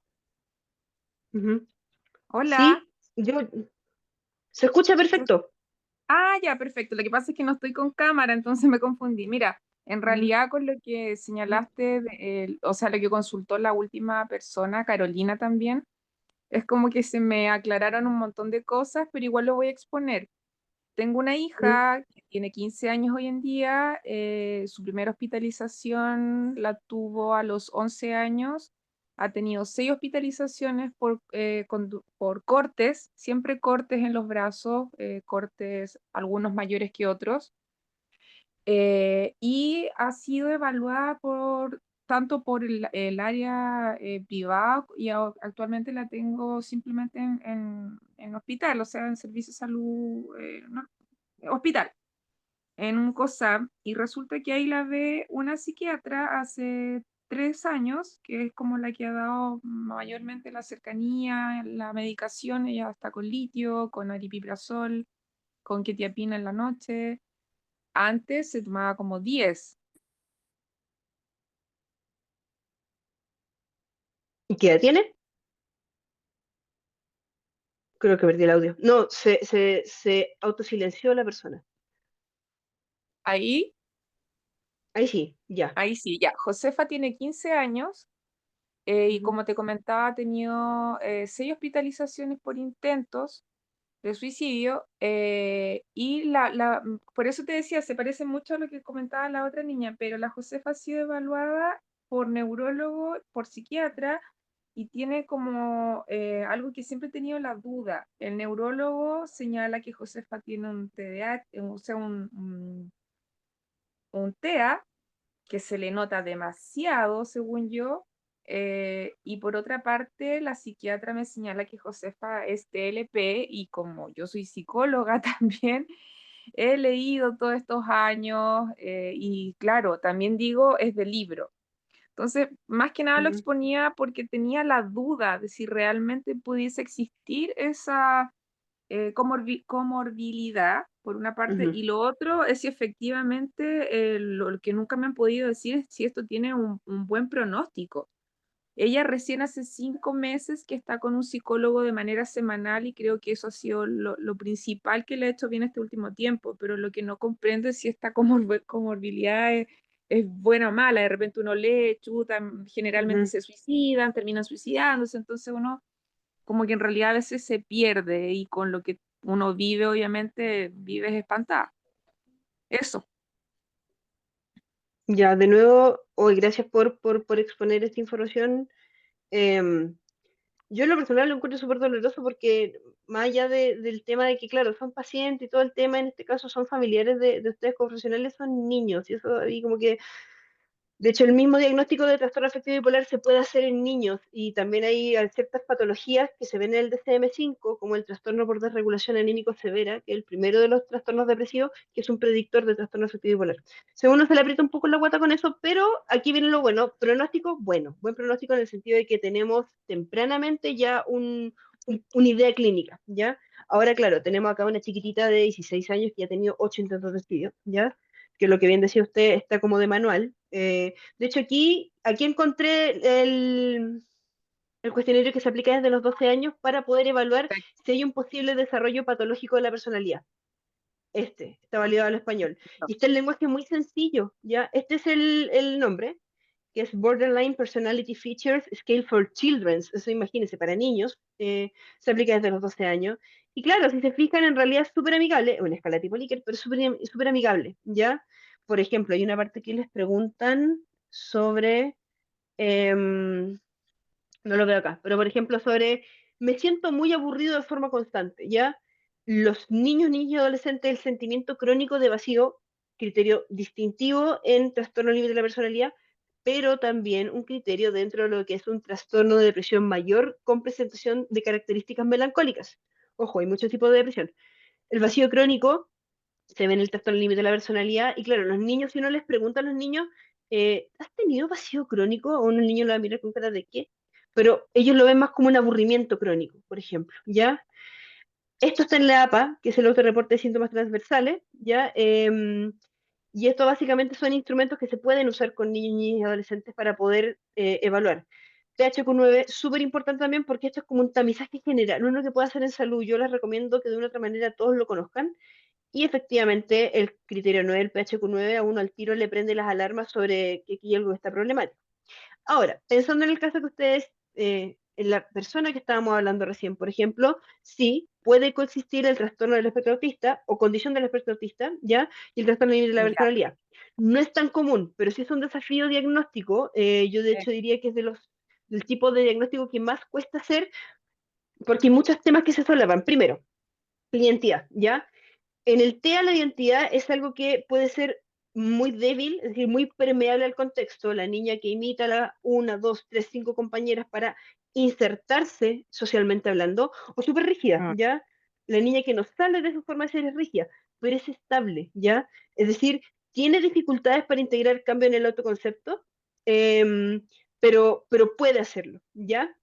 Ujú. Hola. Sí, se escucha ¿Se- perfecto. Ah, ya, perfecto. Lo que pasa es que no estoy con cámara, entonces me confundí. Mira, en Ujú, realidad con lo que ujú, señalaste, o sea, lo que consultó la última persona, Carolina también, es como que se me aclararon un montón de cosas, pero igual lo voy a exponer. Tengo una ujú. hija que tiene 15 años hoy en día. Su primera hospitalización la tuvo a los 11 años. Ha tenido 6 hospitalizaciones por cortes, siempre cortes en los brazos, cortes algunos mayores que otros. Y ha sido evaluada tanto por el área privada y actualmente la tengo simplemente en hospital, o sea, en servicio de salud, hospital, en un COSAP, y resulta que ahí la ve una psiquiatra hace 3 años, que es como la que ha dado mayormente la cercanía, la medicación. Ella está con litio, con aripiprazol, con quetiapina en la noche. Antes se tomaba como 10. ¿Y qué edad tiene? Creo que perdí el audio. No, se autosilenció la persona. Ahí, Ahí sí, ya. ahí sí, ya. Josefa tiene 15 años. Y Ujú, como te comentaba, ha tenido 6 hospitalizaciones por intentos de suicidio. Y por eso te decía, se parece mucho a lo que comentaba la otra niña, pero la Josefa ha sido evaluada por neurólogo, por psiquiatra, y tiene como algo que siempre he tenido la duda. El neurólogo señala que Josefa tiene un TDAH, o sea, un TEA, que se le nota demasiado, según yo. Y por otra parte, la psiquiatra me señala que Josefa es TLP, y como yo soy psicóloga también, he leído todos estos años, y claro, también digo, es de libro. Entonces, más que nada lo ujú, exponía porque tenía la duda de si realmente pudiese existir esa comorbilidad, por una parte, ujú. y lo otro es si efectivamente, lo que nunca me han podido decir es si esto tiene un buen pronóstico. Ella recién hace 5 meses que está con un psicólogo de manera semanal, y creo que eso ha sido lo principal que le ha hecho bien este último tiempo, pero lo que no comprendo es si esta comorbilidad es buena o mala. De repente uno lee, chutan, generalmente Ujú. se suicidan, terminan suicidándose, entonces uno como que en realidad a veces se pierde, y con lo que uno vive, obviamente, vives espantada. Eso. Ya, de nuevo, hoy gracias por exponer esta información. Em, yo en lo personal lo encuentro súper doloroso porque más allá del tema de que, claro, son pacientes y todo el tema, en este caso son familiares de ustedes como profesionales, son niños, y eso ahí como que de hecho, el mismo diagnóstico de trastorno afectivo bipolar se puede hacer en niños y también hay ciertas patologías que se ven en el DSM-5, como el trastorno por desregulación anímico severa, que es el primero de los trastornos depresivos, que es un predictor de trastorno afectivo bipolar. Según uno se le aprieta un poco la guata con eso, pero aquí viene lo bueno. Pronóstico, bueno. Buen pronóstico en el sentido de que tenemos tempranamente ya una idea clínica, ¿ya? Ahora, claro, tenemos acá una chiquitita de 16 años que ya ha tenido 8 intentos de suicidio, ¿ya? Que lo que bien decía usted está como de manual. De hecho, aquí encontré el cuestionario que se aplica desde los 12 años para poder evaluar si hay un posible desarrollo patológico de la personalidad. Este está validado al español. Y está el lenguaje muy sencillo, ¿ya? Este es el nombre, que es Borderline Personality Features Scale for Children. Eso imagínense, para niños, se aplica desde los 12 años. Y claro, si se fijan, en realidad es súper amigable, una escala tipo Likert, pero súper amigable, ¿ya? por ejemplo, hay una parte que les preguntan sobre, em, no lo veo acá, pero por ejemplo sobre, me siento muy aburrido de forma constante, ¿ya? Los niños, niñas y adolescentes, el sentimiento crónico de vacío, criterio distintivo en trastorno límite de la personalidad, pero también un criterio dentro de lo que es un trastorno de depresión mayor con presentación de características melancólicas. Ojo, hay muchos tipos de depresión. El vacío crónico se ve en el trastorno límite de la personalidad, y claro, los niños, si uno les pregunta a los niños, ¿has tenido vacío crónico? O unos niños lo van a mirar con cara de ¿qué? Pero ellos lo ven más como un aburrimiento crónico, por ejemplo, ¿ya? Esto está en la APA, que es el autorreporte de síntomas transversales, ¿ya? Y esto básicamente son instrumentos que se pueden usar con niños, niñas y adolescentes para poder evaluar. PHQ-9, súper importante también porque esto es como un tamizaje general, uno que puede hacer en salud. Yo les recomiendo que de una otra manera todos lo conozcan. Y efectivamente, el criterio 9, el PHQ-9, a uno al tiro le prende las alarmas sobre que aquí algo está problemático. Ahora, pensando en el caso que ustedes, en la persona que estábamos hablando recién, por ejemplo, sí, puede coexistir el trastorno del espectro autista o condición del espectro autista, ¿ya? Y el trastorno límite de la Ya, personalidad. No es tan común, pero sí es un desafío diagnóstico. Yo de hecho diría que es del tipo de diagnóstico que más cuesta hacer, porque hay muchos temas que se solapan. Primero, la identidad, ¿ya? En el TEA la identidad es algo que puede ser muy débil, es decir, muy permeable al contexto. La niña que imita a la una, dos, tres, cinco compañeras para insertarse socialmente hablando, o súper rígida, mm, ¿ya? La niña que no sale de su forma de ser es rígida, pero es estable, ¿ya? Es decir, tiene dificultades para integrar cambio en el autoconcepto, em, pero puede hacerlo, ¿ya?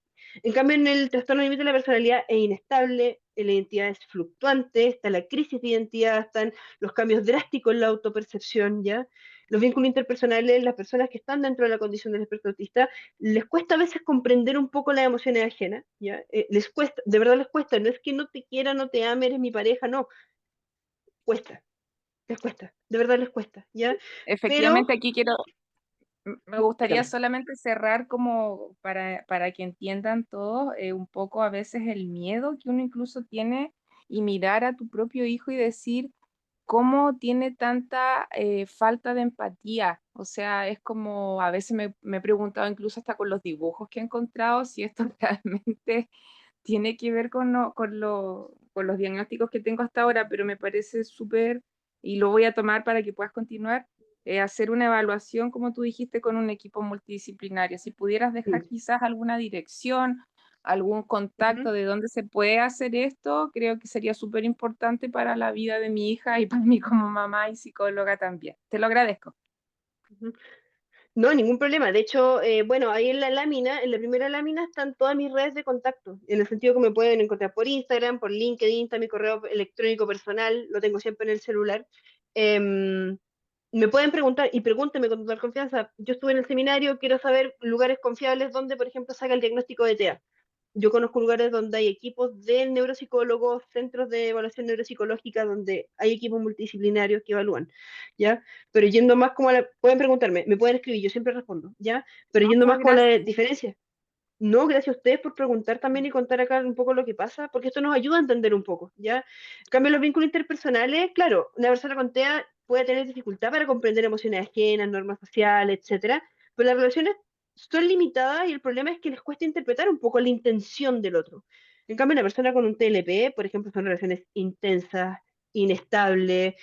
En cambio, en el trastorno límite de la personalidad es inestable, la identidad es fluctuante, está la crisis de identidad, están los cambios drásticos en la autopercepción, ¿ya? Los vínculos interpersonales, las personas que están dentro de la condición del espectro autista, les cuesta a veces comprender un poco las emociones ajenas, ¿ya? Les cuesta, de verdad les cuesta, no es que no te quiera, no te ame, eres mi pareja, no, cuesta, les cuesta, de verdad les cuesta, ¿ya? Pero, efectivamente, aquí me gustaría dígame. solamente cerrar como para que entiendan todos un poco a veces el miedo que uno incluso tiene y mirar a tu propio hijo y decir cómo tiene tanta falta de empatía. O sea, es como a veces me he preguntado incluso hasta con los dibujos que he encontrado si esto realmente tiene que ver con los diagnósticos que tengo hasta ahora, pero me parece súper, y lo voy a tomar para que puedas continuar, hacer una evaluación, como tú dijiste, con un equipo multidisciplinario. Si pudieras dejar quizás alguna dirección, algún contacto Ujú, de dónde se puede hacer esto, creo que sería súper importante para la vida de mi hija y para mí como mamá y psicóloga también. Te lo agradezco. ujú. No, ningún problema. De hecho, bueno, ahí en la lámina, en la primera lámina están todas mis redes de contacto, en el sentido que me pueden encontrar por Instagram, por LinkedIn, está mi correo electrónico personal, lo tengo siempre en el celular. Em, Me pueden preguntar y pregúntenme con total confianza. Yo estuve en el seminario, quiero saber lugares confiables donde, por ejemplo, saca el diagnóstico de TEA. Yo conozco lugares donde hay equipos de neuropsicólogos, centros de evaluación neuropsicológica, donde hay equipos multidisciplinarios que evalúan, ¿ya? Pero yendo más como a la... Pueden preguntarme, me pueden escribir, yo siempre respondo, ¿ya? Pero yendo Muchas más como a la gracias. diferencia. No, gracias a ustedes por preguntar también y contar acá un poco lo que pasa, porque esto nos ayuda a entender un poco, ¿ya? En cambio, los vínculos interpersonales, claro, una persona con TEA puede tener dificultad para comprender emociones ajenas, normas sociales, etcétera, pero las relaciones son limitadas y el problema es que les cuesta interpretar un poco la intención del otro. En cambio, una persona con un TLP, por ejemplo, son relaciones intensas, inestables,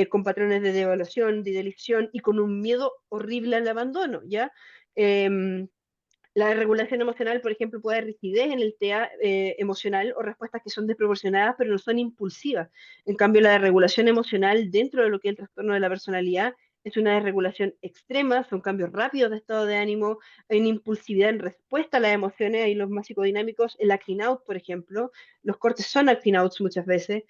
con patrones de devaluación, de idealización y con un miedo horrible al abandono, ¿ya? Em, la regulación emocional, por ejemplo, puede haber rigidez en el TEA emocional o respuestas que son desproporcionadas, pero no son impulsivas. En cambio, la regulación emocional dentro de lo que es el trastorno de la personalidad es una desregulación extrema, son cambios rápidos de estado de ánimo, hay una impulsividad en respuesta a las emociones, hay los más psicodinámicos, el acting out, por ejemplo, los cortes son acting outs muchas veces.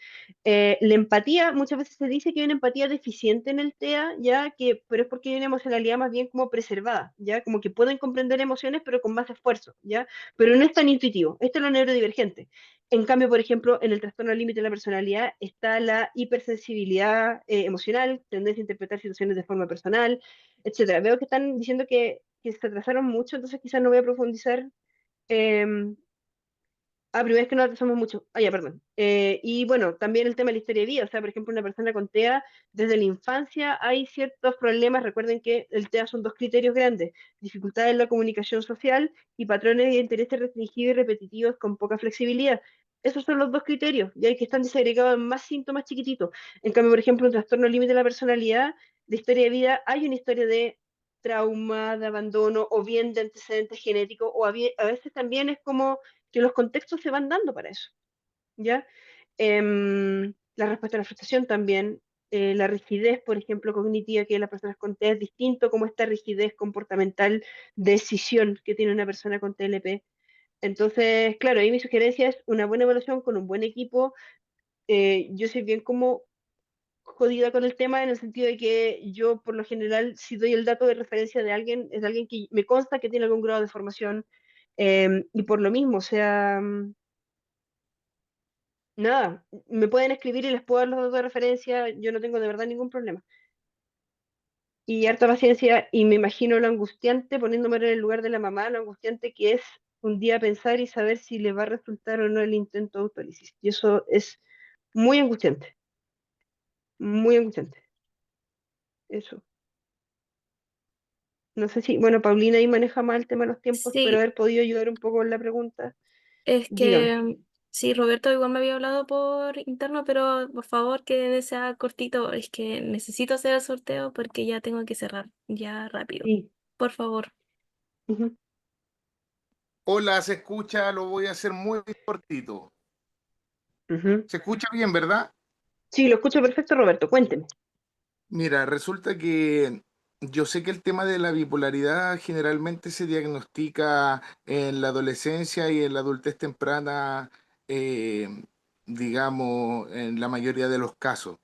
La empatía, muchas veces se dice que hay una empatía deficiente en el TEA, ya que, pero es porque hay una emocionalidad más bien como preservada, ya como que pueden comprender emociones, pero con más esfuerzo, ya, pero no es tan intuitivo. Esto es lo neurodivergente. En cambio, por ejemplo, en el trastorno límite de la personalidad está la hipersensibilidad emocional, tendencia a interpretar situaciones de forma personal, etcétera. Veo que están diciendo que se atrasaron mucho, entonces quizás no voy a profundizar. em, Primera vez que nos atrasamos mucho. Ya, perdón. Y bueno, también el tema de la historia de vida. O sea, por ejemplo, una persona con TEA, desde la infancia hay ciertos problemas. Recuerden que el TEA son dos criterios grandes: dificultades en la comunicación social y patrones de intereses restringidos y repetitivos con poca flexibilidad. Esos son los dos criterios, y hay que están desagregados en más síntomas chiquititos. En cambio, por ejemplo, un trastorno límite de la personalidad, de historia de vida, hay una historia de trauma, de abandono, o bien de antecedentes genéticos, o a veces también es como que los contextos se van dando para eso, ¿ya? La respuesta a la frustración también, la rigidez, por ejemplo, cognitiva que las personas con TEA es distinto como esta rigidez comportamental de decisión que tiene una persona con TLP. Entonces, claro, ahí mi sugerencia es una buena evaluación con un buen equipo. Yo soy bien como jodida con el tema en el sentido de que yo por lo general si doy el dato de referencia de alguien, es de alguien que me consta que tiene algún grado de formación, y por lo mismo, o sea, nada, me pueden escribir y les puedo dar los datos de referencia, yo no tengo de verdad ningún problema. Y harta paciencia, y me imagino lo angustiante, poniéndome en el lugar de la mamá, lo angustiante que es un día pensar y saber si le va a resultar o no el intento de autólisis. Y eso es muy angustiante, muy angustiante. Eso. No sé si, bueno, Paulina ahí maneja más el tema de los tiempos, pero Sí, haber podido ayudar un poco en la pregunta. es Dígame. que sí, Roberto igual me había hablado por interno, pero por favor que sea cortito, es que necesito hacer el sorteo porque ya tengo que cerrar, ya rápido. Sí. Por favor. Ujú, Hola, se escucha, lo voy a hacer muy cortito. ujú. Se escucha bien, ¿verdad? Sí, lo escucho perfecto, Roberto. Cuénteme. Mira, resulta que yo sé que el tema de la bipolaridad generalmente se diagnostica en la adolescencia y en la adultez temprana, eh, digamos, en la mayoría de los casos.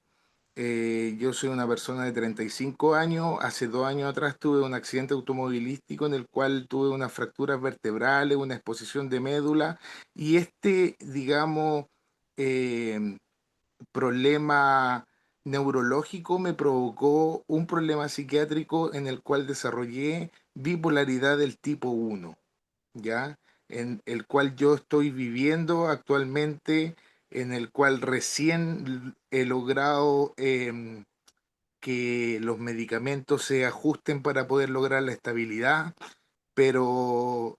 Yo soy una persona de 35 años. Hace 2 años atrás tuve un accidente automovilístico en el cual tuve unas fracturas vertebrales, una exposición de médula y digamos, eh, problema neurológico me provocó un problema psiquiátrico en el cual desarrollé bipolaridad del tipo 1, ¿ya? En el cual yo estoy viviendo actualmente, en el cual recién he logrado que los medicamentos se ajusten para poder lograr la estabilidad, pero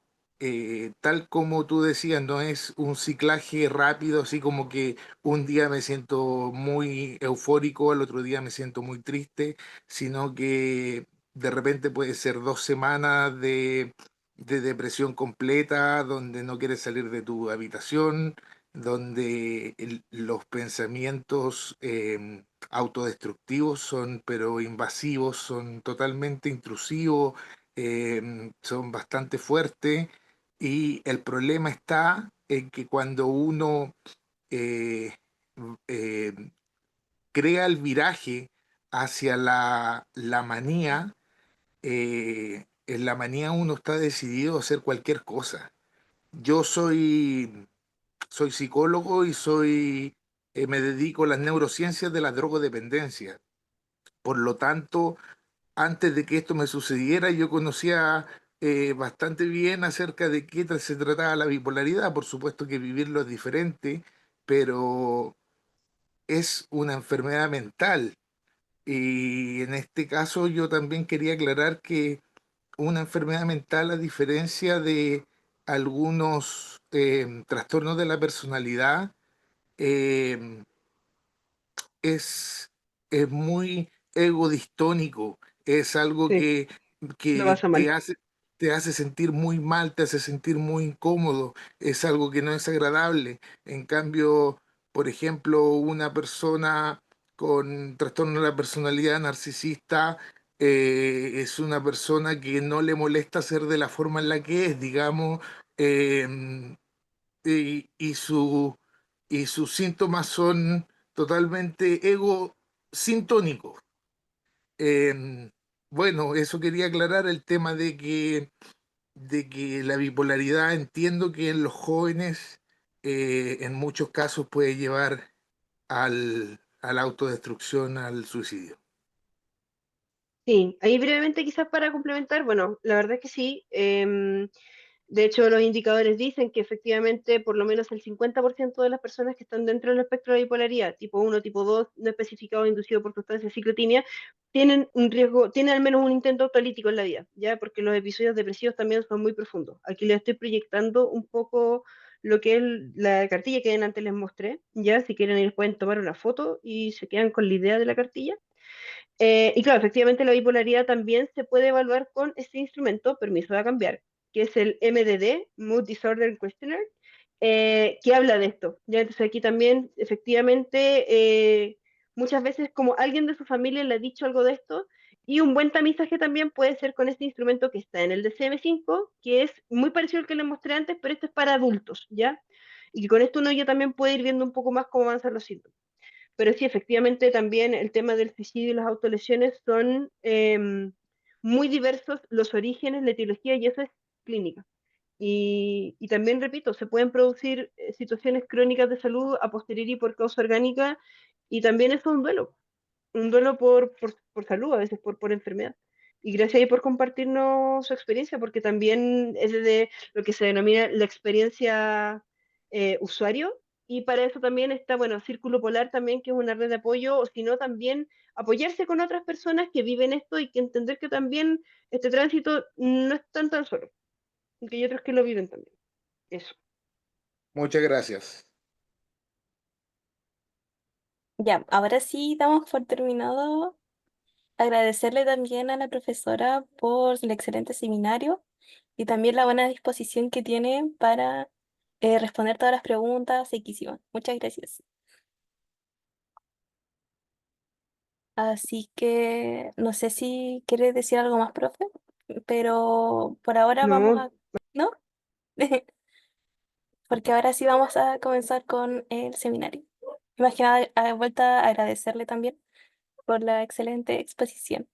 tal como tú decías, no es un ciclaje rápido, así como que un día me siento muy eufórico, al otro día me siento muy triste, sino que de repente puede ser 2 semanas de depresión completa, donde no quieres salir de tu habitación, donde los pensamientos autodestructivos son pero invasivos, son totalmente intrusivos, son bastante fuertes, y el problema está en que cuando uno eh, eh, crea el viraje hacia la manía, en la manía uno está decidido a hacer cualquier cosa. Yo soy psicólogo y me dedico a las neurociencias de la drogodependencia. Por lo tanto, antes de que esto me sucediera, yo conocía bastante bien acerca de se trataba la bipolaridad. Por supuesto que vivirlo es diferente, pero es una enfermedad mental. Y en este caso yo también quería aclarar que una enfermedad mental, a diferencia de algunos trastornos de la personalidad, eh, es, es muy egodistónico, es algo Sí, lo que pasa mal. te hace sentir muy mal, te hace sentir muy incómodo, es algo que no es agradable. En cambio, por ejemplo, una persona con trastorno de la personalidad narcisista es una persona que no le molesta ser de la forma en la que es, digamos, em, y y sus síntomas son totalmente egosintónicos. Bueno, eso quería aclarar el tema de que la bipolaridad entiendo que en los jóvenes en muchos casos puede llevar a la autodestrucción, al suicidio. Sí, ahí brevemente quizás para complementar, bueno, la verdad es que sí. De hecho, los indicadores dicen que efectivamente por lo menos el 50% de las personas que están dentro del espectro de bipolaridad, tipo 1, tipo 2, no especificado o inducido por sustancia ciclotimia, tienen un riesgo, tienen al menos un intento autolítico en la vida, ¿ya? Porque los episodios depresivos también son muy profundos. Aquí les estoy proyectando un poco lo que es la cartilla que antes les mostré, ¿ya? Si quieren ir pueden tomar una foto y se quedan con la idea de la cartilla. Y claro, efectivamente la bipolaridad también se puede evaluar con este instrumento, permiso de cambiar, que es el MDD, Mood Disorder Questionnaire, que habla de esto. ¿Ya? Entonces aquí también, efectivamente, muchas veces como alguien de su familia le ha dicho algo de esto, y un buen tamizaje también puede ser con este instrumento que está en el DCM5, que es muy parecido al que les mostré antes, pero esto es para adultos, ¿ya? Y con esto uno ya también puede ir viendo un poco más cómo avanzan los síntomas. Pero sí, efectivamente, también el tema del suicidio y las autolesiones son muy diversos los orígenes, la etiología, y eso es clínica. Y también, repito, se pueden producir situaciones crónicas de salud a posteriori por causa orgánica, y también eso es un duelo por salud, a veces por enfermedad. Y gracias ahí por compartirnos su experiencia, porque también es de lo que se denomina la experiencia usuario, y para eso también está, bueno, Círculo Polar también, que es una red de apoyo, o si no, también apoyarse con otras personas que viven esto y que entender que también este tránsito no es tan solo, y que hay otros que lo viven también. Eso. Muchas gracias. Ya, ahora sí damos por terminado. Agradecerle también a la profesora por el excelente seminario y también la buena disposición que tiene para responder todas las preguntas que hicimos. Muchas gracias. Así que no sé si quiere decir algo más, profe, pero por ahora vamos No, a... ¿No? Porque ahora sí vamos a comenzar con el seminario. Más que nada, a vuelta a agradecerle también por la excelente exposición.